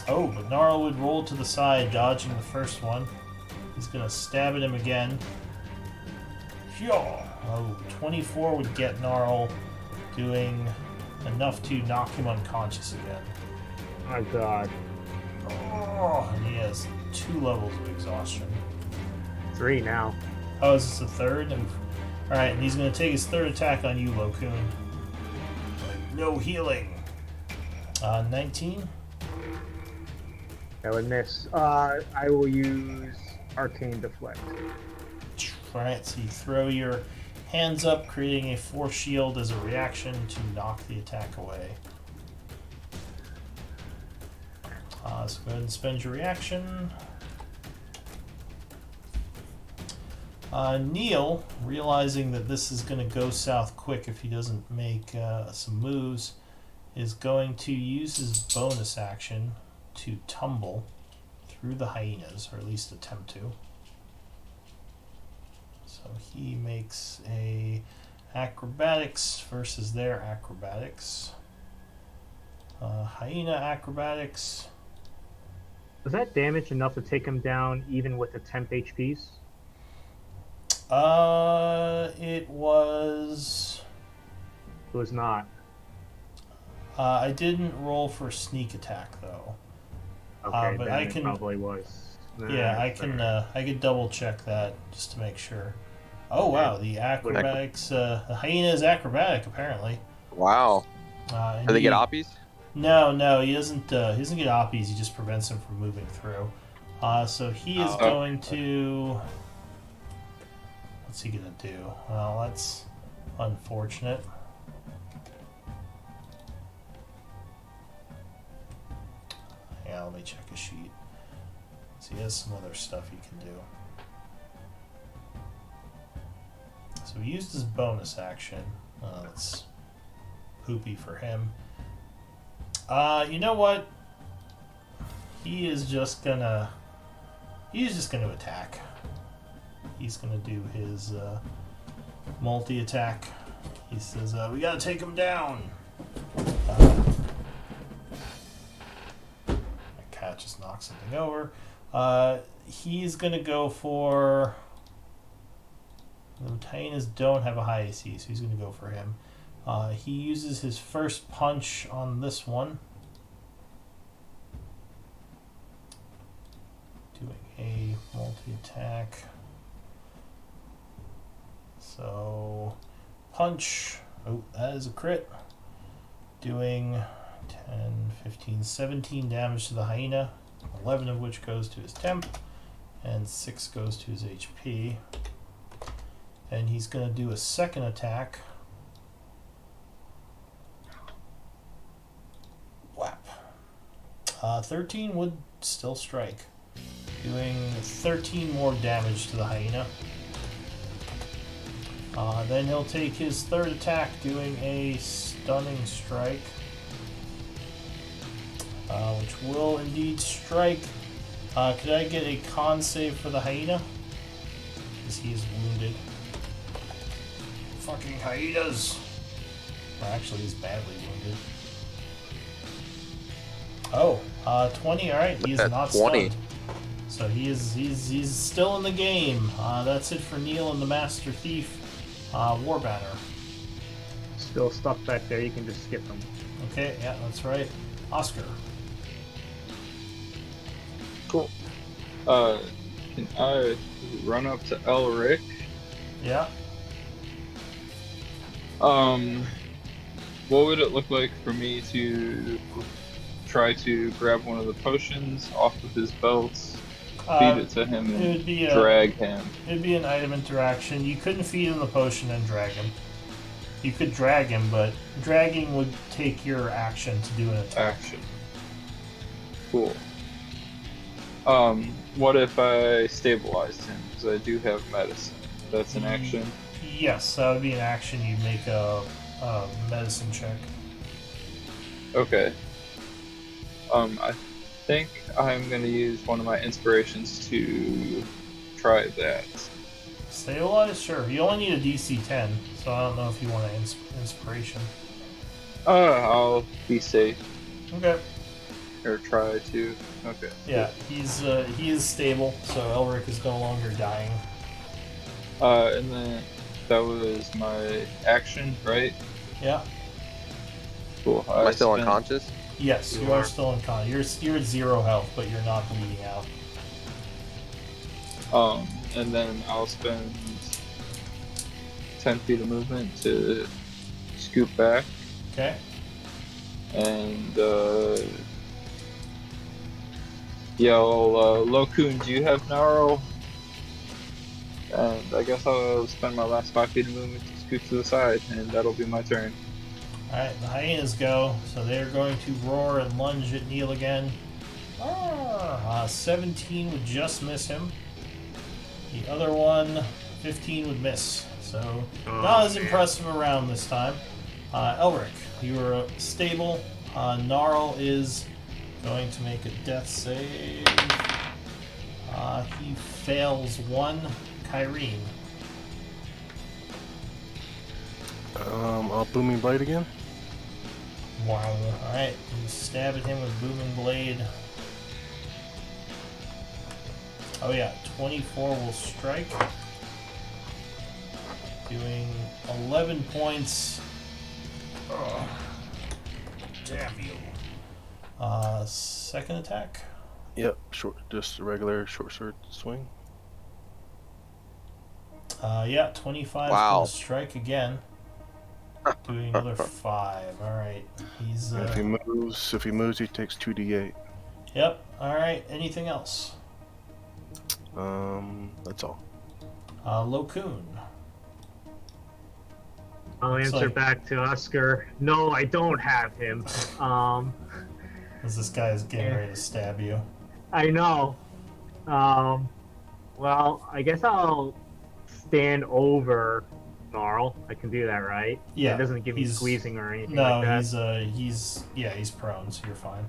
Oh, but Gnarl would roll to the side, dodging the first one. He's gonna stab at him again. Yeah. Oh, 24 would get Gnarl, doing enough to knock him unconscious again. my god. Oh, and he has 2 levels of exhaustion. 3 now. Oh, is this the third? Alright, and he's gonna take his third attack on you, Locoon. No healing. 19? That would miss. I will use Arcane Deflect. Alright, so you throw your hands up, creating a force shield as a reaction to knock the attack away. So go ahead and spend your reaction. Neil, realizing that this is going to go south quick if he doesn't make some moves, is going to use his bonus action to tumble through the hyenas, or at least attempt to. So he makes a acrobatics versus their acrobatics. Hyena acrobatics. Was that damage enough to take him down even with the temp HPs? It was. It was not. I didn't roll for sneak attack though. Okay, but then I it can. probably was. Yeah, I that's can. fair. I could double check that just to make sure. Oh wow, the acrobatics. The hyena is acrobatic apparently. Wow. And Do they get he- oppies? No, he doesn't. He doesn't get oppies. He just prevents him from moving through. So he is Oh. going to. What's he gonna do? Well, that's unfortunate. Yeah, let me check his sheet. So he has some other stuff he can do. So he used his bonus action. That's poopy for him. You know what? He's just gonna attack. He's gonna do his multi-attack. He says, "We gotta take him down." My cat just knocked something over. He's gonna go for. The hyenas don't have a high AC, so he's gonna go for him. He uses his first punch on this one. Doing a multi-attack. So, punch. Oh, that is a crit. Doing 10, 15, 17 damage to the hyena. 11 of which goes to his temp. And 6 goes to his HP. And he's going to do a second attack. Whap. 13 would still strike. Doing 13 more damage to the hyena. Then he'll take his third attack, doing a stunning strike. Which will indeed strike. Could I get a con save for the hyena? Because he is wounded. Fucking hyenas! Or actually, he's badly wounded. Oh, 20, alright, he is That's not 20. stunned. So he's still in the game. That's it for Neil and the Master Thief. Warbanner. Still stuck back there. You can just skip them. Okay, yeah, that's right. Oscar. Cool. Can I run up to Elric? Yeah. What would it look like for me to try to grab one of the potions off of his belt, feed it to him, It would and be drag him? It'd be an item interaction. You couldn't feed him the potion and drag him. You could drag him, but dragging would take your action to do an attack. Action. Cool. What if I stabilized him? Because I do have medicine. That's an action. Yes, that would be an action. You'd make a medicine check. Okay. I think I'm gonna use one of my inspirations to try that. Stabilize? Sure. You only need a DC 10, so I don't know if you want an inspiration. I'll be safe. Okay. Or try to. Okay. Yeah, he is stable, so Elric is no longer dying. And then that was my action, right? Yeah. Cool. Am I still spent- unconscious? Yes, you are still in con. You're at 0 health, but you're not bleeding out. And then I'll spend 10 feet of movement to scoot back. Okay. And, Lokun, do you have Gnarl? And I guess I'll spend my last 5 feet of movement to scoot to the side, and that'll be my turn. Alright, the hyenas go, so they're going to roar and lunge at Neil again. 17 would just miss him. The other one, 15 would miss. So, not as impressive a round this time. Elric, you are stable. Gnarl is going to make a death save. He fails 1. Kyrene. I'll Booming Blade again. Wow. Alright, you stab at him with Booming Blade. Oh yeah, 24 will strike. Doing 11 points. Oh, damn you. Second attack? Yep, just a regular short sword swing. Yeah, 25 Wow. will strike again. Doing another 5. Alright. He's If he moves, he takes 2d8. Yep. Alright, anything else? That's all. Lokun. I'll Looks answer like- back to Oscar. No, I don't have him. As this guy is getting ready to stab you. I know. Well, I guess I'll stand over Gnarl. I can do that, right? Yeah. It doesn't give me he's- squeezing or anything No, like that. he's prone, so you're fine.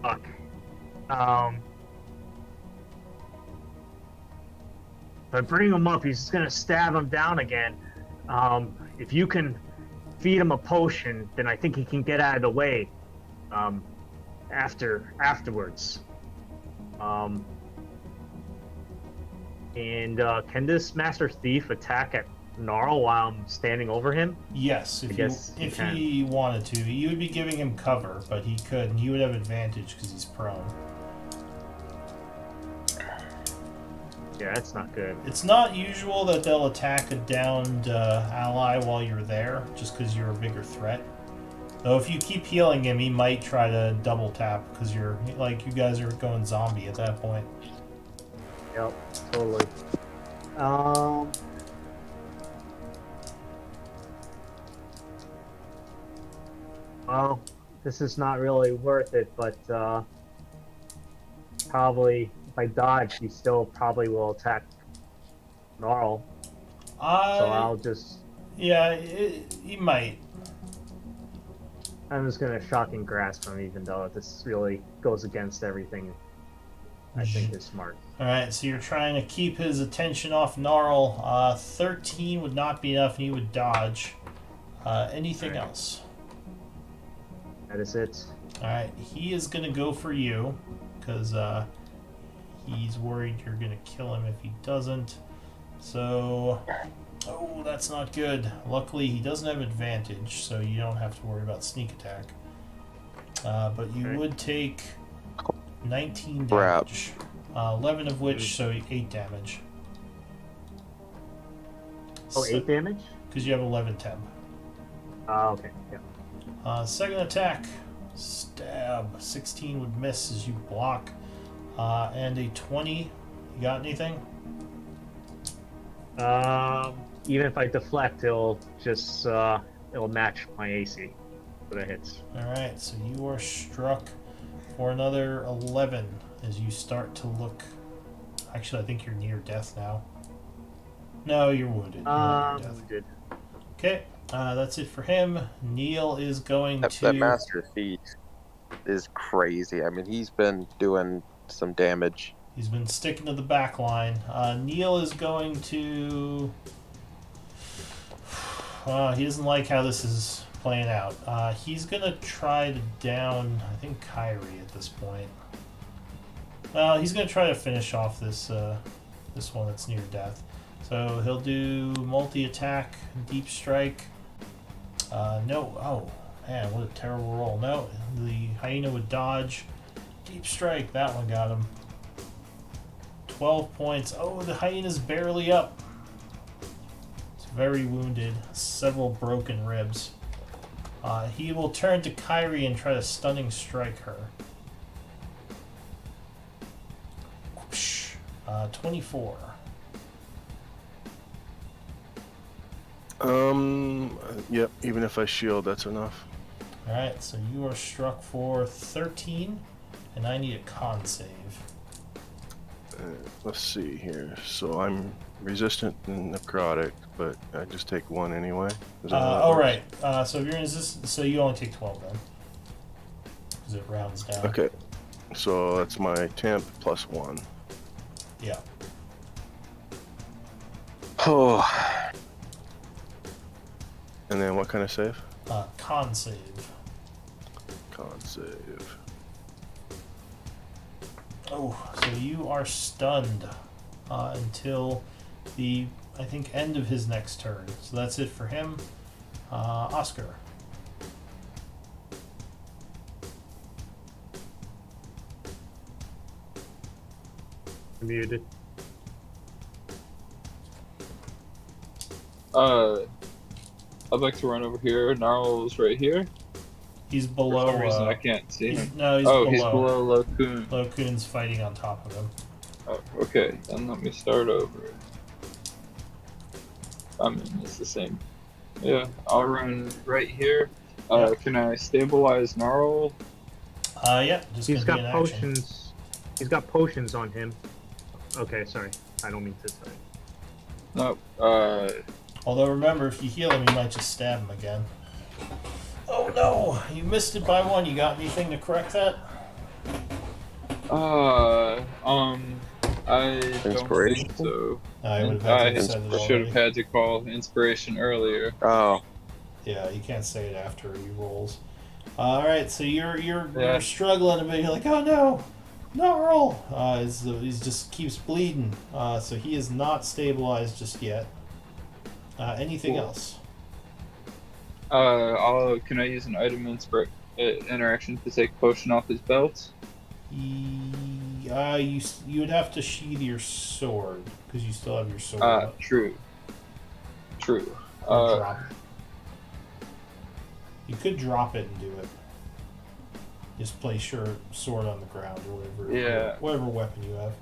Fuck. If I bring him up, he's just gonna stab him down again. If you can feed him a potion, then I think he can get out of the way. Afterwards. Can this Master Thief attack at Gnarl while I'm standing over him? Yes, I if guess he can. he wanted to. You would be giving him cover, but he could, and he would have advantage because he's prone. Yeah, that's not good. It's not usual that they'll attack a downed ally while you're there, just because you're a bigger threat. Though if you keep healing him, he might try to double tap because you're like you guys are going zombie at that point. Yep, totally. Well, this is not really worth it, but probably if I dodge, he still probably will attack Gnarl. So I'll just, Yeah, he might. I'm just gonna shocking grasp him, even though this really goes against everything I think is smart. Alright, so you're trying to keep his attention off Gnarl. 13 would not be enough, and he would dodge. Anything Alright. else? That is it. Alright, he is gonna go for you, because he's worried you're gonna kill him if he doesn't. So, oh, that's not good. Luckily, he doesn't have advantage, so you don't have to worry about sneak attack. But you Okay. would take 19 Crap. damage. 11 of which, so 8 damage. Oh, 8 damage? Because you have 11 temp. Okay. Yeah. Second attack, stab. 16 would miss as you block. And a 20. You got anything? Even if I deflect, it'll just it'll match my AC for the hits. Alright, so you are struck for another 11 as you start to look. Actually, I think you're near death now. No, you're wounded. You're not near death. Wounded. Okay, that's it for him. Neil is going That, to. that Master Thief is crazy. I mean, he's been doing some damage. He's been sticking to the back line. Neil is going to. He doesn't like how this is playing out. He's going to try to down, I think, Kyrie at this point. He's going to try to finish off this this one that's near death. So he'll do multi-attack, deep strike. No. Oh, man, what a terrible roll. No, the hyena would dodge. Deep strike, that one got him. 12 points. Oh, the hyena's barely up. It's very wounded. Several broken ribs. He will turn to Kyrie and try to stunning strike her. Whoosh. 24. Yep, even if I shield, that's enough. Alright, so you are struck for 13, and I need a con save. Let's see here. So I'm resistant and necrotic, but I just take 1 anyway. Is that how that works? Alright, so if you're resistant, so you only take 12 then. Because it rounds down. Okay. So that's my temp plus 1. Yeah. Oh, And then what kind of save? Con save. Con save. Oh, so you are stunned until the, I think, end of his next turn. So that's it for him. Oscar. Muted. I'd like to run over here. Gnarl's right here. He's For below. some reason, I can't see him. He's He's below Locoon. Locoon's fighting on top of him. Oh, okay, then let me start over. I mean, it's the same. Yeah, I'll run right here. Can I stabilize Gnarl? Yeah, just He's gonna got be in action. potions. He's got potions on him. Okay, sorry. I don't mean to say. No. Although remember, if you heal him, you might just stab him again. Oh no! You missed it by 1. You got anything to correct that? I don't Inspiration? think so. I would have had to I have said it should already. have had to call inspiration earlier. oh, Yeah, you can't say it after he rolls. Alright, so you're Yeah. struggling a bit. You're like, oh no! Gnarl! He just keeps bleeding. So he is not stabilized just yet. Anything Cool. else? Can I use an item interaction to take potion off his belt? You would have to sheath your sword because you still have your sword. True. Or drop it. You could drop it and do it. Just place your sword on the ground or whatever. Yeah. Whatever weapon you have.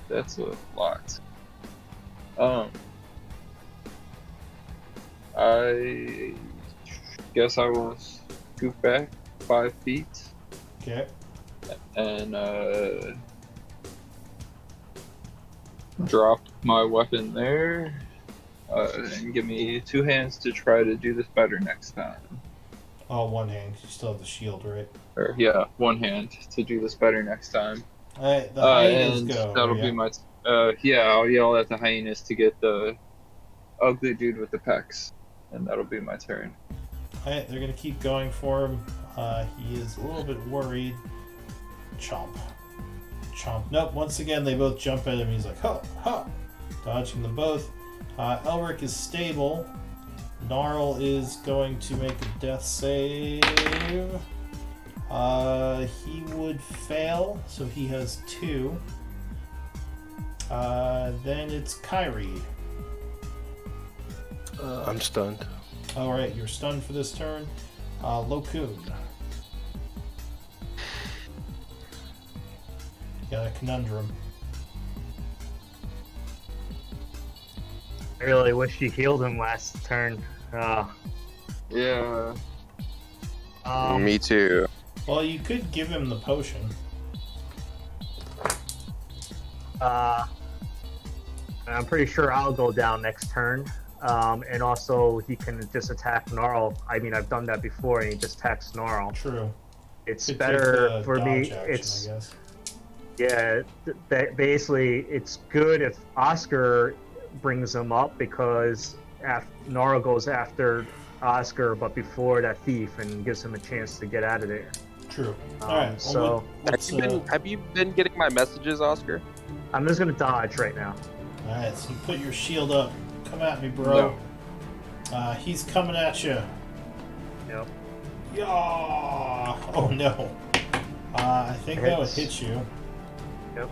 That's a lot. I guess I will scoot back 5 feet Okay. and drop my weapon there, and give me 2 hands to try to do this better next time. Oh, one hand. You still have the shield, right? Or yeah, 1 hand to do this better next time. Alright, the hyenas And go. that'll yeah. be my. I'll yell at the hyenas to get the ugly dude with the pecs, and that'll be my turn. Alright, they're gonna keep going for him. He is a little bit worried. Chomp. Chomp. Nope, once again they both jump at him. He's like, ha, ha! Dodging them both. Elric is stable. Gnarl is going to make a death save. He would fail, so he has 2. Then it's Kyrie. I'm stunned. Alright, you're stunned for this turn. Lokun. Got a conundrum. I really wish you healed him last turn. Yeah. Me too. Well, you could give him the potion. I'm pretty sure I'll go down next turn. And also, he can just attack Gnarl. I mean, I've done that before, and he just attacks Gnarl. True. It's Could better take the for dodge me. action, It's I guess. yeah. Basically, it's good if Oscar brings him up because Gnarl goes after Oscar, but before that thief, and gives him a chance to get out of there. True. Alright, well, so Have you been getting my messages, Oscar? I'm just gonna dodge right now. Alright, so you put your shield up. Come at me, bro. No. He's coming at you. Yep. Yeah. Oh no. I think that would hit you. Yep.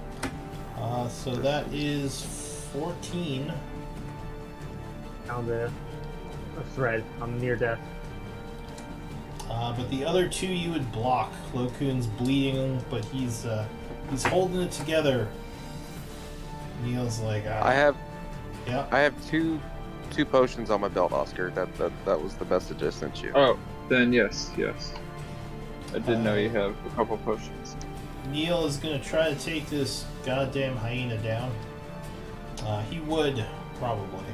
So that is 14. Found the thread. I'm near death. But the other 2 you would block. Lokun's bleeding, but he's holding it together. Neil's like, I have yeah. two potions on my belt, Oscar. That was the message I sent you. Oh, then yes. I didn't know you have a couple potions. Neil is gonna try to take this goddamn hyena down. He would, probably.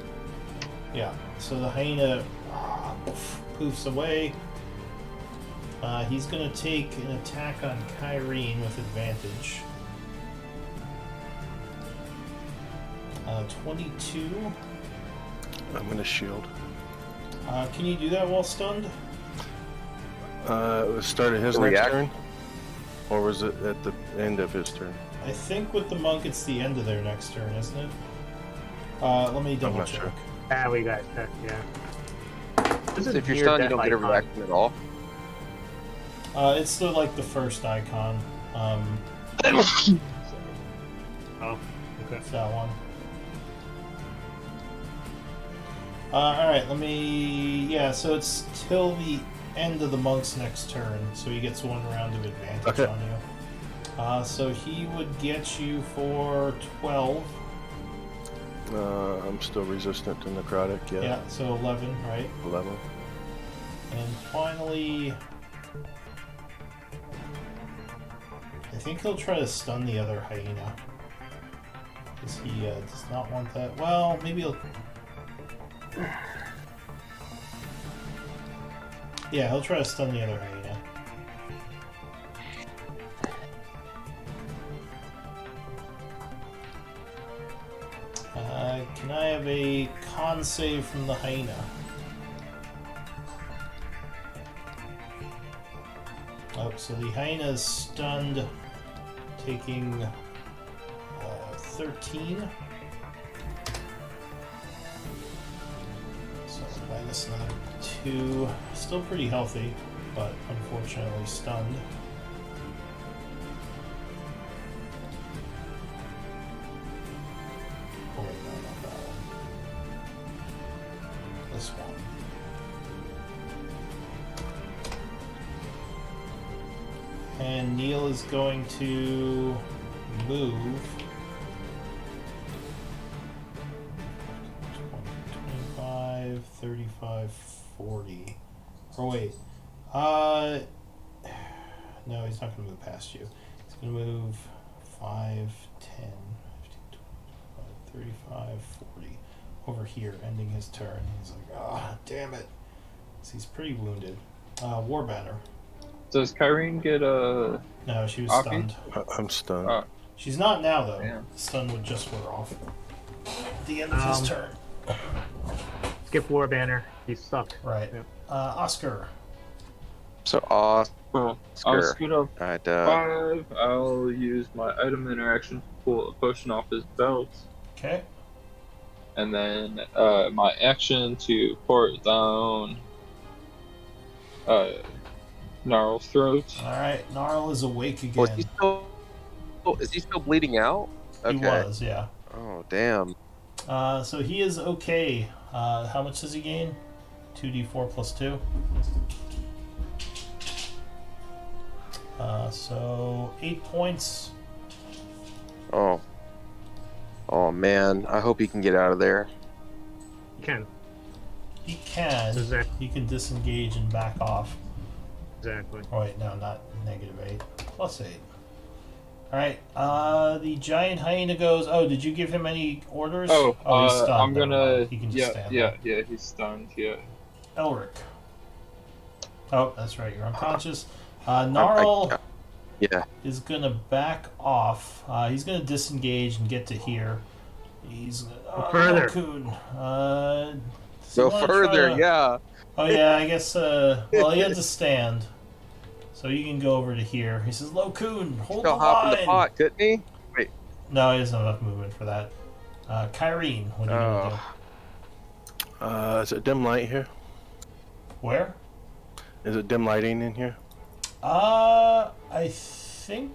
Yeah, so the hyena poofs away. He's gonna take an attack on Kyrene with advantage. 22. I'm gonna shield. Can you do that while stunned? It was start of his next React. turn? Or was it at the end of his turn? I think with the monk it's the end of their next turn, isn't it? Let me double not check. sure. We got that. Yeah. This is If you're near stunned, you death don't get a icon. reaction at all. It's the first icon. Oh, okay. It's that one. Alright, so it's till the end of the monk's next turn, so he gets 1 round of advantage Okay. on you. So he would get you for 12. I'm still resistant to necrotic, yeah. Yeah, so 11, right? 11. And finally, I think he'll try to stun the other hyena. Because he does not want that. Well, maybe he'll... Yeah, he'll try to stun the other hyena. Can I have a con save from the hyena? Oh, so the hyena is stunned, taking 13. So minus another 2. Still pretty healthy, but unfortunately stunned. Oh, wait, no, not that one. This one. And Neil is going to move 25, 35, 40. Oh wait. No, he's not going to move past you. He's going to move 5, 10, 15, 25, 40. Over here, ending his turn. He's like, ah, damn it. 'Cause he's pretty wounded. War banner. Does Kyrene get a... No, she was Offie? stunned. I'm stunned. Oh. She's not now, though. Yeah. Stun would just wear off. At the end of his turn. Skip War Banner. He's stuck. Right. Yep. Oscar. So Oscar. Well, I'll scoot up All right. 5. I'll use my item interaction to pull a potion off his belt. Okay. And then my action to pour it down Gnarl's throat. All right. Gnarl is awake Was again. he still? Is he still bleeding out? He was, yeah. Oh damn. So he is okay. How much does he gain? 2d4 plus 2. So 8 points. Oh. Oh man. I hope he can get out of there. You can. He can. Exactly. He can disengage and back off. Exactly. Oh wait, no, not -8. Plus 8. Alright, the giant hyena goes... Oh, did you give him any orders? Oh, he's stunned. I'm Never gonna. mind. He can just stand there. Yeah, he's stunned. Yeah. Elric. Oh, that's right, you're unconscious. Gnarl Yeah. is gonna back off. He's gonna disengage and get to here. He's... further. Coon. Go further. Yeah. Oh yeah, I guess, well, he had to stand. So you can go over to here. He says, Locoon, hold the He'll hop in the line! pot, couldn't he? Wait. No, he doesn't have enough movement for that. Kyrene, what are you gonna do? Is it dim light here? Where? Is it dim lighting in here? I think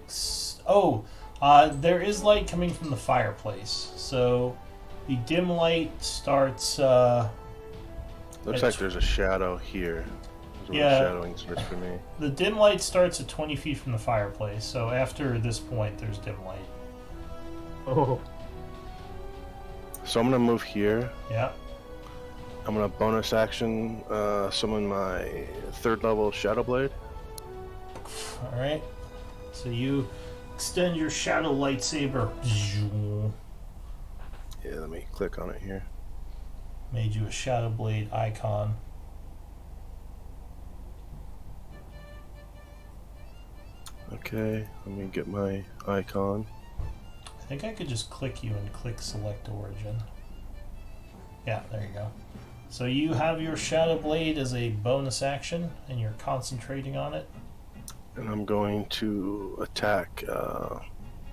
there is light coming from the fireplace. So the dim light starts, Looks like there's a shadow here. There's where Yeah. the shadowing starts for me. the dim light starts at 20 feet from the fireplace. So after this point, there's dim light. Oh. So I'm gonna move here. Yeah. I'm gonna bonus action summon my 3rd level Shadow Blade. Alright. So you extend your shadow lightsaber. Yeah, let me click on it here. Made you a shadow blade icon. Okay, let me get my icon. I think I could just click you and click select origin. Yeah, there you go. So you have your shadow blade as a bonus action and you're concentrating on it. And I'm going to attack the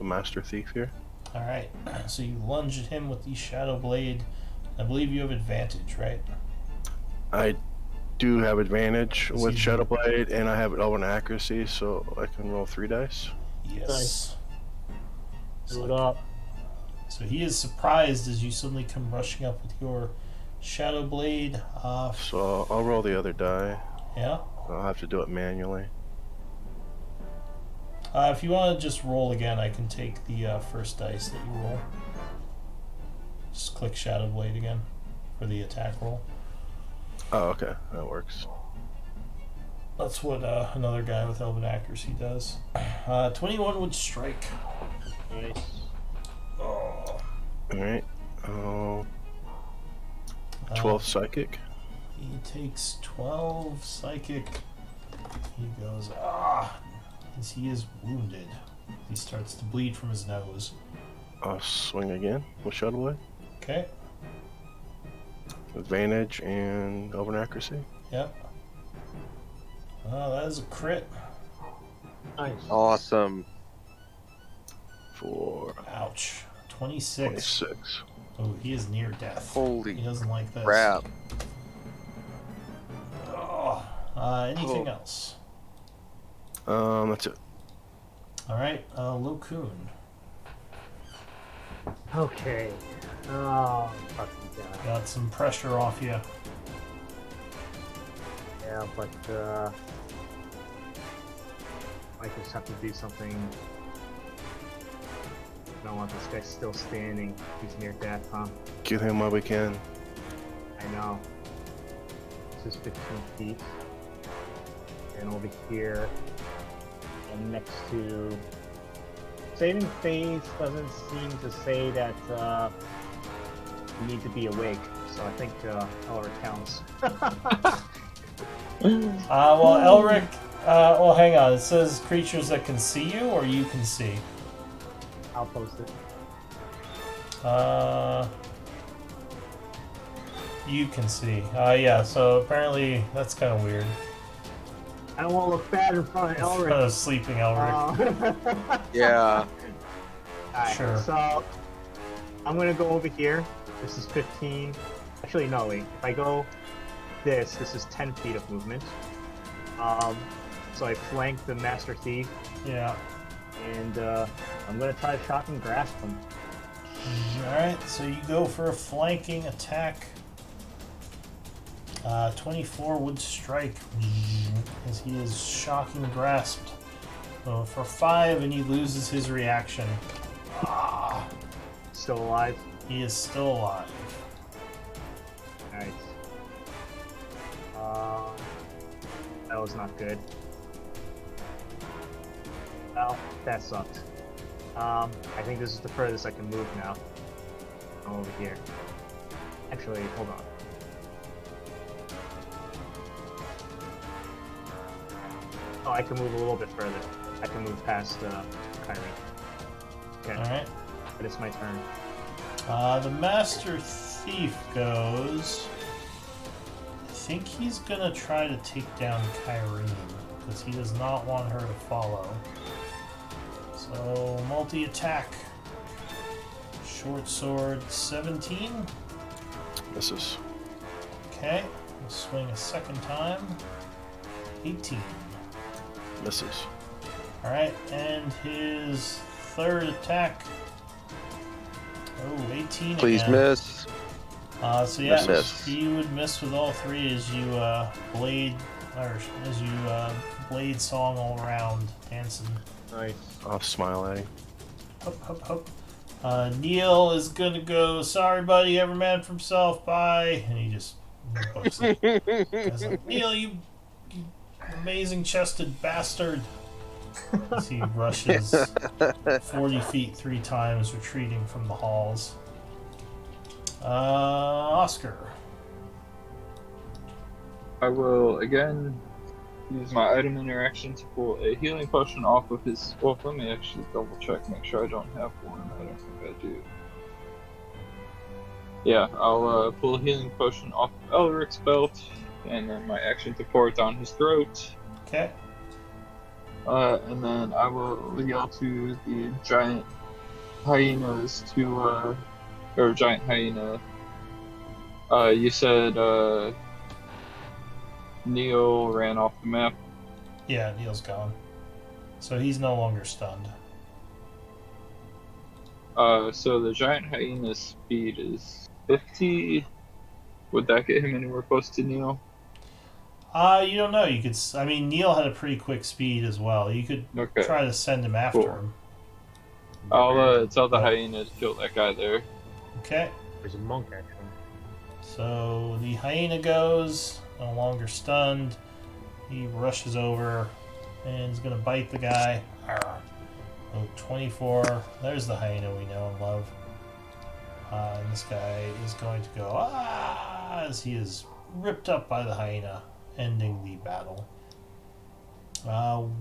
Master Thief here. Alright, so you lunge at him with the shadow blade. I believe you have advantage, right? I do have advantage with you- Shadow Blade, and I have Elven accuracy, so I can roll 3 dice. Yes. Nice. Do it So, up. so he is surprised as you suddenly come rushing up with your shadow blade. So I'll roll the other die. Yeah. I'll have to do it manually. If you want to just roll again, I can take the first dice that you roll. Just click Shadow Blade again for the attack roll. Oh, okay, that works. That's what another guy with Elven Accuracy does. 21 would strike. Nice. Oh. Alright. 12 psychic. He takes 12 psychic. He goes, as he is wounded. He starts to bleed from his nose. I'll swing again with Shadow Blade. Okay. Advantage and Elven accuracy. Yep. Oh, that is a crit. Nice. Awesome. For Ouch. 26. 26. Oh, he is near death. Holy He doesn't like this. crap. Oh. Anything else? That's it. Alright, Locoon. Okay. Oh, fucking god. Got some pressure off you. Yeah, but I just have to do something. I don't want this guy still standing. He's near death, huh? Kill him while we can. I know. This is 15 feet. And over here, and next to... Saving phase doesn't seem to say that you need to be awake, so I think Elric counts. Well, Elric, well, hang on. It says creatures that can see you, or you can see. I'll post it. You can see. Yeah, so apparently that's kind of weird. I don't want to look bad in front of In front Elric. of sleeping Elric. Yeah. Alright, Sure. so I'm gonna go over here. This is 15. Actually, no, wait. If I go this is 10 feet of movement. So I flank the Master Thief, Yeah. and I'm gonna try to shock and grasp him. Alright, so you go for a flanking attack. 24 would strike as he is shocking grasped. So for 5, and he loses his reaction. Ah, Still alive. he is still alive. Alright. That was not good. Well, that sucked. I think this is the furthest I can move now. Over here. Actually, hold on. Oh, I can move a little bit further. I can move past Kyrie. Okay, Alright. but it's my turn. The Master Thief goes. I think he's gonna try to take down Kyrene because he does not want her to follow. So, multi attack. Short sword 17. Misses. Okay, we'll swing a second time. 18. Misses. Alright, and his third attack. Oh, 18 Please again. miss. So yeah, Miss. he would miss with all 3 as you blade song all around, dancing. Nice. I'll smile at him. Hup, hup, hup. Neil is gonna go, sorry buddy, every man for himself, bye. And he just books it. He's like, Neil, you amazing chested bastard. As he rushes 40 feet 3 times, retreating from the halls. Oscar. I will again use my item interaction to pull a healing potion off of his. Well, let me actually double check, make sure I don't have one. I don't think I do. Yeah, I'll pull a healing potion off of Elric's belt, and then my action to pour it down his throat. Okay. And then I will yell to the giant hyenas to, or giant hyena. You said, Neil ran off the map. Yeah, Neil's gone. So he's no longer stunned. So the giant hyena's speed is 50. Would that get him anywhere close to Neil? You don't know. You could. I mean, Neil had a pretty quick speed as well. You could Okay. try to send him after Cool. him. I'll tell the hyena to kill that guy there. Okay. There's a monk actually. So the hyena goes, no longer stunned. He rushes over and is going to bite the guy. Arrgh. Oh, 24. There's the hyena we know and love. And this guy is going to go as he is ripped up by the hyena, ending the battle.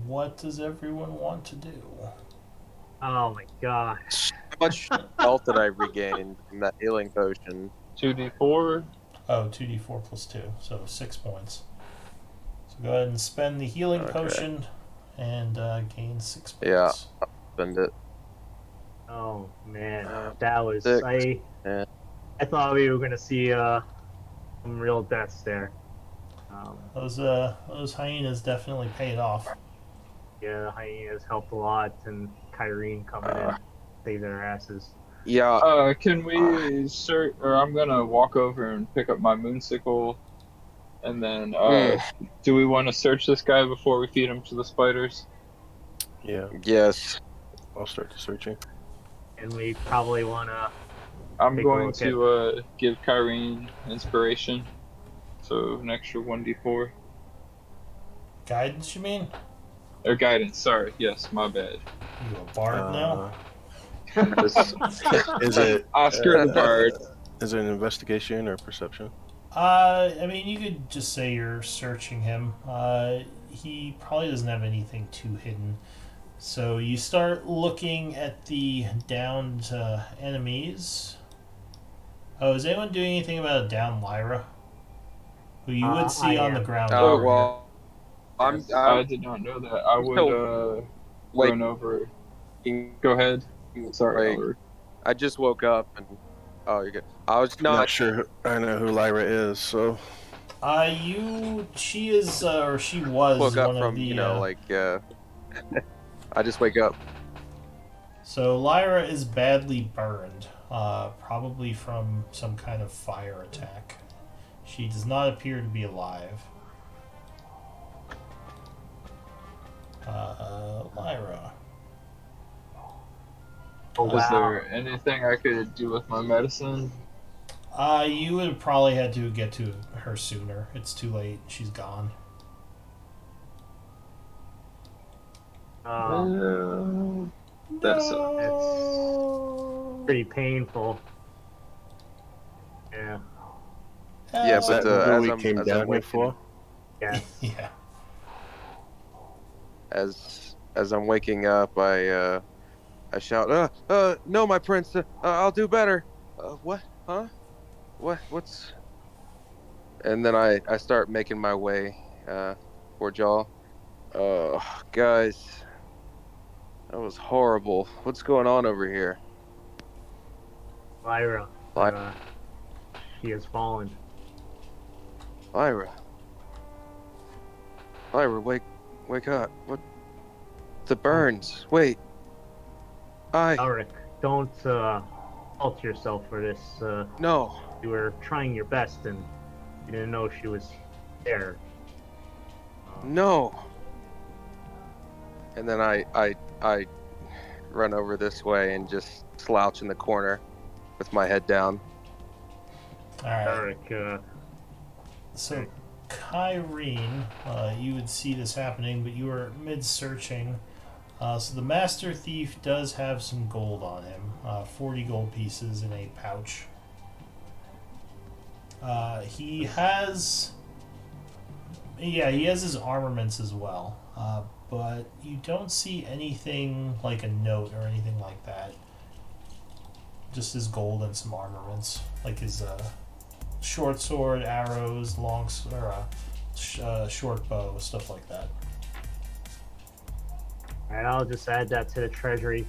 What does everyone want to do? Oh my gosh. How much health did I regain from that healing potion? 2d4. Oh, 2d4 plus 2, so 6 points. So go ahead and spend the healing Okay. potion and gain 6 points. Yeah. Spend it. Oh man, that was 6. I thought we were gonna see some real deaths there. Those hyenas definitely paid off. Yeah, the hyenas helped a lot, and Kyrene coming in save their asses. Yeah. Can we search, or I'm gonna walk over and pick up my moonsicle, and then, do we want to search this guy before we feed him to the spiders? Yeah, Yes. I'll start the searching. And we probably wanna. I'm Take a going look to give Kyrene inspiration, so an extra 1d4. Guidance, you mean? Or guidance, sorry. Yes, my bad. You a bard now? Is it Oscar the Bard. Is it an investigation or perception? I mean, you could just say you're searching him. He probably doesn't have anything too hidden. So you start looking at the downed enemies. Oh, is anyone doing anything about a down Lyra? Who you would see I on the am. ground Oh over here. well, I'm I did not know that. I would still waiting. run over. Go ahead. Sorry, Like, Albert. I just woke up and you're good. I was Not not. sure I know who Lyra is, so She is, or she was Woke up one of from the. I just wake up. So Lyra is badly burned, probably from some kind of fire attack. She does not appear to be alive. Lyra. Oh, Is wow. there anything I could do with my medicine? You would have probably had to get to her sooner. It's too late. She's gone. That's No. Pretty painful. Yeah. Yeah, is but that who as we I'm came as down I'm here waking, for? Yeah. Yeah. as I'm waking up, I shout, no, my prince, I'll do better. What? Huh? What's? And then I start making my way toward y'all. Oh, guys, that was horrible. What's going on over here? Lyra. Lyra. She has fallen. Lyra, wake up. What? The burns. Wait. Alric, don't fault yourself for this. No. You were trying your best and you didn't know she was there. No. And then I run over this way and just slouch in the corner with my head down. All right. Alric, So, Kyrene, you would see this happening, but you were mid-searching. So the Master Thief does have some gold on him. 40 gold pieces in a pouch. He has his armaments as well. But you don't see anything like a note or anything like that. Just his gold and some armaments. Like his short sword, arrows, short bow, stuff like that. Alright, I'll just add that to the treasury.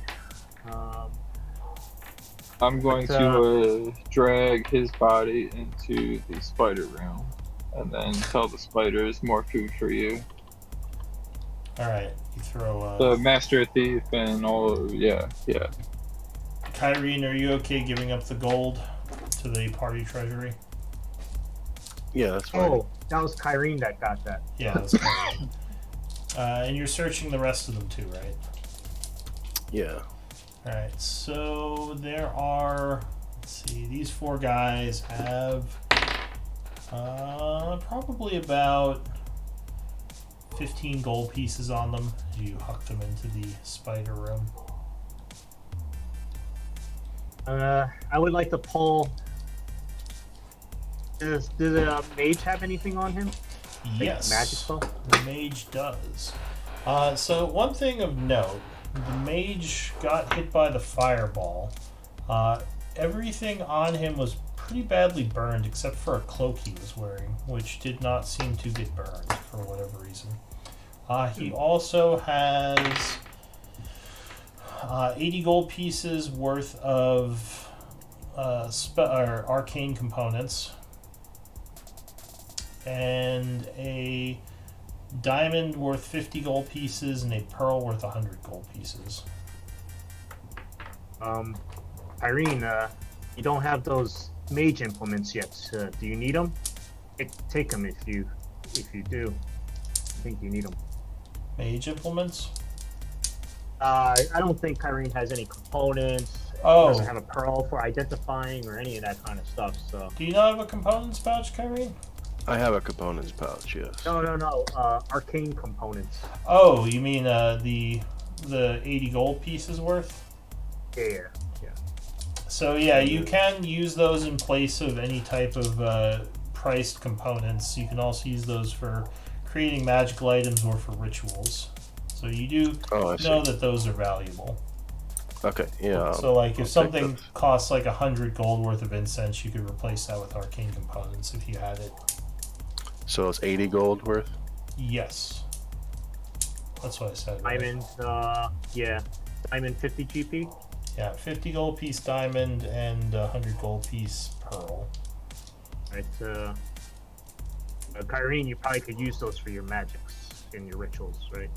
I'm going to drag his body into the spider realm, and then tell the spiders more food for you. All right, you throw. The master thief and all. Yeah. Kyrene, are you okay giving up the gold to the party treasury? Yeah, that's fine. Oh, that was Kyrene that got that. Yeah, that's fine. And you're searching the rest of them too, right? Yeah. Alright, so there are, let's see, these four guys have probably about 15 gold pieces on them. You huck them into the spider room. I would like to pull. Does the mage have anything on him? Yes, Magic spell? the mage does. So one thing of note, the mage got hit by the fireball. Everything on him was pretty badly burned except for a cloak he was wearing, which did not seem to get burned for whatever reason. He also has 80 gold pieces worth of arcane components and a diamond worth 50 gold pieces and a pearl worth 100 gold pieces. Irene, you don't have those mage implements yet. Do you need them? Take them if you do. I think you need them. Mage implements? I don't think Irene has any components. Oh. Doesn't have a pearl for identifying or any of that kind of stuff. So. Do you not have a components pouch, Kyrene? I have a components pouch, yes. No. Arcane components. Oh, you mean the 80 gold pieces worth? Yeah. So yeah, you can use those in place of any type of priced components. You can also use those for creating magical items or for rituals. So you do know that those are valuable. Okay, yeah. So, like, if I'll take something those. costs like 100 gold worth of incense, you could replace that with arcane components if you had it. So it's 80 gold worth. Yes. That's what I said. Right? Diamond, yeah. Diamond 50 GP. Yeah, 50 gold piece diamond and 100 gold piece pearl. Right, Kyrene, you probably could use those for your magics and your rituals, right?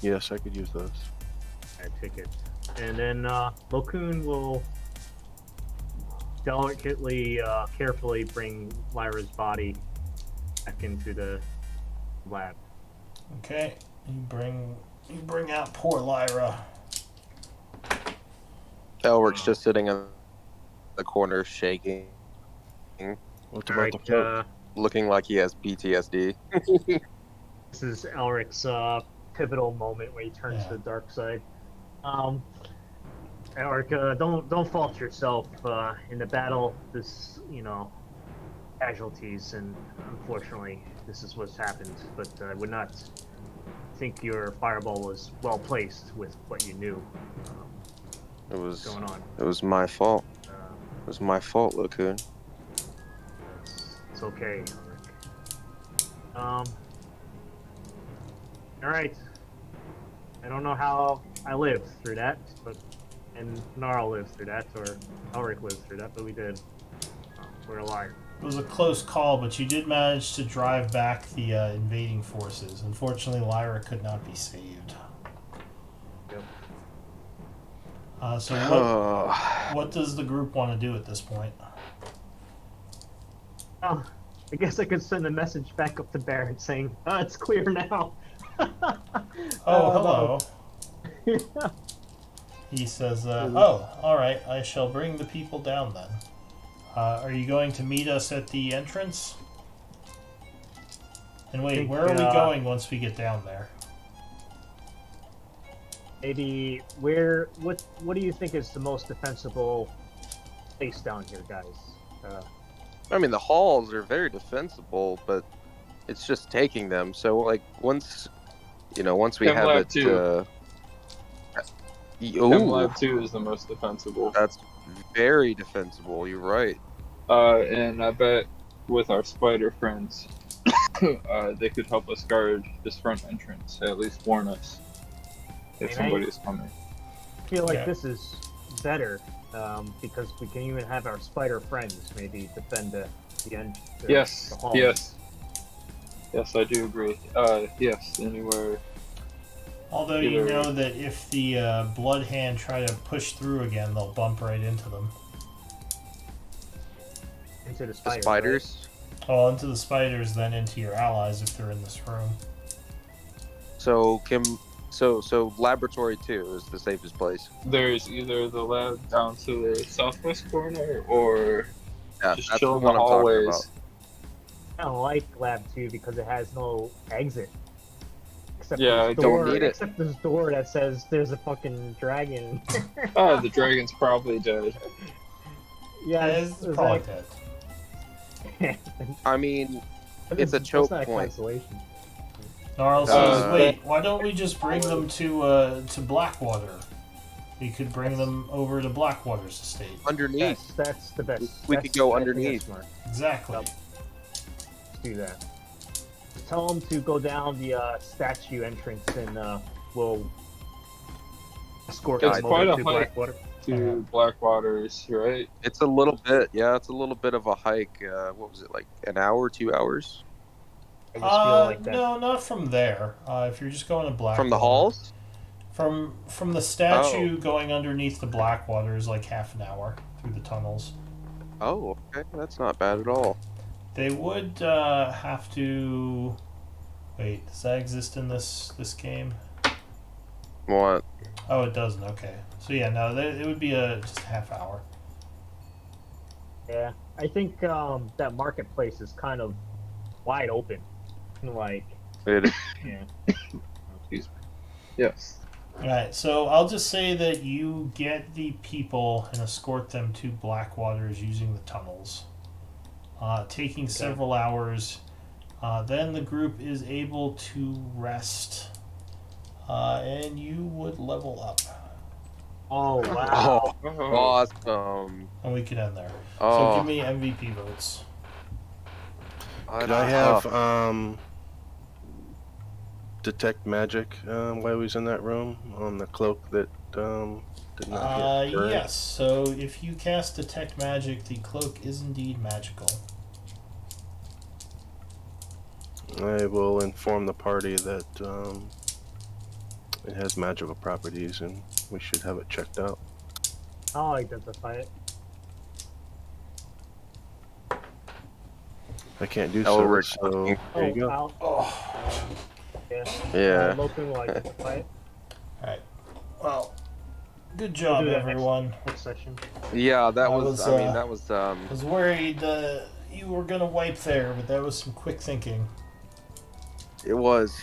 Yes, I could use those. I take it. And then Lokun will delicately, carefully bring Lyra's body back into the lab. Okay, you bring out poor Lyra. Elric's just sitting in the corner, shaking, What All about right, the cloak? looking like he has PTSD. this is Elric's pivotal moment where he turns to the dark side. Elric, don't fault yourself. In the battle, this, casualties, and unfortunately, this is what's happened. But I would not think your fireball was well placed with what you knew It was going on. It was my fault. Uh, It was my fault, Lokun. it's okay, Elric. All right. I don't know how I lived through that, and Gnarl lived through that, or Elric lived through that, but we did. We're alive. It was a close call, but you did manage to drive back the invading forces. Unfortunately, Lyra could not be saved. Yep. So what does the group want to do at this point? Oh, I guess I could send a message back up to Barrett saying, it's clear now. Oh, hello. He says, oh, alright, I shall bring the people down then. Are you going to meet us at the entrance? And wait, where are we going once we get down there? Maybe what do you think is the most defensible place down here, guys? I mean, the halls are very defensible, but it's just taking them. So, like, once we Chem have Lab it. 2. Chem Lab 2 is the most defensible. That's very defensible. You're right. And I bet with our spider friends, they could help us guard this front entrance. At least warn us if somebody's coming. I feel like this is better because we can even have our spider friends maybe defend the end. Yes, hall. yes, I do agree. Yes, anywhere. Although you know that if the Blood Hand try to push through again, they'll bump right into them. Into the The spiders. spiders. Right? Well, into the spiders, then into your allies if they're in this room. So laboratory 2 is the safest place. There's either the lab down to the southwest corner or Yeah, just that's chill the in the one I'm talking hallways. about. I don't like Lab 2 because it has no exit. Except Yeah, this I door, don't need it. Except this door that says there's a fucking dragon. Oh, the dragon's probably dead. Yeah, It's probably dead. I mean, it's a choke not point. consolation. Gnarl says, Uh, wait, why don't we just bring them to Blackwater? We could bring them over to Blackwater's estate. Underneath. That's the best. We that's could go the best underneath. Smart. Exactly. Yep. Let's do that. Tell them to go down the statue entrance and we'll escort It's them quite over a to hike. Blackwater. To Blackwaters, right? It's a little bit, yeah. It's a little bit of a hike. What was it, like an hour, 2 hours? I just feel like that. No, not from there. If you're just going to Blackwater. From the halls? From the statue going underneath the Blackwater is like half an hour through the tunnels. Oh, okay. That's not bad at all. They would have to... Wait, does that exist in this game? What? Oh, it doesn't. Okay. So yeah, no, it would be just a half hour. Yeah, I think that marketplace is kind of wide open. Like, It, yeah. Excuse me. Yes. Alright, so I'll just say that you get the people and escort them to Blackwaters using the tunnels, taking several hours. Then the group is able to rest and you would level up. Oh wow! Oh, Oh. awesome. And we can end there. So Oh, give me MVP votes. Could I have detect magic while he was in that room on the cloak that did not get burned? Yes. So if you cast Detect Magic, the cloak is indeed magical. I will inform the party that it has magical properties and we should have it checked out. I'll identify it. I can't do Elric. so there you go. I'll, Oh. Yeah. Loken will identify it. Alright. Well, good job, do that everyone. Next session. Yeah, that That was. was, I mean, that was. I was worried you were gonna wipe there, but that was some quick thinking. It was.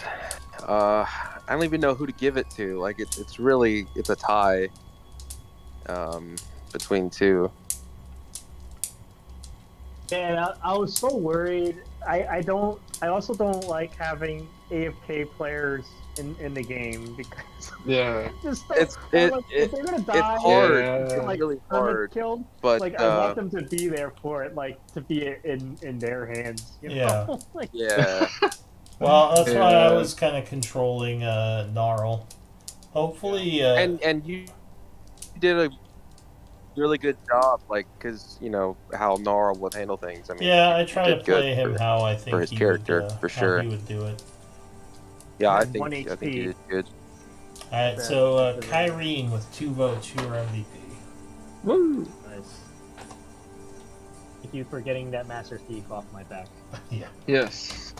I don't even know who to give it to. Like, it's really a tie. Between two. Yeah, I was so worried. I also don't like having AFK players in the game because Yeah. just It's if they're gonna die, it's hard. Yeah. It's like really permit hard. killed. But Like I want them to be there for it, like to be in their hands. You know? Yeah. Like, yeah. Well, that's why I Yeah. was kind of controlling Gnarl. Hopefully, And you did a really good job, like, because you know how Gnarl would handle things. I mean, yeah, I you try to did play good him how I think his he character, would, for how sure. he would do it. Yeah, I And think 1 you HP. did good. All right, Yeah. so Kyrene with 2 votes, you are MVP. Woo! nice. Thank you for getting that Master Thief off my back. Yeah. Yes.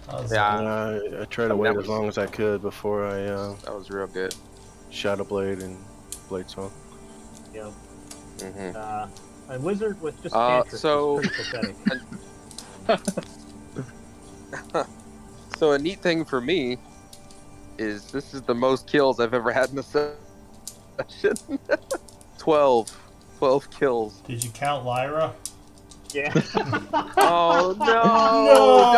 That was, Yeah. I tried to That wait was- as long as I could before I That was real good. Shadow Blade and Blade Song. You know, Hmm. a wizard with just Uh, cantrips so- is pretty pathetic. So a neat thing for me is this is the most kills I've ever had in a session. 12 kills. did you count Lyra? Yeah. Oh No, no!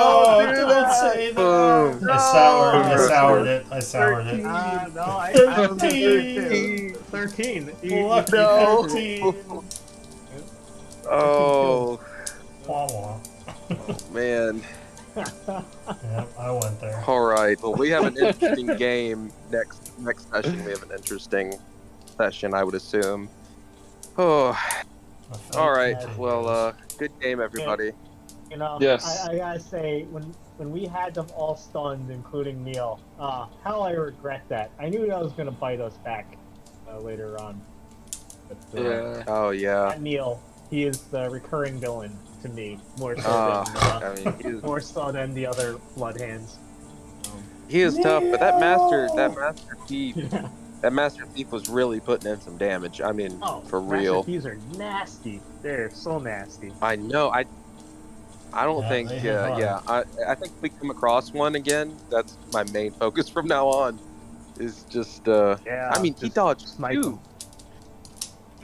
Don't do don't that! say that. Boom. I No! soured it. I soured it. No, I was 13. 13. Lucky No. 13. Oh Wah, wah. man! Yep, I went there. All right. Well, we have an interesting game next session. We have an interesting session, I would assume. Oh, The fight all right. continues. Well, good game, everybody. You know, Yes. I gotta say, when we had them all stunned, including Neil, how I regret that. I knew that was gonna bite us back later on. But, Yeah. Oh yeah. that Neil, he is the recurring villain to me, more so I mean, more so than the other blood hands. he is tough, but that master thief, Yeah. that master thief was really putting in some damage. I mean, Oh, for real. These are nasty. They're so nasty. I know. I don't Yeah, think. they hit hard. Yeah. I think if we come across one again, that's my main focus from now on. Is just. Yeah. I mean, he just dodged snipe 2. 'em.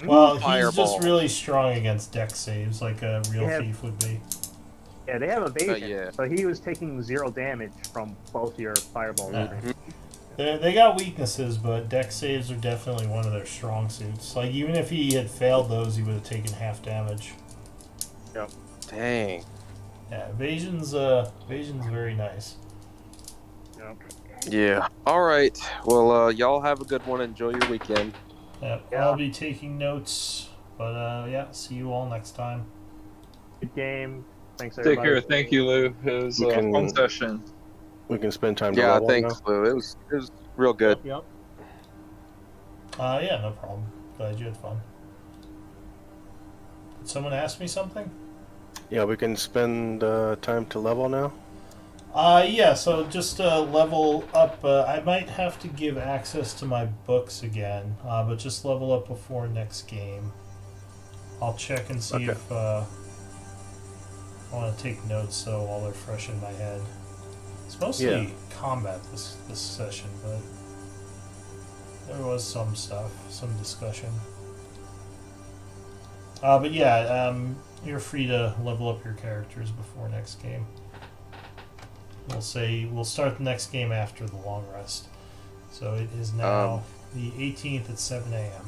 Well, he's Fireball. just really strong against deck saves, like a real Yeah. thief would be. Yeah, they have evasion, yeah. so he was taking 0 damage from both your fireballs. Yeah. Mm-hmm. They got weaknesses, but deck saves are definitely one of their strong suits. Like, even if he had failed those, he would have taken half damage. Dang. Yeah, evasion's very nice. Yep. Yeah. All right. Well, y'all have a good one. Enjoy your weekend. Yep, Yeah. I'll be taking notes, but yeah, see you all next time. Good game. Thanks, Take everybody. care. Thank you, Lou. It was We a can- fun session. We can spend time to Yeah. level Thanks, now. Lou. It was real good. Yep. Yeah, no problem. Glad you had fun. Did someone ask me something? Yeah, we can spend time to level now. Yeah, so just level up. I might have to give access to my books again, but just level up before next game. I'll check and see Okay. if I want to take notes so while they're fresh in my head. It's mostly Yeah. combat this session, but there was some stuff, some discussion. But yeah, you're free to level up your characters before next game. We'll start the next game after the long rest. So it is now the 18th at 7 a.m.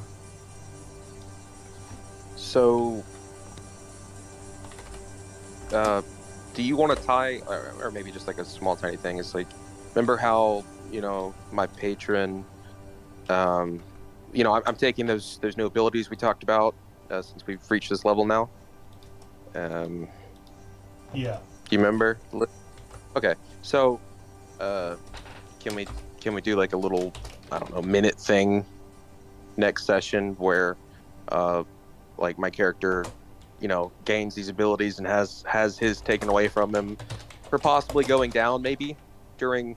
So, do you want to tie, or maybe just like a small tiny thing? It's like, remember how my patron, I'm taking those new abilities we talked about since we've reached this level now. Yeah. Do you remember? Okay, so can we do like a little, I don't know, minute thing next session where like my character gains these abilities and has his taken away from him for possibly going down maybe during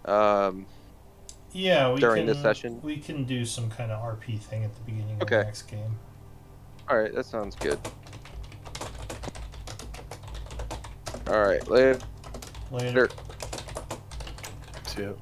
Yeah, during this session? we can do some kind of RP thing at the beginning of Okay. the next game. All right, that sounds good. All right, later. Later. See ya.